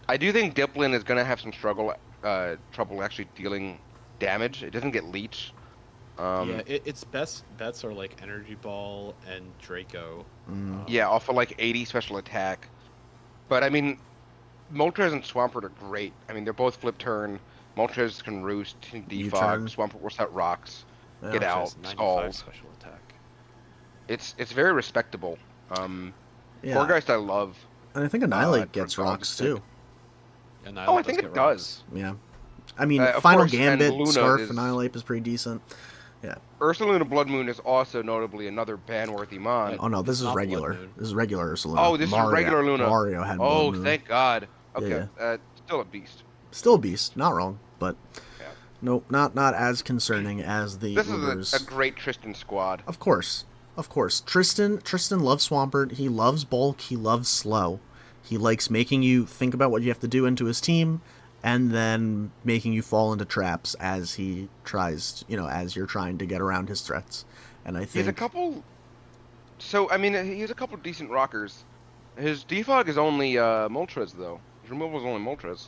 C: I do think Diplin is going to have some trouble actually dealing damage. It doesn't get leech,
B: Yeah, its best bets are like Energy Ball and Draco.
C: Yeah, off of like 80 special attack. But I mean, Moltres and Swampert are great. I mean, they're both flip turn. Moltres can roost,
A: U-turn.
C: defog. Swampert will set rocks,
A: Yeah.
C: get
B: Which
C: out,
B: has 95
C: stalls.
B: special attack.
C: It's very respectable.
A: Yeah.
C: Gourgeist I love.
A: And I think Annihilate
C: for
A: gets
C: Gog
A: rocks
C: is good.
A: too.
C: Oh, I think it does.
A: Yeah. I mean,
C: Of
A: Final
C: course, and
A: Gambit,
C: Luna
A: Scarf,
C: is-
A: Annihilate is pretty decent. Yeah.
C: Ursaluna Blood Moon is also notably another ban-worthy mon.
A: Oh no, this
B: It's
A: is
B: not Blood
A: regular.
B: Moon.
A: This is regular Ursaluna.
C: Oh, this is regular Luna.
A: Mario had
C: Oh,
A: Blood Moon.
C: thank God. Okay,
A: Yeah,
C: still a beast.
A: Still a beast, not wrong, but
C: Yeah.
A: nope, not as concerning as the
C: This
A: Ubers.
C: is a great Tristan squad.
A: Of course. Tristan loves Swampert. He loves bulk. He loves slow. He likes making you think about what you have to do into his team, and then making you fall into traps as he tries, as you're trying to get around his threats. And I
C: He's
A: think
C: a couple. So I mean, he has a couple decent rockers. His defog is only Moltres though. His removal is only Moltres.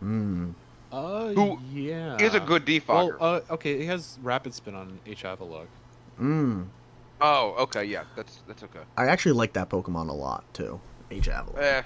C: Who
B: Yeah.
C: Is a good defogger.
B: Well, okay, he has Rapid Spin on H. Avalugg.
C: Oh, okay, yeah, that's okay.
A: I actually like that Pokemon a lot too. H. Avalon.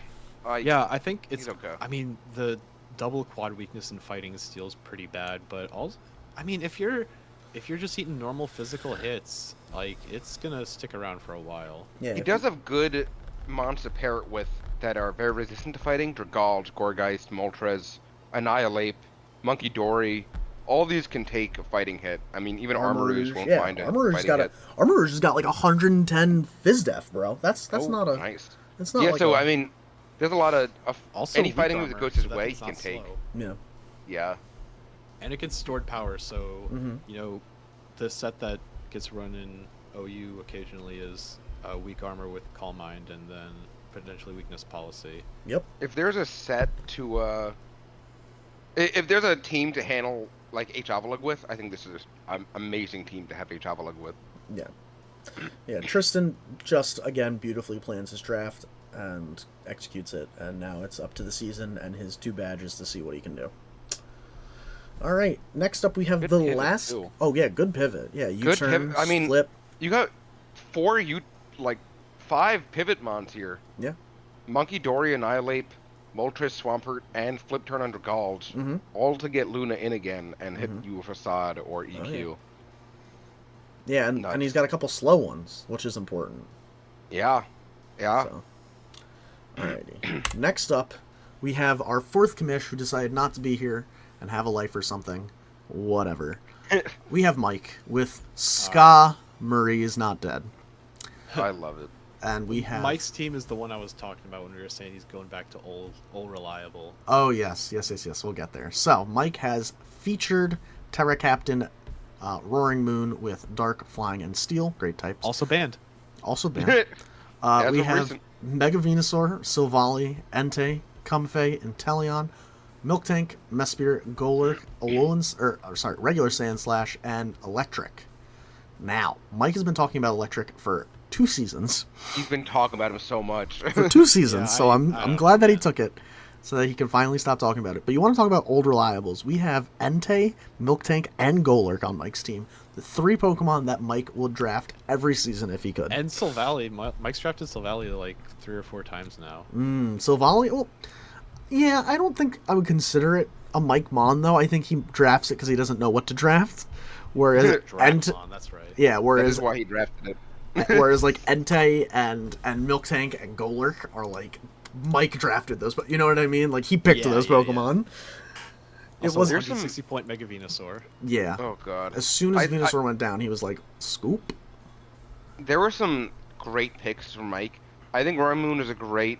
B: Yeah, I think it's
C: he's okay.
B: I mean, the double quad weakness in fighting steel is pretty bad, but also, I mean, if you're just eating normal physical hits, like it's gonna stick around for a while.
A: Yeah,
C: He does have good mons to pair it with that are very resistant to fighting. Dragald, Gourgeist, Moltres, Annihilate, Monkey Dory. All these can take a fighting hit. I mean, even Armarouge won't find a fighting hit.
A: Armarouge has got like 110 Phys Def, bro. That's
C: Oh,
A: not a
C: nice.
A: It's not
C: Yeah,
A: like
C: so
A: a,
C: I mean, there's a lot of
B: Also,
C: any
B: weak
C: fighting move
B: armor,
C: that goes his
B: so that
C: way he
B: it's
C: can
B: not
C: take.
B: slow.
A: yeah.
C: Yeah.
B: And it gets stored power, so
A: Mhm.
B: the set that gets run in OU occasionally is weak armor with Calm Mind, and then potentially weakness policy.
A: Yep.
C: If there's a set to if there's a team to handle like H. Avalugg with, I think this is an amazing team to have H. Avalugg with.
A: Yeah. Yeah, Tristan just again beautifully plans his draft and executes it, and now it's up to the season and his 2 badges to see what he can do. All right, next up we have
C: Good
A: the
C: pivot,
A: last.
C: too.
A: Oh yeah, good pivot. Yeah,
C: Good
A: U-turn,
C: pivot. I mean,
A: flip.
C: You got 5 pivot mons here.
A: Yeah.
C: Monkey Dory, Annihilate, Moltres, Swampert, and Flip Turn under Gald,
A: Mhm.
C: all to get Luna in again and hit you with Facade or EQ.
A: Oh, Yeah, and
C: Nuts.
A: he's got a couple slow ones, which is important.
C: Yeah. Yeah.
A: So. Alrighty. Next up, we have our 4th commish who decided not to be here and have a life or something. Whatever. We have Mike with Ska Murray is not dead.
C: I love it.
A: And we have
B: Mike's team is the one I was talking about when we were saying he's going back to old reliable.
A: Oh yes. We'll get there. So Mike has featured Terra Captain, Roaring Moon with Dark, Flying, and Steel. Great types.
B: Also banned.
A: Also banned.
C: As
A: We
C: of
A: have
C: recent.
A: Mega Venusaur, Silvally, Entei, Comfey, Inteleon, Miltank, Mesprit, Golurk, Regular Sandslash, and Electric. Now, Mike has been talking about Electric for 2 seasons.
C: He's been talking about him so much.
A: For 2 seasons,
B: Yeah,
A: so
B: I
A: I'm
B: don't
A: glad that he
B: know.
A: took it, so that he can finally stop talking about it. But you want to talk about old reliables? We have Entei, Miltank, and Golurk on Mike's team. The 3 Pokemon that Mike will draft every season if he could.
B: And Silvally. Mike's drafted Silvally like 3 or 4 times now.
A: Silvally, well, yeah, I don't think I would consider it a Mike Mon, though. I think he drafts it because he doesn't know what to draft. Whereas,
B: Dragon, that's right.
A: yeah,
C: That
A: whereas
C: is why he drafted it.
A: whereas like Entei and Miltank and Golurk are like Mike drafted those, but you know what I mean? Like he picked
B: Yeah,
A: those
B: yeah,
A: Pokemon. It
B: Also,
A: was
C: there's some-
B: 160-point Mega Venusaur.
A: yeah.
C: Oh god.
A: As soon as
C: I-
A: Venusaur went down, he was like, "Scoop."
C: There were some great picks from Mike. I think Moon is a great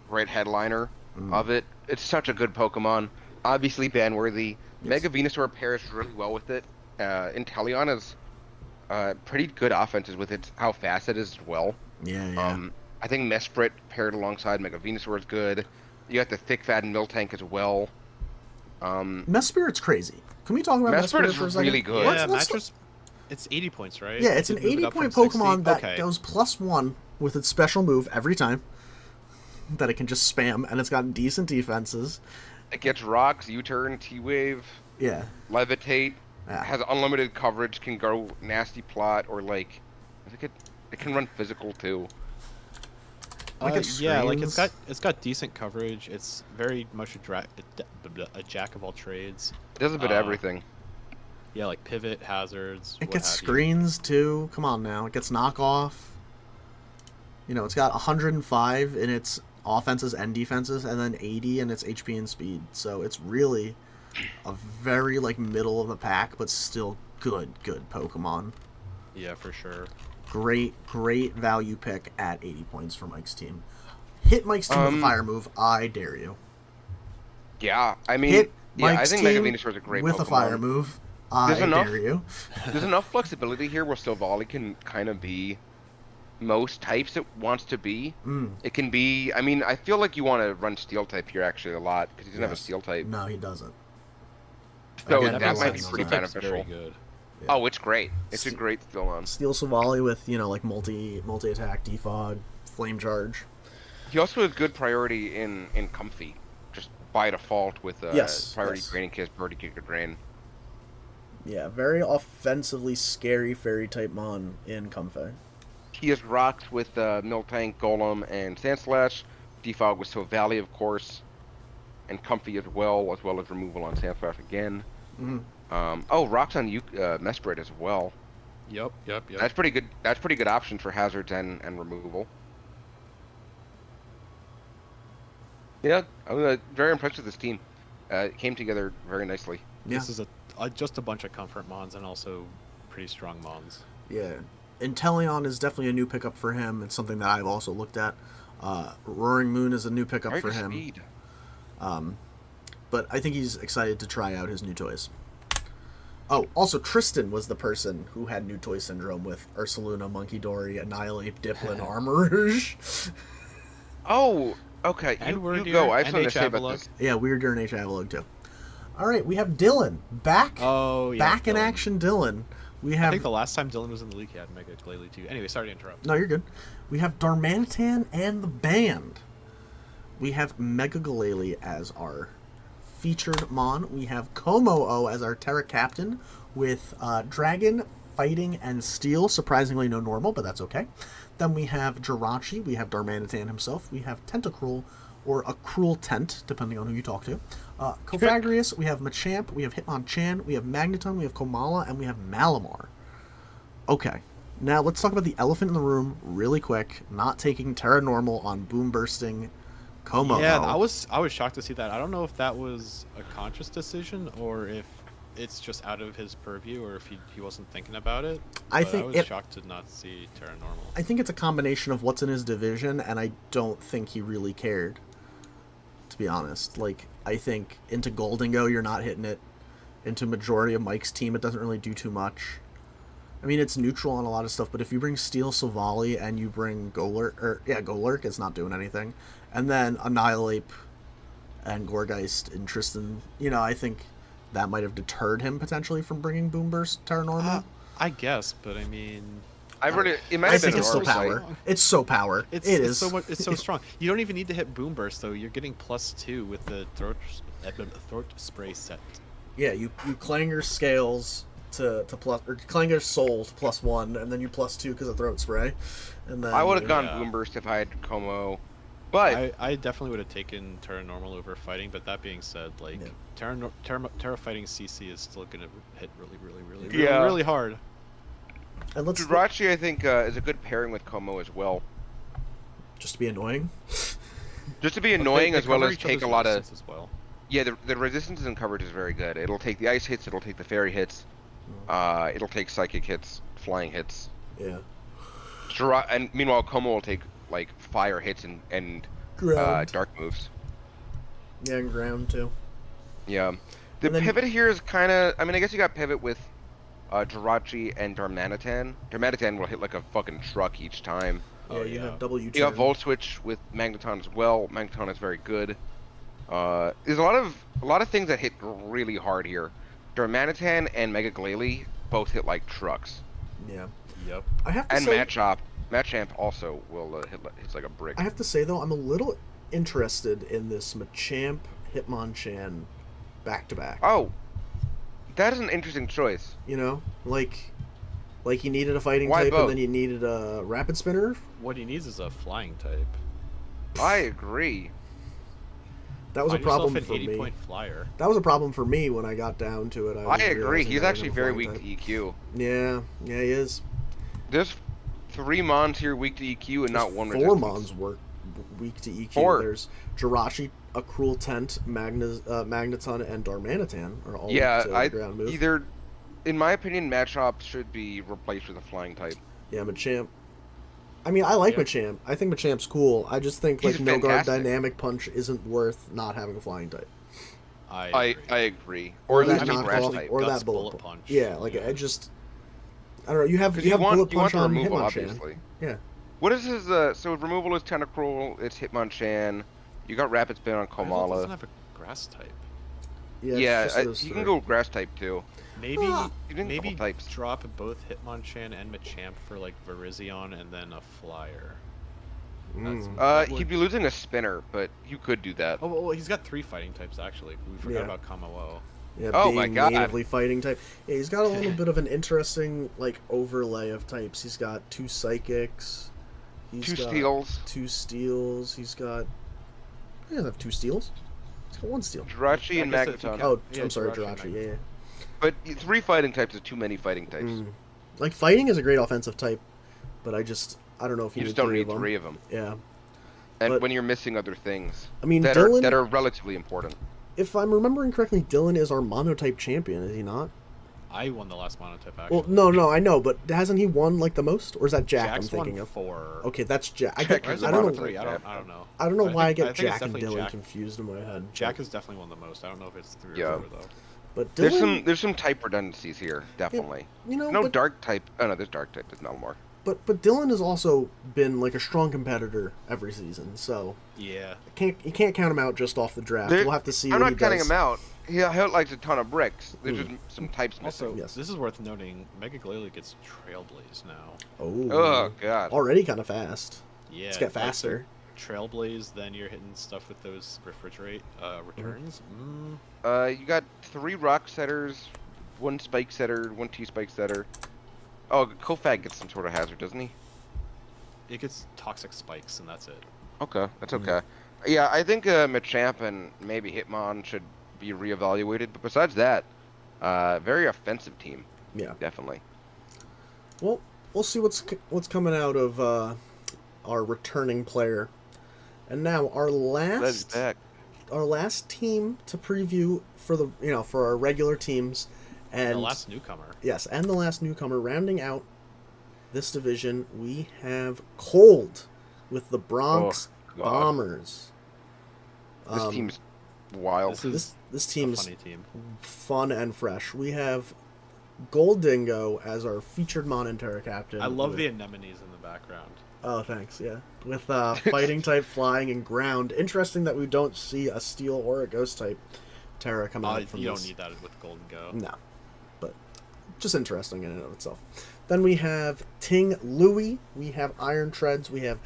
C: headliner of it. It's such a good Pokemon. Obviously ban-worthy. Mega Venusaur pairs really well with it. Inteleon is pretty good offenses with it. How fast it is as well.
A: Yeah.
C: I think Mesprit paired alongside Mega Venusaur is good. You got the thick fat Miltank as well.
A: Mespirit's crazy. Can we talk about
C: Mesprit
A: Mesprit
C: is
A: for a second?
C: really good.
B: Yeah,
A: Let's-
B: Mattress. It's 80 points, right?
A: Yeah, it's
B: You
A: an
B: can move it up
A: 80-point
B: from 60?
A: Pokemon that
B: Okay.
A: goes +1 with its special move every time. That it can just spam, and it's got decent defenses.
C: It gets rocks, U-turn, T-wave,
A: Yeah.
C: levitate.
A: Yeah.
C: has unlimited coverage, can go nasty plot, or like, I think it can run physical too.
A: Like it
B: Yeah, like it's
A: screens.
B: got decent coverage. It's very much a jack of all trades.
C: It does a bit of
B: Uh,
C: everything.
B: yeah, like pivot, hazards,
A: It
B: what
A: gets
B: have you.
A: screens too. Come on now. It gets knockoff. You know, it's got 105 in its offenses and defenses, and then 80 in its HP and speed. So it's really a very like middle of the pack, but still good Pokemon.
B: Yeah, for sure.
A: Great value pick at 80 points for Mike's team. Hit Mike's team with a fire move. I dare you.
C: Yeah, I mean,
A: Hit
C: yeah, I
A: Mike's
C: think Mega
A: team
C: Venusaur is a great
A: with
C: Pokemon.
A: a fire move. I
C: There's enough-
A: dare you.
C: There's enough flexibility here where Silvally can kind of be most types it wants to be. It can be. I mean, I feel like you want to run Steel type here actually a lot because he doesn't have a
A: Yes.
C: Steel type.
A: No, he doesn't.
C: So
A: Again,
C: that
A: that's
C: might be
A: not
C: pretty
A: bad.
C: beneficial.
B: Very good.
A: Yeah.
C: Oh, it's great. It's a
A: Ste-
C: great Steel on.
A: Steel Savali with, you know, like multi attack, defog, flame charge.
C: He also has good priority in Comfy, just by default with priority
A: yes.
C: Draining Kiss, priority Kick or Drain.
A: Yeah, very offensively scary fairy type mon in Comfey.
C: He has rocked with Miltank, Golem, and Sandslash. Defog with Silvally, of course, and Comfy as well as removal on Sandslash again. Rocks on Mesprit as well.
B: Yep.
C: That's pretty good. That's pretty good option for hazards and removal. Yeah, I'm very impressed with this team. It came together very nicely.
A: Yeah.
B: This is just a bunch of comfort mons and also pretty strong mons.
A: Yeah. Inteleon is definitely a new pickup for him. It's something that I've also looked at. Roaring Moon is a new pickup
C: Very
A: for
C: good
A: him.
C: speed.
A: But I think he's excited to try out his new toys. Oh, also Tristan was the person who had new toy syndrome with Ursaluna, Monkey Dory, Annihilate, Dipplin, Armourouge.
C: Oh, okay.
B: And
C: You go. I have something to say about
B: Avalok.
C: this.
A: Yeah, Weird Dur and H. Avalog too. All right, we have Dylan back.
B: Oh, yeah.
A: back in
B: Dylan.
A: action, Dylan. We
B: I
A: have
B: think the last time Dylan was in the league, he had Mega Glalie too. Anyway, sorry to interrupt.
A: no, you're good. We have Darmanitan and the band. We have Mega Glalie as our featured mon. We have Komo-O as our Terra Captain with Dragon, Fighting, and Steel. Surprisingly, no normal, but that's okay. Then we have Jirachi. We have Darmanitan himself. We have Tentacruel, or a Cruel Tent, depending on who you talk to. Cofagrius. We have Machamp. We have Hitmonchan. We have Magneton. We have Komala, and we have Malamar. Okay. Now let's talk about the elephant in the room really quick. Not taking Terra Normal on Boom Bursting Komo-O.
B: Yeah, I was shocked to see that. I don't know if that was a conscious decision or if it's just out of his purview or if he wasn't thinking about it.
A: I
B: But
A: think
B: I was
A: it-
B: shocked to not see Terra Normal.
A: I think it's a combination of what's in his division, and I don't think he really cared, to be honest. Like, I think into Goldingo, you're not hitting it. Into majority of Mike's team, it doesn't really do too much. I mean, it's neutral on a lot of stuff, but if you bring Steel Savali and you bring Golurk, it's not doing anything. And then Annihilate and Gorgeist and Tristan, you know, I think that might have deterred him potentially from bringing Boomburst Terra Normal.
B: I guess, but I mean,
C: It might
A: I
C: have
A: think
C: been
A: it's
C: an
A: still
C: oversight.
A: power. It's so power.
B: it's
A: It's
B: so much. It's so strong. You don't even need to hit Boom Burst though. You're getting +2 with the throat spray set.
A: Yeah, you Clanger Scales to plus, or Clanger Soul to +1, and then you +2 because of Throat Spray. And then
C: I would have gone
B: Yeah.
C: Boom Burst if I had Como, but
B: I definitely would have taken Terra Normal over Fighting, but that being said, like
A: Yeah.
B: Terra Fighting CC is still gonna hit really
C: Yeah.
B: really hard.
A: And let's
C: Jirachi I think is a good pairing with Como as well.
A: just to be annoying.
C: Just to be annoying
B: They
C: as well
B: cover
C: as
B: each
C: take a
B: other's
C: lot of
B: resistance as well.
C: yeah. The resistance and coverage is very good. It'll take the ice hits. It'll take the fairy hits. It'll take psychic hits, flying hits.
A: Yeah.
C: And meanwhile, Como will take like fire hits and
A: Ground.
C: dark moves.
A: Yeah, and ground too.
C: Yeah. The
A: And then-
C: pivot here is kind of. I mean, I guess you got pivot with Jirachi and Darmanitan. Darmanitan will hit like a fucking truck each time.
A: Yeah,
B: Oh,
A: you
B: yeah.
A: have double U-turn.
C: You got Volt Switch with Magneton as well. Magneton is very good. There's a lot of things that hit really hard here. Darmanitan and Mega Glalie both hit like trucks,
A: Yeah.
B: Yep.
A: I have to
C: and
A: say,
C: Machamp also will hits like a brick.
A: I have to say though, I'm a little interested in this Machamp Hitmonchan back to back.
C: Oh, That is an interesting choice.
A: You know, like you needed a fighting
C: Why
A: type, and
C: both?
A: then you needed a rapid spinner.
B: What he needs is a flying type.
C: I agree.
A: That was
B: Find
A: a problem
B: yourself
A: for
B: an 80
A: me.
B: point flyer.
A: That was a problem for me when I got down to it.
C: I
A: was
C: agree.
A: realizing
C: He's
A: that I
C: actually
A: didn't have a
C: very
A: flying
C: weak
A: type.
C: to EQ.
A: Yeah, yeah, he is.
C: There's 3 Mons here weak to EQ and not one
A: Four
C: resistance.
A: Mons were weak to EQ.
C: 4.
A: There's Jirachi, a Cruel Tent, Magneton, and Darmanitan are all
C: Yeah,
A: weak to the ground move.
C: either, in my opinion, Machop should be replaced with a flying type.
A: Yeah, Machamp. I mean, I like
B: Yeah.
A: Machamp. I think Machamp's cool. I just think
C: He's
A: like No Guard
C: fantastic.
A: Dynamic Punch isn't worth not having a flying type.
B: I
C: I
B: agree.
C: agree. Or at
A: that
C: least a
A: knockoff,
C: grass
B: actually
C: type.
A: or
B: Guts
A: that bullet,
B: bullet punch.
A: Yeah, like
B: Yeah.
A: I just, I don't know. You have
C: Because
A: you have bullet
C: you want
A: punch
C: the
A: on
C: removal,
A: Hitmonchan.
C: obviously.
A: Yeah.
C: What is his, so removal is Tentacruel, it's Hitmonchan, you got Rapid Spin on
B: Violet
C: Komala.
B: doesn't have a grass type.
A: Yeah,
C: Yeah,
A: it's just those
C: you
A: three.
C: can go grass type too.
B: Maybe
A: Ah.
C: You didn't
B: maybe
C: couple types.
B: drop both Hitmonchan and Machamp for like Virizion and then a flyer. That's-
A: Mm.
B: that would-
C: He'd be losing a spinner, but you could do that.
B: Oh, well, he's got 3 fighting types actually. We forgot
A: Yeah.
B: about Kamao.
A: Yeah,
C: Oh
A: being
C: my God.
A: natively fighting type. Yeah, he's got a little bit of an interesting like overlay of types. He's got 2 psychics. He's
C: 2
A: got
C: steals.
A: 2 steals. He's got. He doesn't have 2 steals. He's got 1 steal.
C: Jirachi and
B: I guess if you
C: Magneton.
B: count-
A: Oh,
B: Yeah,
A: I'm sorry,
B: Jirachi and
A: Jirachi. Yeah, yeah.
C: But 3 fighting types is too many fighting types.
A: Like fighting is a great offensive type, but I don't know if
C: You
A: you
C: just
A: need
C: don't
A: 3
C: need
A: of them.
C: 3 of them.
A: Yeah.
C: And
A: But-
C: when you're missing other things
A: I mean,
C: that
A: Dylan.
C: are relatively important.
A: If I'm remembering correctly, Dylan is our monotype champion, is he not?
B: I won the last monotype actually.
A: Well, no, I know, but hasn't he won like the most, or is that Jack?
B: Jack's
A: I'm thinking
B: won
A: of.
B: 4.
A: Okay, that's Jack. I
C: Jack
A: get.
C: is
A: I
C: the
A: don't
C: monotype.
A: know.
B: 3. I don't know.
A: I don't know why I
B: think
A: get
B: it's
A: Jack and
B: definitely
A: Dylan
B: Jack.
A: confused in my head.
B: Jack has definitely won the most. I don't know if it's 3
C: Yeah.
B: or 4 though.
A: But Dylan,
C: There's some type redundancies here, definitely.
A: you know,
C: No
A: but,
C: dark type. Oh no, there's dark type. There's Malamar.
A: but Dylan has also been like a strong competitor every season, so
B: Yeah.
A: you can't count him out just off the draft.
C: There-
A: We'll have to see.
C: I'm
A: what
C: not
A: he
C: counting
A: does.
C: him out. He likes a ton of bricks. There's just some types missing.
B: Also,
A: Yes.
B: this is worth noting. Mega Glalie gets Trailblaze now.
A: Oh,
C: Oh god.
A: already kind of fast.
B: Yeah.
A: Let's get
B: like, so
A: faster.
B: Trailblaze, then you're hitting stuff with those refrigerate returns.
C: You got 3 rock setters, 1 spike setter, 1 T spike setter. Oh, Kofag gets some sort of hazard, doesn't he?
B: It gets toxic spikes, and that's it.
C: Okay, that's okay. Yeah, I think Machamp and maybe Hitmon should be reevaluated. But besides that, very offensive team,
A: Yeah.
C: definitely.
A: Well, we'll see what's coming out of our returning player. And now our
C: Let's
A: last
C: back.
A: team to preview for for our regular teams, and
B: the last newcomer.
A: yes, and the last newcomer rounding out this division, we have Cold with the Bronx
C: God.
A: Bombers.
C: This team's wild.
B: This is
A: This
B: a
A: team's
B: funny team.
A: fun and fresh. We have Gold Dingo as our featured Monterra captain.
B: I love
A: with-
B: the anemones in the background.
A: Oh, thanks. Yeah, with fighting type, flying, and ground. Interesting that we don't see a steel or a ghost type Terra come out from
B: You
A: this.
B: don't need that with Golden Go.
A: No, but just interesting in and of itself. Then we have Ting Louie, we have Iron Treads, we have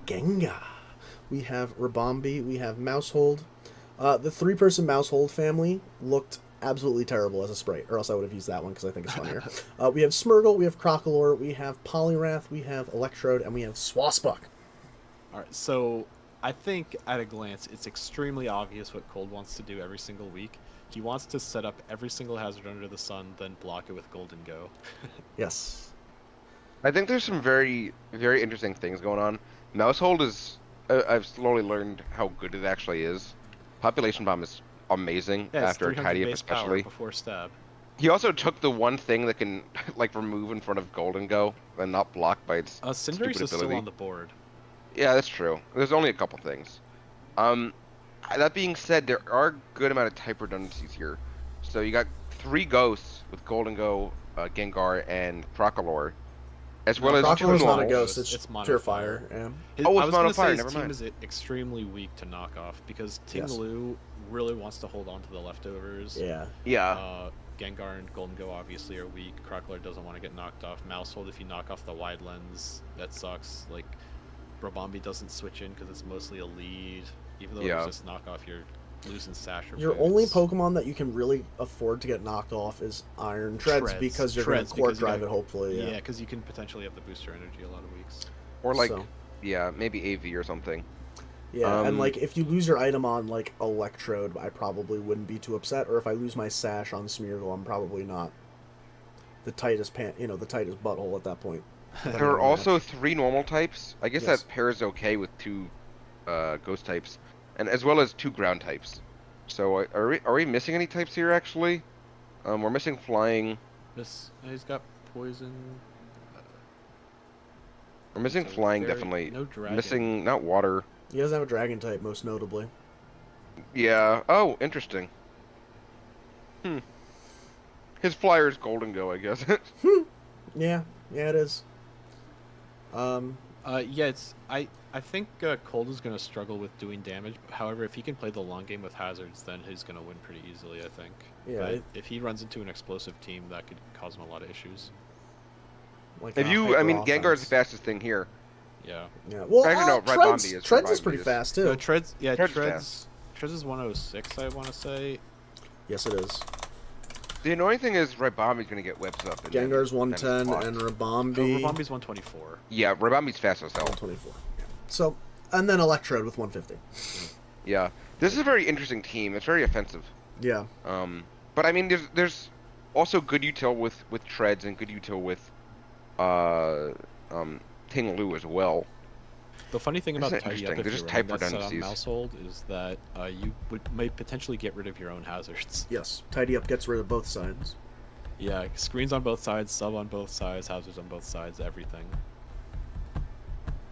A: Gengar, we have Rabombi, we have Mousehold. The 3-person Mousehold family looked absolutely terrible as a sprite, or else I would have used that one because I think it's funnier. We have Smirgle, we have Crocolore, we have Poliwrath, we have Electrode, and we have Swasbuck.
B: All right, so I think at a glance, it's extremely obvious what Cold wants to do every single week. He wants to set up every single hazard under the sun, then block it with Golden Go.
A: Yes.
C: I think there's some very, very interesting things going on. Mousehold is. I've slowly learned how good it actually is. Population Bomb is amazing
B: Yeah, it's
C: after a
B: 300
C: tidy up,
B: base power
C: especially.
B: before stab.
C: He also took the one thing that can like remove in front of Golden Go and not block by its
B: Cinderace
C: stupid
B: is still
C: ability.
B: on the board.
C: Yeah, that's true. There's only a couple things. That being said, there are a good amount of type redundancies here. So you got 3 ghosts with Golden Go, Gengar, and Crocolore, as well as 2
A: Crocolore's not a
C: normals.
A: ghost, it's
B: It's mono
A: pure
B: fire.
A: fire. Yeah.
C: Oh, it's
B: I was
C: mono
B: gonna say
C: fire,
B: his
C: never
B: team
C: mind.
B: is extremely weak to knock off because
A: Yes.
B: Ting-Lu really wants to hold on to the leftovers.
A: Yeah.
C: Yeah.
B: Gengar and Golden Go obviously are weak. Crocler doesn't want to get knocked off. Mousehold, if you knock off the wide lens, that sucks. Like, Brabombi doesn't switch in because it's mostly a lead. Even though
C: Yeah.
B: it's just knock off, you're losing Sash or
A: Your
B: Boots.
A: only Pokemon that you can really afford to get knocked off is Iron Treads because you're going to Quark Drive it, hopefully.
B: Yeah, because you can potentially have the booster energy a lot of weeks.
C: Or like,
A: So.
C: yeah, maybe AV or something.
A: Yeah, and like if you lose your item on like Electrode, I probably wouldn't be too upset. Or if I lose my Sash on Smeargle, I'm probably not the tightest the tightest butthole at that point.
C: There are also 3 normal types. I guess
A: Yes.
C: that pairs okay with 2 ghost types, and as well as 2 ground types. So are we missing any types here actually? We're missing flying.
B: He's got poison.
C: We're missing flying definitely.
B: No dragon.
C: Missing not water.
A: He doesn't have a Dragon type, most notably.
C: Yeah. Oh, interesting. His flyer is Golden Go, I guess.
A: Yeah, it is.
B: Yeah, it's I think Cold is going to struggle with doing damage. However, if he can play the long game with hazards, then he's going to win pretty easily, I think.
A: Yeah.
B: But if he runs into an explosive team, that could cause him a lot of issues.
A: Like
C: I mean, Gengar's the fastest thing here.
B: Yeah.
A: Yeah. Well,
C: Actually, no, Ribombi is.
A: Treads is
C: Ribombi
A: pretty
C: is.
A: fast too.
B: No, Treads
C: fast.
B: is 106, I want to say.
A: Yes, it is.
C: The annoying thing is Ribombi's gonna get webs up. And
A: Gengar's
C: then
A: 110 and Ribombi.
B: Ribombi's 124.
C: Yeah, Ribombi's fast as hell.
A: 124. Yeah. So, and then Electrode with 150.
C: Yeah, this is a very interesting team. It's very offensive.
A: Yeah.
C: But I mean, there's also good util with Treads and good util with Ting Lu as well.
B: The funny thing about Tidy Up, if
C: There's
B: you're
C: just
B: running
C: type
B: that set on
C: redundancies.
B: Mousehold, is that you might potentially get rid of your own hazards.
A: Yes. Tidy Up gets rid of both sides.
B: Yeah, screens on both sides, sub on both sides, hazards on both sides, everything.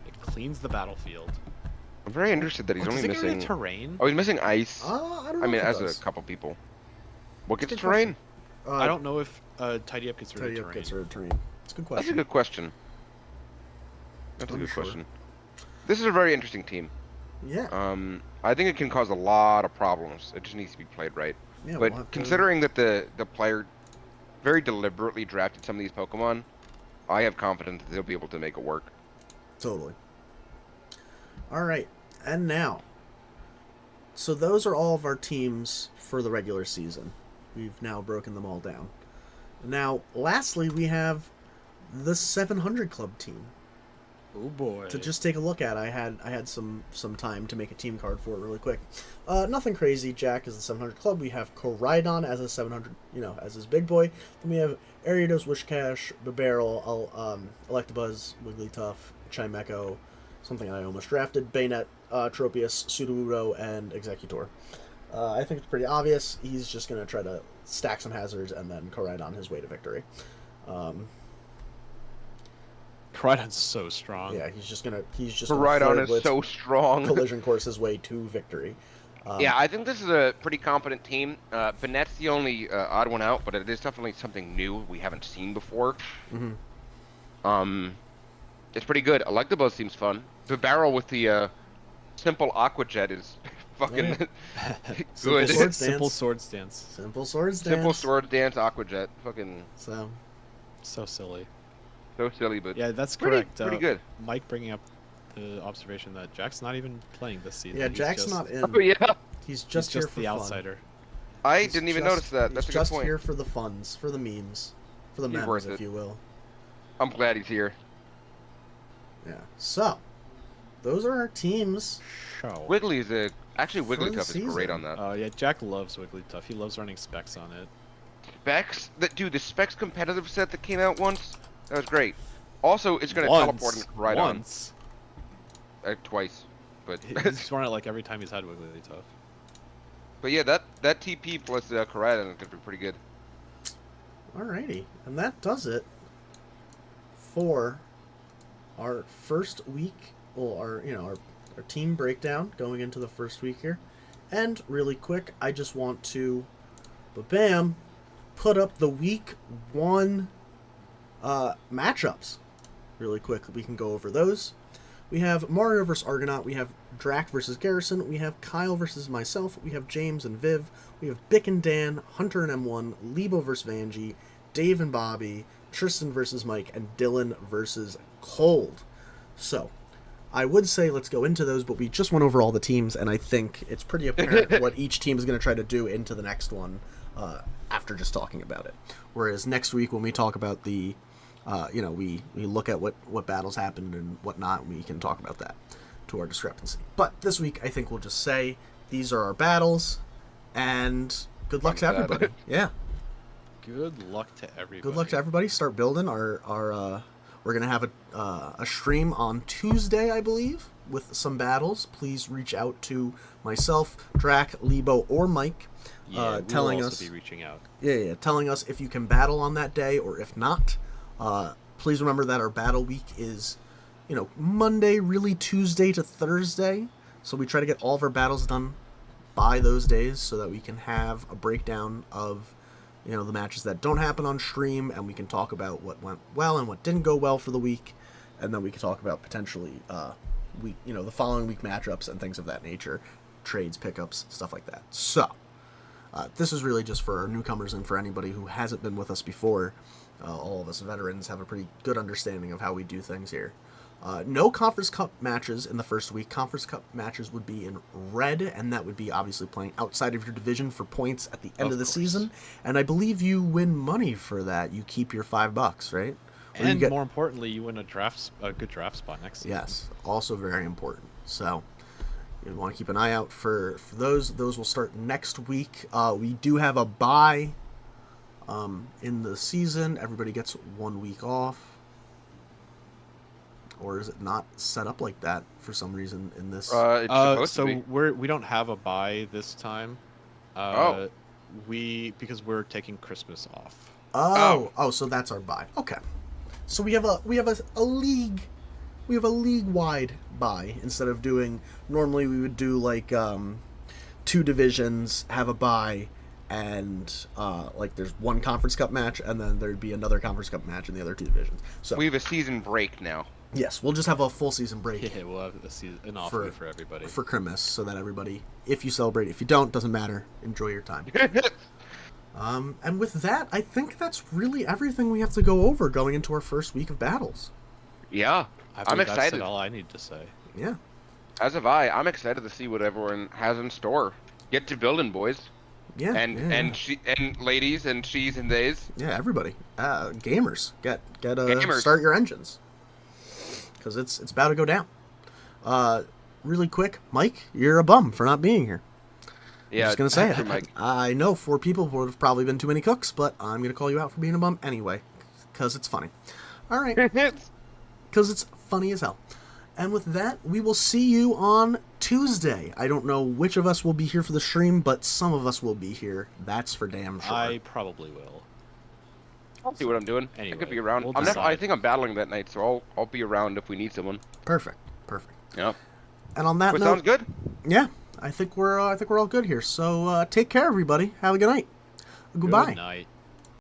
B: It cleans the battlefield.
C: I'm very interested that he's
B: Does
C: only
B: it get rid
C: missing.
B: of terrain?
C: Oh, he's missing ice.
A: I don't know.
C: I mean,
A: if it
C: as
A: does.
C: a couple people. What gets
A: Good
C: terrain?
A: question.
B: I don't know if Tidy Up gets rid
A: Tidy
B: of
A: Up
B: terrain.
A: gets rid of terrain. It's a good
C: That's a
A: question.
C: good question. That's a
A: I'm
C: good
A: sure.
C: question. This is a very interesting team.
A: Yeah.
C: I think it can cause a lot of problems. It just needs to be played right.
A: Yeah.
C: But
A: we'll have to-
C: considering that the player very deliberately drafted some of these Pokemon, I have confidence that they'll be able to make it work.
A: Totally. All right, and now. So those are all of our teams for the regular season. We've now broken them all down. Now, lastly, we have the 700 Club team
B: Oh boy.
A: to just take a look at. I had some time to make a team card for it really quick. Nothing crazy. Jack is the 700 Club. We have Koraidon as a 700, as his big boy. Then we have Ariados, Wishcash, Bibarel, Electabuzz, Wigglytuff, Chimecho, something I almost drafted, Bayonet, Tropius, Sudowoodo, and Executor. I think it's pretty obvious. He's just going to try to stack some hazards and then Koraidon his way to victory.
B: Koraidon's so strong.
A: Yeah, he's just gonna
C: Rhydon
A: flirt
C: is
A: with
C: so strong.
A: collision course his way to victory.
C: Yeah, I think this is a pretty competent team. Banette's the only odd one out, but it is definitely something new we haven't seen before.
A: Mm-hmm.
C: It's pretty good. Electabuzz seems fun. The barrel with the simple Aqua Jet is fucking
A: Simple
C: good.
A: sword
B: Simple
A: stance.
B: sword stance.
A: Simple swords dance.
C: Simple Sword Dance Aqua Jet. Fucking
A: So
B: So silly.
C: so silly, but
B: Yeah, that's
C: pretty,
B: correct.
C: pretty good.
B: Mike bringing up the observation that Jack's not even playing this season.
A: yeah,
B: He's
A: Jack's
B: just,
A: not in.
C: Oh yeah,
A: He's
B: He's
A: just here
B: just
A: for
B: the
A: fun.
B: outsider.
C: I
A: He's
C: didn't even
A: just-
C: notice that. That's a
A: he's
C: good
A: just
C: point.
A: here for the funds, for the memes, for the
C: He's
A: memes,
C: worth
A: if
C: it.
A: you will.
C: I'm glad he's here.
A: Yeah. So those are our teams.
B: Show.
C: Wiggly is actually
A: For the
C: Wigglytuff is great
A: season.
C: on that.
B: Yeah, Jack loves Wigglytuff. He loves running specs on it.
C: Specs, the Specs competitive set that came out once, that was great. Also, it's gonna teleport him right on
B: Once.
C: twice, but
B: He's run it like every time he's had Wigglytuff.
C: but yeah, that TP plus Koraidon is gonna be pretty good.
A: Alrighty, and that does it for our first week. Well, our team breakdown going into the first week here. And really quick, I just want to, bam, put up the week 1 matchups. Really quick, we can go over those. We have Mario vs. Argonaut, we have Drac versus Garrison, we have Kyle versus myself, we have James and Viv, we have Bick and Dan, Hunter and M1, Lebo versus Vanjie, Dave and Bobby, Tristan versus Mike, and Dylan versus Cold. So, I would say let's go into those, but we just went over all the teams, and I think it's pretty apparent what each team is going to try to do into the next one after just talking about it. Whereas next week when we talk about the, we look at what battles happened and whatnot, we can talk about that to our discrepancy. But this week I think we'll just say these are our battles, and good luck to everybody. Yeah.
B: Good luck to everybody.
A: Good luck to everybody. Start building our we're going to have a stream on Tuesday, I believe, with some battles. Please reach out to myself, Drac, Lebo, or Mike, telling
B: we'll
A: us.
B: Also be reaching out.
A: Yeah, telling us if you can battle on that day or if not. Please remember that our battle week is, Monday, really Tuesday to Thursday. So we try to get all of our battles done by those days so that we can have a breakdown of the matches that don't happen on stream, and we can talk about what went well and what didn't go well for the week, and then we can talk about potentially the following week matchups and things of that nature, trades, pickups, stuff like that. So this is really just for our newcomers and for anybody who hasn't been with us before. All of us veterans have a pretty good understanding of how we do things here. No Conference Cup matches in the first week. Conference Cup matches would be in red, and that would be obviously playing outside of your division for points at the end of the season. And I believe you win money for that. You keep your $5, right? Or
B: And more importantly, you win a good draft spot next season.
A: Yes, also very important. So you want to keep an eye out for those. Those will start next week. We do have a bye in the season. Everybody gets 1 week off. Or is it not set up like that for some reason in this?
C: It's supposed to be.
B: We don't have a bye this time. Because we're taking Christmas off.
A: So that's our bye. Okay, so we have a league, league-wide bye instead of doing. Normally we would do like 2 divisions, have a bye, and there's one Conference Cup match, and then there'd be another Conference Cup match in the other 2 divisions. So
C: we have a season break now.
A: Yes, we'll just have a full season break.
B: Yeah, we'll have an off week for everybody.
A: For Christmas, so that everybody, if you celebrate, if you don't, doesn't matter. Enjoy your time. And with that, I think that's really everything we have to go over going into our first week of battles.
C: Yeah, I'm excited.
B: That's all I need to say.
A: Yeah.
C: As have I. I'm excited to see what everyone has in store. Get to building, boys.
A: Yeah.
C: And ladies and she's and theys.
A: Yeah, everybody. Gamers, get
C: Gamers.
A: Start your engines. Because it's about to go down. Really quick, Mike, you're a bum for not being here.
C: Yeah,
A: I'm just gonna say it.
C: Mike.
A: I know 4 people would have probably been too many cooks, but I'm gonna call you out for being a bum anyway, because it's funny. All right, because it's funny as hell. And with that, we will see you on Tuesday. I don't know which of us will be here for the stream, but some of us will be here. That's for damn sure.
B: I probably will.
C: I'll see what I'm doing.
B: Anyway,
C: I could be around.
B: we'll
C: I think I'm battling that night, so I'll be around if we need someone.
A: Perfect.
C: Yeah.
A: And on that note,
C: Sounds good.
A: Yeah, I think we're all good here. So take care, everybody. Have a good night. Goodbye.
B: Good night.